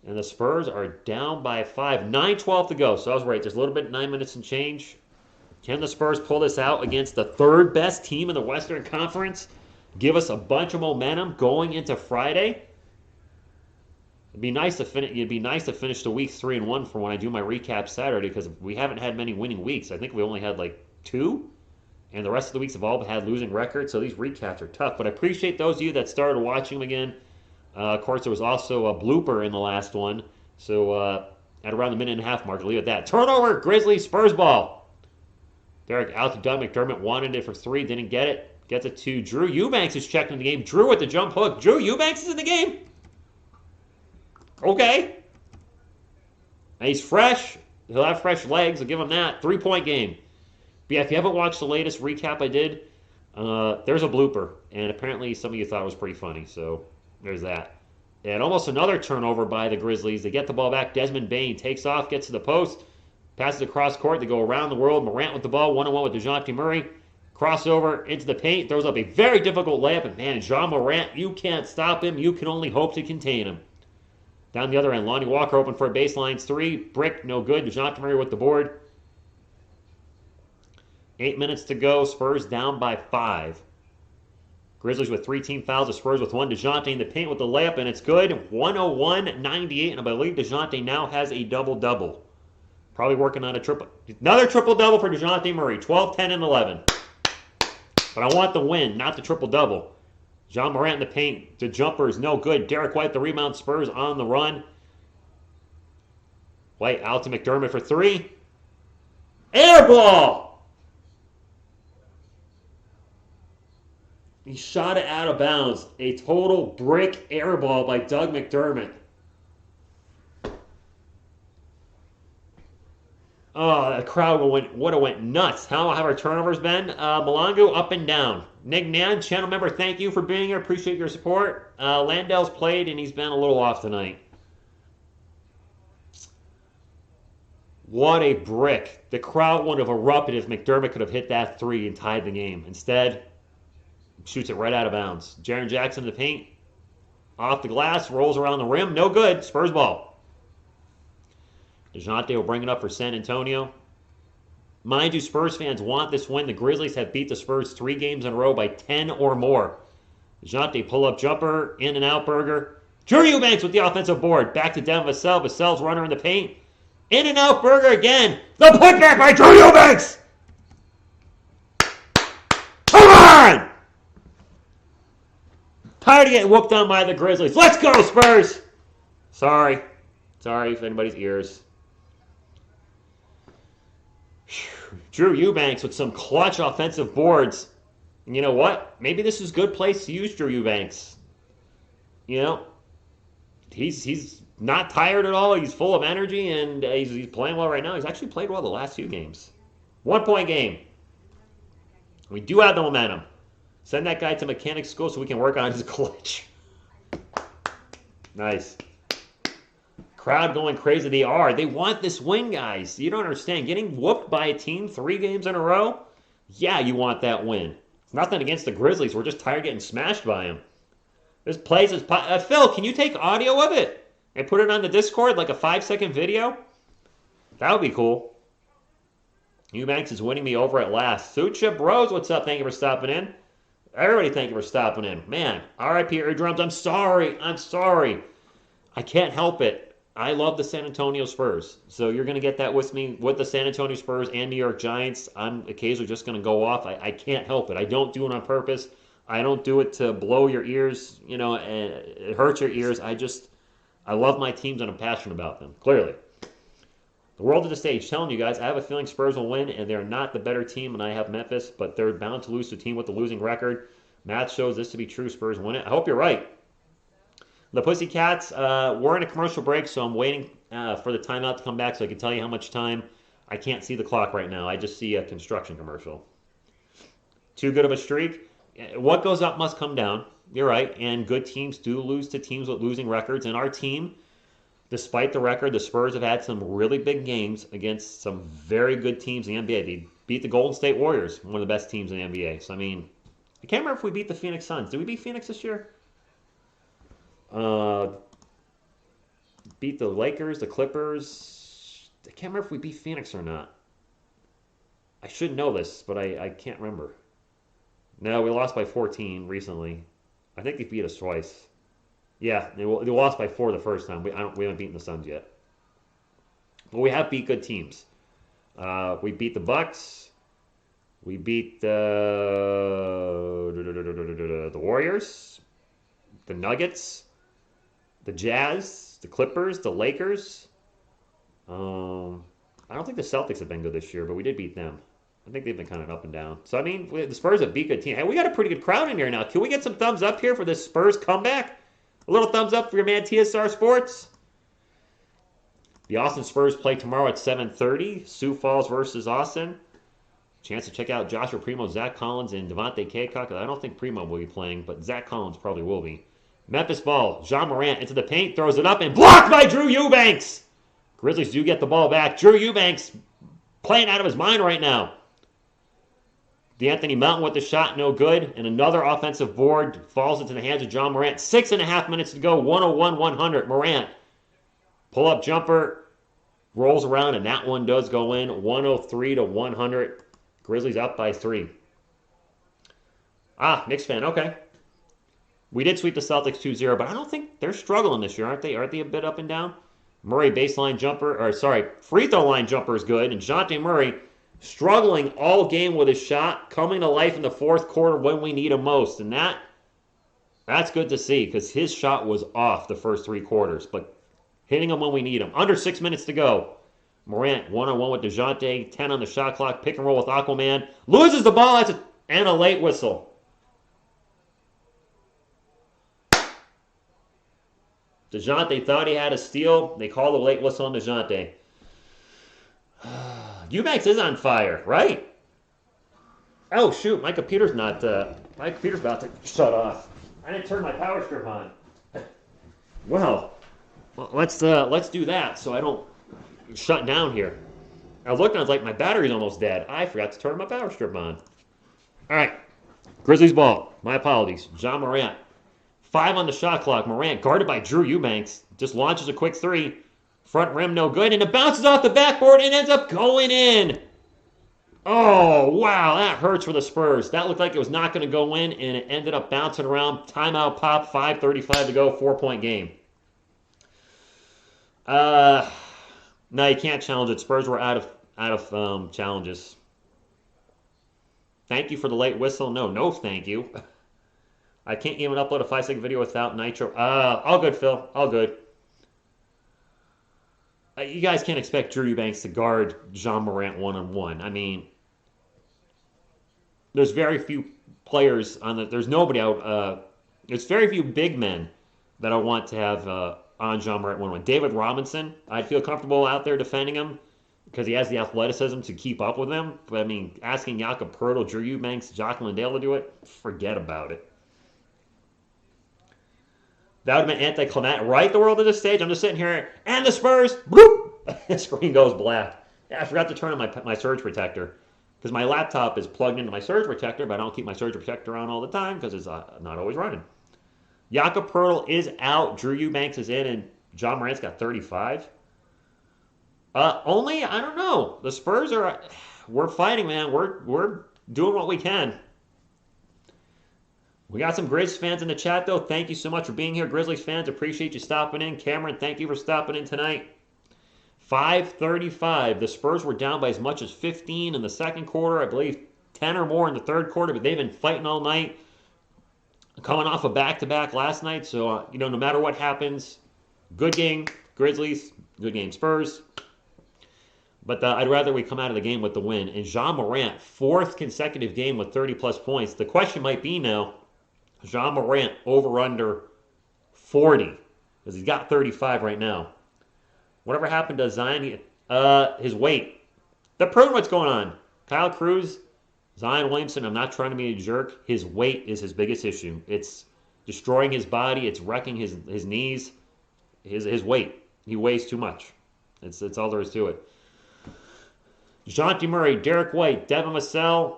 And the Spurs are down by 5. 9:12 to go. So I was right. There's a little bit, 9 minutes and change. Can the Spurs pull this out against the third best team in the Western Conference? Give us a bunch of momentum going into Friday? It'd be nice to finish the week 3-1 for when I do my recap Saturday, because we haven't had many winning weeks. I think we only had like 2, and the rest of the weeks have all had losing records. So these recaps are tough. But I appreciate those of you that started watching them again. Of course, there was also a blooper in the last one. So at around the minute and a half mark, I'll leave it at that. Turnover, Grizzlies, Spurs ball. Derek out to Doug McDermott, wanted it for 3, didn't get it. Gets it to Drew Eubanks, is checking in the game. Drew with the jump hook. Drew Eubanks is in the game? Okay. And he's fresh. He'll have fresh legs. I'll give him that. 3-point game. But yeah, if you haven't watched the latest recap I did, there's a blooper. And apparently some of you thought it was pretty funny. So there's that. And almost another turnover by the Grizzlies. They get the ball back. Desmond Bane takes off, gets to the post, passes across court. They go around the world. Morant with the ball, 1-on-1 with DeJounte Murray. Crossover into the paint. Throws up a very difficult layup. And man, Jean Morant, you can't stop him. You can only hope to contain him. Down the other end, Lonnie Walker open for a baseline 3. Brick, no good. DeJounte Murray with the board. 8 minutes to go. Spurs down by 5. Grizzlies with 3 team fouls. The Spurs with 1. DeJounte in the paint with the layup, and it's good. 101-98, and I believe DeJounte now has a double-double. Probably working on another triple-double for DeJounte Murray. 12, 10, and 11. But I want the win, not the triple-double. Jean Morant in the paint. The jumper is no good. Derek White, the rebound. Spurs on the run. White out to McDermott for 3. Air ball! He shot it out of bounds. A total brick air ball by Doug McDermott. Oh, the crowd would have went nuts. How have our turnovers been? Malongo up and down. Nick Nan, channel member, thank you for being here. Appreciate your support. Landell's played, and he's been a little off tonight. What a brick. The crowd would have erupted if McDermott could have hit that 3 and tied the game. Instead, Shoots it right out of bounds. Jaren Jackson in the paint. Off the glass. Rolls around the rim. No good. Spurs ball. DeJounte will bring it up for San Antonio. Mind you, Spurs fans want this win. The Grizzlies have beat the Spurs 3 games in a row by 10 or more. DeJounte pull-up jumper. In and out burger. Drew Eubanks with the offensive board. Back to Devin Vassell. Vassell's runner in the paint. In and out burger again. The putback by Drew Eubanks. Come on! Tired of getting whooped on by the Grizzlies. Let's go, Spurs! Sorry if anybody's ears. Drew Eubanks with some clutch offensive boards. And you know what? Maybe this is a good place to use Drew Eubanks. You know, he's not tired at all. He's full of energy, and he's playing well right now. He's actually played well the last few games. 1-point game. We do have the momentum. Send that guy to mechanic school so we can work on his glitch. Nice. Crowd going crazy. They are. They want this win, guys. You don't understand. Getting whooped by a team 3 games in a row? Yeah, you want that win. It's nothing against the Grizzlies. We're just tired of getting smashed by them. This place is... Phil, can you take audio of it and put it on the Discord, like a 5-second video? That would be cool. Eubanks is winning me over at last. Sucha Bros, what's up? Thank you for stopping in. Everybody, thank you for stopping in. Man, RIP eardrums. I'm sorry. I can't help it. I love the San Antonio Spurs. So you're going to get that with me with the San Antonio Spurs and New York Giants. I'm occasionally just going to go off. I can't help it. I don't do it on purpose. I don't do it to blow your ears, you know, and it hurts your ears. I love my teams and I'm passionate about them, clearly. The world of the stage, telling you guys, I have a feeling Spurs will win, and they're not the better team, and I have Memphis, but they're bound to lose to a team with a losing record. Math shows this to be true. Spurs win it. I hope you're right. The Pussycats, we're in a commercial break, so I'm waiting for the timeout to come back so I can tell you how much time. I can't see the clock right now. I just see a construction commercial. Too good of a streak. What goes up must come down. You're right, and good teams do lose to teams with losing records, and our team... Despite the record, the Spurs have had some really big games against some very good teams in the NBA. They beat the Golden State Warriors, one of the best teams in the NBA. So, I mean, I can't remember if we beat the Phoenix Suns. Did we beat Phoenix this year? Beat the Lakers, the Clippers. I can't remember if we beat Phoenix or not. I should know this, but I can't remember. No, we lost by 14 recently. I think they beat us twice. Yeah, they lost by 4 the first time. We haven't beaten the Suns yet. But we have beat good teams. We beat the Bucks. We beat the Warriors, the Nuggets, the Jazz, the Clippers, the Lakers. I don't think the Celtics have been good this year, but we did beat them. I think they've been kind of up and down. So, I mean, the Spurs have beat good teams. Hey, we got a pretty good crowd in here now. Can we get some thumbs up here for this Spurs comeback? A little thumbs up for your man TSR Sports. The Austin Spurs play tomorrow at 7:30. Sioux Falls versus Austin. Chance to check out Joshua Primo, Zach Collins, and Devontae Kaycock. I don't think Primo will be playing, but Zach Collins probably will be. Memphis ball. John Morant into the paint, throws it up, and blocked by Drew Eubanks. Grizzlies do get the ball back. Drew Eubanks playing out of his mind right now. D'Anthony Melton with the shot, no good. And another offensive board falls into the hands of John Morant. 6.5 minutes to go, 101-100. Morant, pull-up jumper, rolls around, and that one does go in. 103-100. Grizzlies up by 3. Knicks fan, okay. We did sweep the Celtics 2-0, but I don't think they're struggling this year, aren't they? Aren't they a bit up and down? Murray free throw line jumper is good. And DeJounte Murray struggling all game with his shot, coming to life in the fourth quarter when we need him most. And that's good to see because his shot was off the first 3 quarters, but hitting him when we need him. Under 6 minutes to go. Morant, one-on-one with DeJounte, 10 on the shot clock, pick and roll with Aquaman. Loses the ball, and a late whistle. DeJounte thought he had a steal. They called a late whistle on DeJounte. Eubanks is on fire, right? Oh, shoot. My computer's about to shut off. I didn't turn my power strip on. Well, let's do that so I don't shut down here. I was looking, I was like, my battery's almost dead. I forgot to turn my power strip on. All right. Grizzlies ball. My apologies. John Morant. 5 on the shot clock. Morant guarded by Drew Eubanks. Just launches a quick 3. Front rim no good. And it bounces off the backboard and ends up going in. Oh, wow. That hurts for the Spurs. That looked like it was not going to go in, and it ended up bouncing around. Timeout pop. 5:35 to go. 4-point game. No, you can't challenge it. Spurs were out of challenges. Thank you for the late whistle. No, thank you. I can't even upload a 5-second video without nitro. All good, Phil. All good. You guys can't expect Drew Eubanks to guard John Morant one-on-one. I mean, there's very few players on the. There's nobody out. There's very few big men that I want to have on John Morant one-on-one. David Robinson, I'd feel comfortable out there defending him because he has the athleticism to keep up with him. But I mean, asking Jakob Poeltl, Drew Eubanks, Jock Landale to do it, forget about it. That would have been anticlimactic. Right, the world at this stage. I'm just sitting here, and the Spurs, bloop, the screen goes black. Yeah, I forgot to turn on my surge protector because my laptop is plugged into my surge protector, but I don't keep my surge protector on all the time because it's not always running. Jakob Poeltl is out. Drew Eubanks is in, and John Morant's got 35. Only, I don't know. The Spurs we're fighting, man. We're doing what we can. We got some Grizz fans in the chat, though. Thank you so much for being here. Grizzlies fans, appreciate you stopping in. Cameron, thank you for stopping in tonight. 5:35. The Spurs were down by as much as 15 in the second quarter. I believe 10 or more in the third quarter, but they've been fighting all night. Coming off a back-to-back last night, so, no matter what happens, good game, Grizzlies, good game, Spurs. But I'd rather we come out of the game with the win. And John Morant, 4th consecutive game with 30-plus points. The question might be now, John Morant over-under 40, because he's got 35 right now. Whatever happened to Zion, his weight. They're proving what's going on. Kyle Cruz, Zion Williamson, I'm not trying to be a jerk. His weight is his biggest issue. It's destroying his body. It's wrecking his knees. His weight. He weighs too much. It's all there is to it. DeJounte Murray, Derek White, Devin Vassell,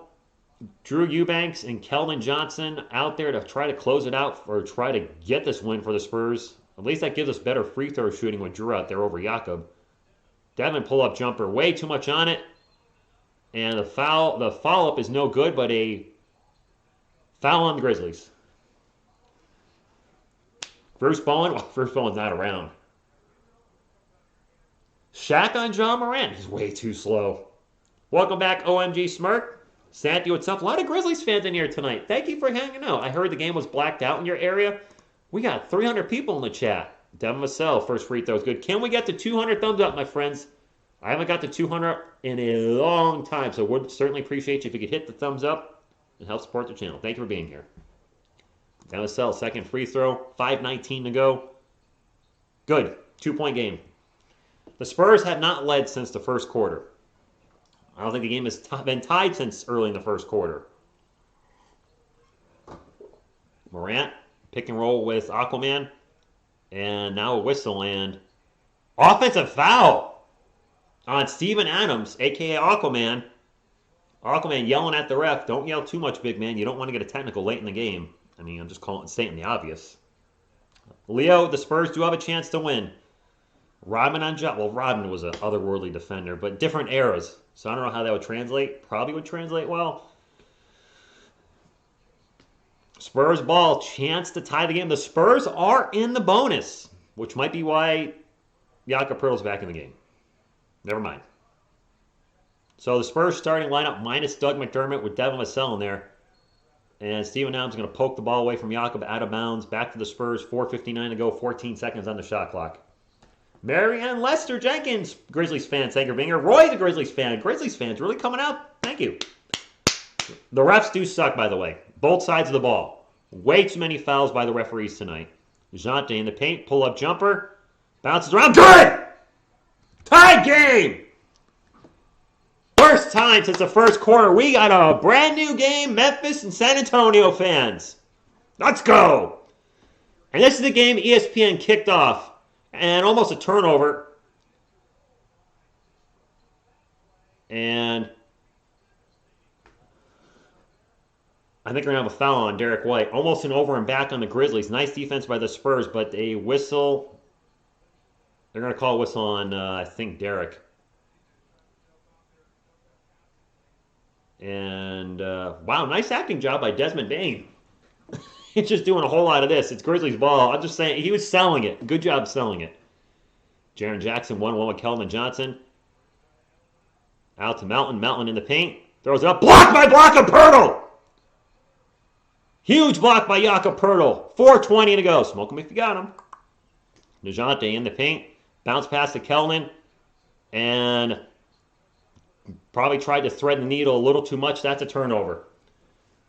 Drew Eubanks, and Keldon Johnson out there to try to close it out or try to get this win for the Spurs. At least that gives us better free throw shooting with Drew out there over Jakob. Devin pull-up jumper, way too much on it. And the follow-up is no good, but a foul on the Grizzlies. Bruce Bowen, Bruce Bowen's not around. Shaq on John Morant, he's way too slow. Welcome back, OMG Smirk. Santi, what's up? A lot of Grizzlies fans in here tonight. Thank you for hanging out. I heard the game was blacked out in your area. We got 300 people in the chat. Devin Vassell, first free throw is good. Can we get to 200 thumbs up, my friends? I haven't got to 200 in a long time, so would certainly appreciate you if you could hit the thumbs up and help support the channel. Thank you for being here. Devin Vassell, second free throw. 5:19 to go. Good. 2-point game. The Spurs have not led since the first quarter. I don't think the game has been tied since early in the first quarter. Morant, pick and roll with Aquaman. And now a whistle and offensive foul on Steven Adams, a.k.a. Aquaman. Aquaman yelling at the ref. Don't yell too much, big man. You don't want to get a technical late in the game. I mean, I'm just stating the obvious. Leo, the Spurs do have a chance to win. Rodman on John. Well, Rodman was an otherworldly defender, but different eras. So I don't know how that would translate. Probably would translate well. Spurs ball, chance to tie the game. The Spurs are in the bonus, which might be why Jakob Poeltl's back in the game. Never mind. So the Spurs starting lineup minus Doug McDermott with Devin Vassell in there. And Steven Adams is going to poke the ball away from Jakob out of bounds. Back to the Spurs, 4:59 to go, 14 seconds on the shot clock. Mary Ann Lester Jenkins, Grizzlies fan, thank you for being here. Roy, the Grizzlies fan. Grizzlies fans really coming out. Thank you. The refs do suck, by the way. Both sides of the ball. Way too many fouls by the referees tonight. DeJounte in the paint, pull-up jumper. Bounces around. Good! Tied game! First time since the first quarter. We got a brand new game, Memphis and San Antonio fans. Let's go! And this is the game ESPN kicked off. And almost a turnover. And I think we're going to have a foul on Derek White. Almost an over and back on the Grizzlies. Nice defense by the Spurs, but a whistle. They're going to call a whistle on, I think, Derek. And, wow, nice acting job by Desmond Bane. He's just doing a whole lot of this. It's Grizzlies ball. I'm just saying, he was selling it. Good job selling it. Jaren Jackson 1-1 with Keldon Johnson. Out to Melton. Melton in the paint. Throws it up. Blocked by Jakob. Huge block by Jakob Poeltl. 4:20 to go. Smoke him if you got him. DeJounte in the paint. Bounce pass to Keldon. And probably tried to thread the needle a little too much. That's a turnover.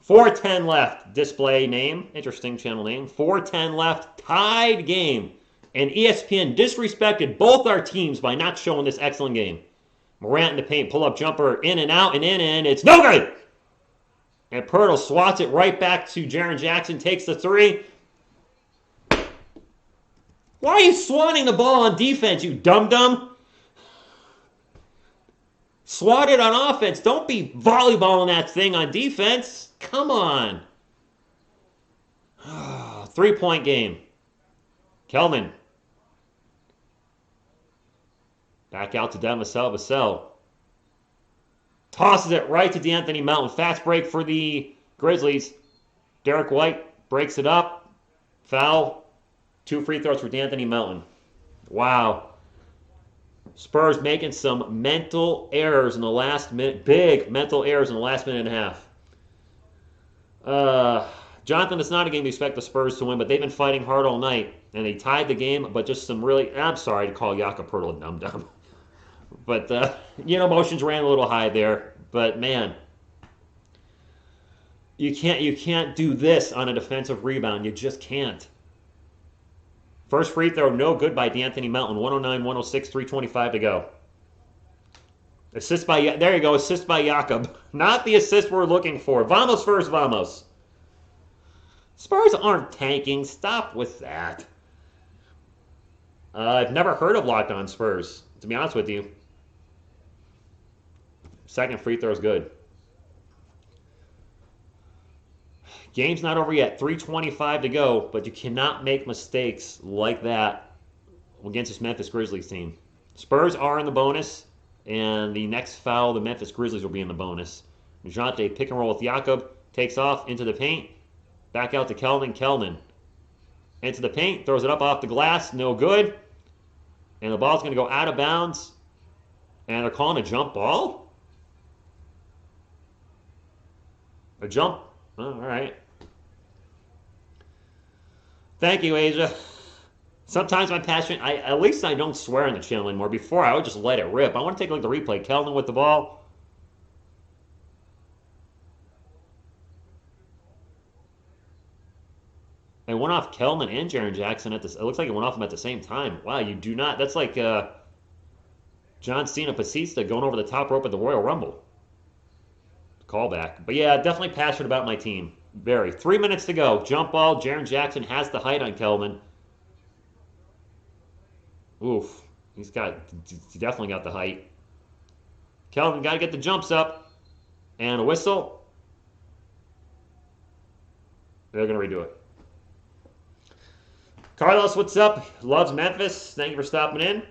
4:10 left. Display name. Interesting channel name. 4:10 left. Tied game. And ESPN disrespected both our teams by not showing this excellent game. Morant in the paint. Pull-up jumper. In and out and in. And it's no good. And Poeltl swats it right back to Jaren Jackson. Takes the three. Why are you swatting the ball on defense, you dum-dum? Swat it on offense. Don't be volleyballing that thing on defense. Come on. 3-point game. Kelman. Back out to Devin Vassell. Tosses it right to DeAnthony Melton. Fast break for the Grizzlies. Derek White breaks it up. Foul. 2 free throws for DeAnthony Melton. Wow. Spurs making some mental errors in the last minute. Big mental errors in the last minute and a half. Jonathan, it's not a game we expect the Spurs to win, but they've been fighting hard all night. And they tied the game, but just some really... I'm sorry to call Jakob Poeltl a dum-dum. But, emotions ran a little high there. But, man, you can't do this on a defensive rebound. You just can't. First free throw, no good by DeAnthony Melton. 109-106, 3:25 to go. Assist by... There you go, assist by Jakob. Not the assist we're looking for. Vamos first, vamos. Spurs aren't tanking. Stop with that. I've never heard of Locked On Spurs, to be honest with you. Second free throw is good. Game's not over yet. 3:25 to go, but you cannot make mistakes like that against this Memphis Grizzlies team. Spurs are in the bonus, and the next foul, the Memphis Grizzlies will be in the bonus. DeJounte pick and roll with Jakob. Takes off into the paint. Back out to Keldon. Into the paint. Throws it up off the glass. No good. And the ball's going to go out of bounds. And they're calling a jump ball? A jump? Oh, all right. Thank you, Asia. Sometimes I'm passionate. At least I don't swear on the channel anymore. Before, I would just let it rip. I want to take a look at the replay. Keldon with the ball. It went off Kelman and Jaren Jackson at this. It looks like it went off them at the same time. Wow, you do not. That's like John Cena Batista going over the top rope at the Royal Rumble. Callback. But yeah, definitely passionate about my team. Very. 3 minutes to go. Jump ball. Jaren Jackson has the height on Kelman. Oof. He definitely got the height. Kelvin got to get the jumps up. And a whistle. They're going to redo it. Carlos, what's up? Loves Memphis. Thank you for stopping in.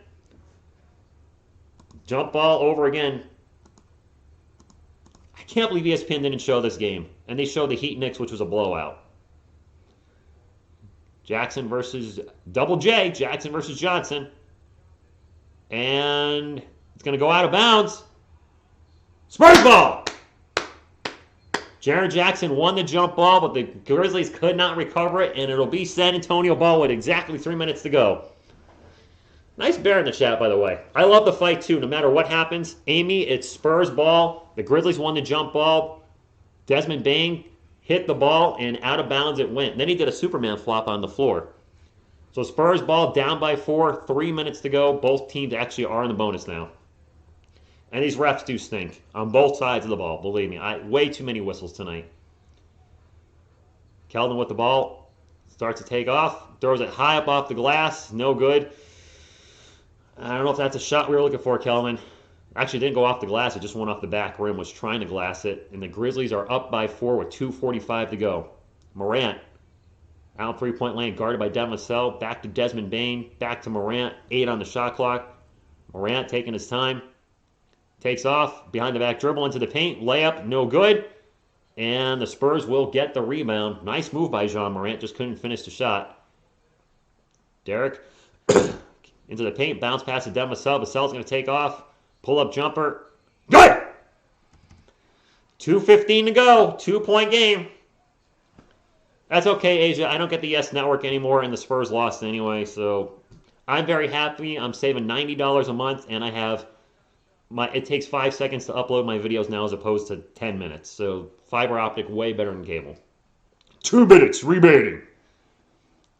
Jump ball over again. I can't believe ESPN didn't show this game. And they showed the Heat Knicks, which was a blowout. Jackson versus Double J. Jackson versus Johnson. And it's going to go out of bounds. Spurs ball! Jaren Jackson won the jump ball, but the Grizzlies could not recover it, and it'll be San Antonio ball with exactly 3 minutes to go. Nice bear in the chat, by the way. I love the fight, too. No matter what happens, Amy, it's Spurs ball. The Grizzlies won the jump ball. Desmond Bane hit the ball, and out of bounds it went. And then he did a Superman flop on the floor. So Spurs ball down by 4, 3 minutes to go. Both teams actually are in the bonus now. And these refs do stink on both sides of the ball, believe me. Way too many whistles tonight. Keldon with the ball. Starts to take off. Throws it high up off the glass. No good. I don't know if that's a shot we were looking for, Keldon. Actually, it didn't go off the glass. It just went off the back rim. Was trying to glass it. And the Grizzlies are up by 4 with 2:45 to go. Morant out three-point lane, guarded by Devin Vassell. Back to Desmond Bane. Back to Morant. 8 on the shot clock. Morant taking his time. Takes off. Behind the back dribble into the paint. Layup, no good. And the Spurs will get the rebound. Nice move by Jean Morant. Just couldn't finish the shot. Derek into the paint. Bounce pass to Devin Vassell. Vassell's going to take off. Pull-up jumper. Good! 2:15 to go. 2-point game. That's okay, Asia. I don't get the Yes Network anymore, and the Spurs lost anyway, so I'm very happy. I'm saving $90 a month, and I have it takes 5 seconds to upload my videos now as opposed to 10 minutes. So fiber optic, way better than cable. 2 minutes remaining.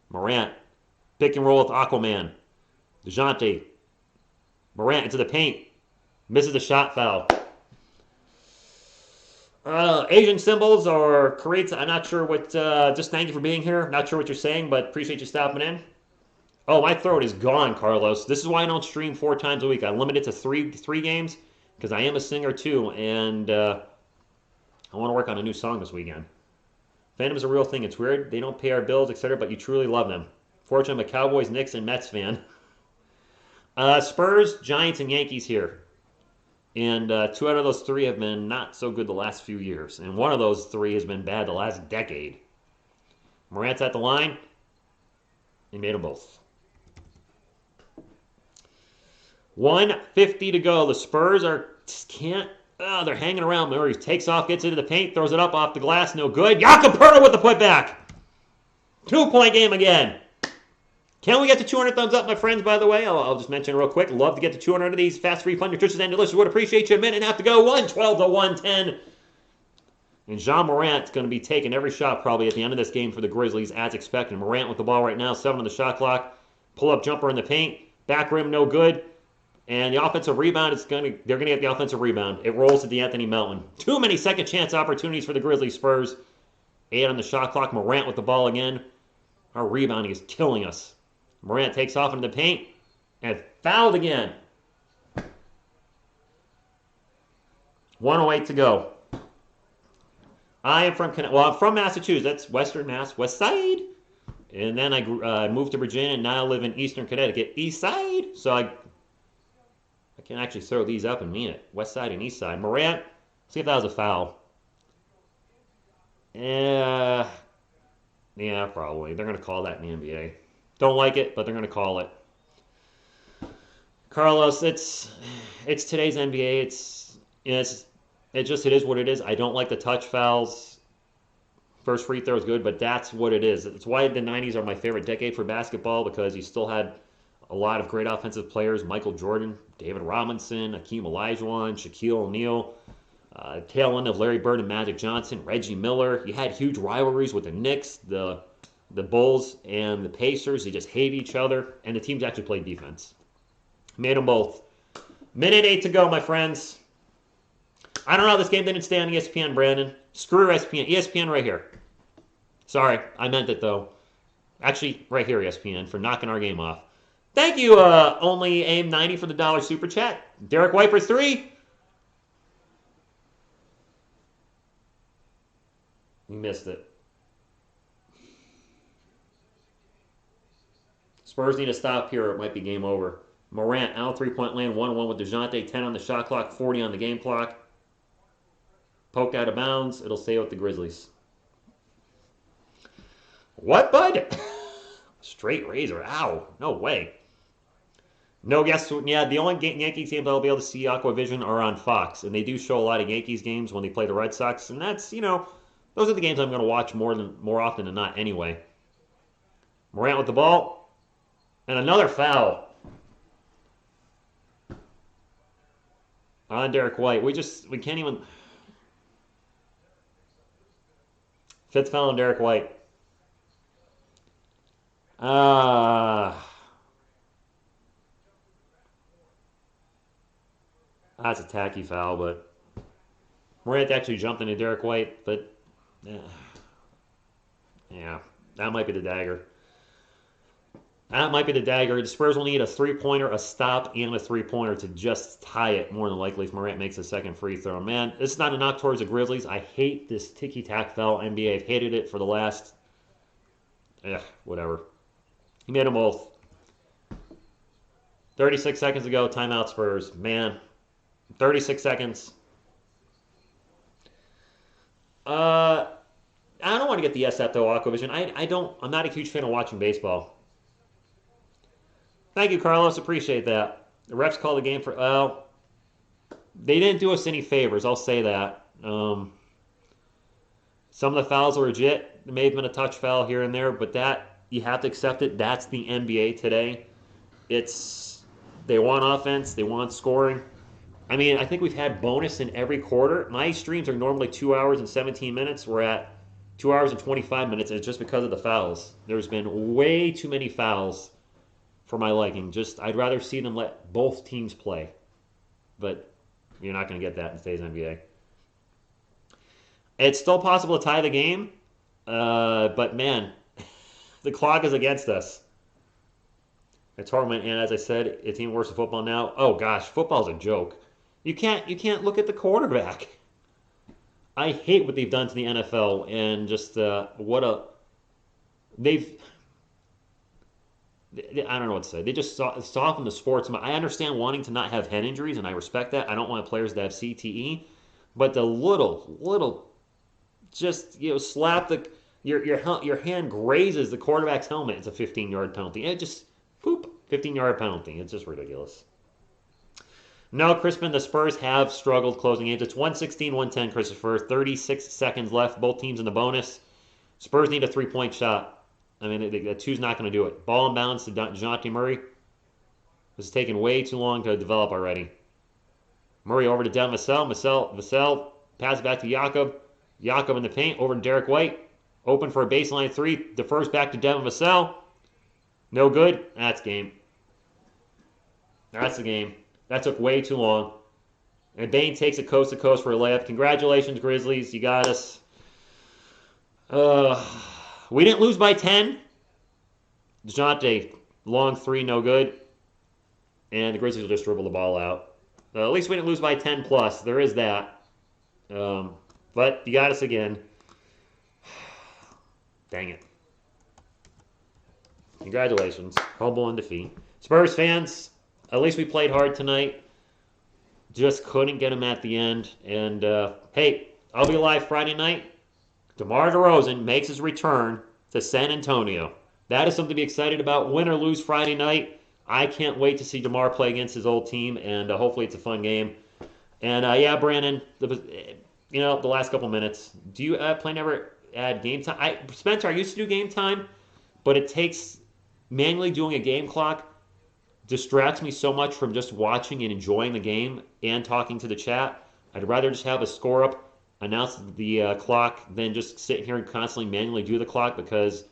Morant, pick and roll with Aquaman. DeJounte. Morant into the paint. Misses the shot foul. Asian symbols or creates, I'm not sure what, just thank you for being here. Not sure what you're saying, but appreciate you stopping in. Oh, my throat is gone, Carlos. This is why I don't stream 4 times a week. I limit it to three games because I am a singer too, and I want to work on a new song this weekend. Fandom is a real thing. It's weird. They don't pay our bills, etc., but you truly love them. Fortunately, I'm a Cowboys, Knicks, and Mets fan. Spurs, Giants, and Yankees here. And 2 out of those 3 have been not so good the last few years. And 1 of those 3 has been bad the last decade. Morant's at the line. He made them both. 1:50 to go. The Spurs they're hanging around. Murray takes off, gets into the paint, throws it up off the glass. No good. Jakob Poeltl with the putback. 2-point game again. Can we get to 200 thumbs up, my friends, by the way? I'll just mention real quick. Love to get to 200 of these. Fast, free, fun, nutritious, and delicious. Would appreciate you. A minute and a half to go. 112 to 110. And Jean Morant's going to be taking every shot probably at the end of this game for the Grizzlies, as expected. Morant with the ball right now. 7 on the shot clock. Pull-up jumper in the paint. Back rim, no good. And the offensive rebound, they're going to get the offensive rebound. It rolls to DeAnthony Melton. Too many second chance opportunities for the Grizzlies Spurs. 8 on the shot clock. Morant with the ball again. Our rebounding is killing us. Morant takes off into the paint and fouled again. 1:08 to go. I'm from Massachusetts. That's Western Mass, West Side. And then I moved to Virginia and now I live in Eastern Connecticut, East Side. So I can actually throw these up and mean it. West Side and East Side. Morant, see if that was a foul. Yeah, probably. They're going to call that in the NBA. Don't like it, but they're going to call it. Carlos, it's today's NBA. It is what it is. I don't like the touch fouls. First free throw is good, but that's what it is. It's why the 90s are my favorite decade for basketball, because you still had a lot of great offensive players. Michael Jordan, David Robinson, Hakeem Olajuwon, Shaquille O'Neal, tail end of Larry Bird and Magic Johnson, Reggie Miller. You had huge rivalries with the Knicks, the Bulls, and the Pacers. They just hate each other, and the teams actually played defense. Made them both. Minute 8 to go, my friends. I don't know how this game didn't stay on ESPN, Brandon. Screw ESPN. ESPN right here. Sorry, I meant it, though. Actually, right here, ESPN, for knocking our game off. Thank you, only AIM90 for the $1 super chat. Derek White for 3. You missed it. Spurs need to stop here or it might be game over. Morant out 3-point lane, 1-1 with DeJounte, 10 on the shot clock, 40 on the game clock. Poked out of bounds. It'll stay with the Grizzlies. What, bud? Straight razor. Ow. No way. No guess. Yeah, the only Yankees games I'll be able to see Aquavision are on Fox. And they do show a lot of Yankees games when they play the Red Sox. And that's, those are the games I'm going to watch more often than not anyway. Morant with the ball. And another foul. On Derek White. We can't even... Fifth foul on Derek White. That's a tacky foul, but Morant actually jumped into Derek White, but yeah, that might be the dagger. That might be the dagger. The Spurs will need a three-pointer, a stop, and a three-pointer to just tie it more than likely if Morant makes a second free throw. Man, this is not a knock towards the Grizzlies. I hate this ticky-tack foul NBA. I've hated it for the last... whatever. He made them both. 36 seconds ago, timeout Spurs. Man, 36 seconds. I don't want to get the SF though, Aquavision. I'm not a huge fan of watching baseball. Thank you, Carlos. Appreciate that. The refs called the game for... Well, they didn't do us any favors. I'll say that. Some of the fouls are legit. There may have been a touch foul here and there, but that, you have to accept it. That's the NBA today. They want offense. They want scoring. I mean, I think we've had bonus in every quarter. My streams are normally 2 hours and 17 minutes. We're at 2 hours and 25 minutes, and it's just because of the fouls. There's been way too many fouls for my liking. I'd rather see them let both teams play. But you're not going to get that in today's NBA. It's still possible to tie the game, but man, the clock is against us. A tournament, and as I said, it's even worse than football now. Oh gosh, football's a joke. You can't look at the quarterback. I hate what they've done to the NFL, and just I don't know what to say. They just soften the sports. I understand wanting to not have head injuries, and I respect that. I don't want players to have CTE, but the little, just slap your hand grazes the quarterback's helmet. It's a 15-yard penalty. And it just 15-yard penalty. It's just ridiculous. No, Crispin, the Spurs have struggled closing games. It's 116-110, Christopher. 36 seconds left. Both teams in the bonus. Spurs need a three-point shot. I mean, the two's not going to do it. Ball inbounds to DeJounte Murray. This is taking way too long to develop already. Murray over to Devin Vassell. Vassell passes back to Jakob. Jakob in the paint over to Derek White. Open for a baseline three. Defers back to Devin Vassell. No good. That's game. That's the game. That took way too long. And Bane takes it coast to coast for a layup. Congratulations, Grizzlies. You got us. We didn't lose by 10. DeJounte, long three, no good. And the Grizzlies will just dribble the ball out. At least we didn't lose by 10 plus. There is that. But you got us again. Dang it. Congratulations. Humble in defeat. Spurs fans, at least we played hard tonight. Just couldn't get them at the end. And, hey, I'll be live Friday night. DeMar DeRozan makes his return to San Antonio. That is something to be excited about. Win or lose Friday night. I can't wait to see DeMar play against his old team, and hopefully it's a fun game. And, yeah, Brandon, the last couple minutes. Do you plan to ever add game time? Spencer, I used to do game time, but it takes manually doing a game clock distracts me so much from just watching and enjoying the game and talking to the chat. I'd rather just have a score up, announce the clock, than just sit here and constantly manually do the clock, because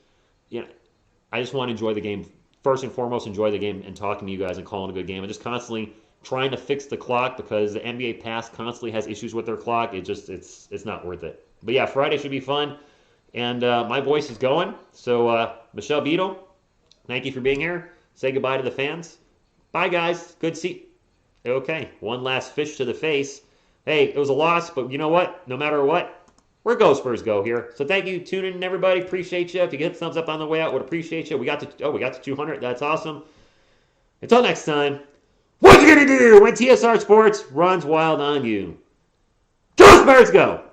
I just want to enjoy the game. First and foremost, enjoy the game and talking to you guys and calling a good game. I'm just constantly trying to fix the clock because the NBA Pass constantly has issues with their clock. It's not worth it. But yeah, Friday should be fun. And my voice is going. So Michelle Beadle, thank you for being here. Say goodbye to the fans. Bye, guys. Good to see. Okay, one last fish to the face. Hey, it was a loss, but you know what? No matter what, we're Go Spurs Go here. So thank you, tuning in, everybody. Appreciate you. If you get a thumbs up on the way out, would appreciate you. We got to 200. That's awesome. Until next time, what you gonna do when TSR Sports runs wild on you? Go Spurs Go!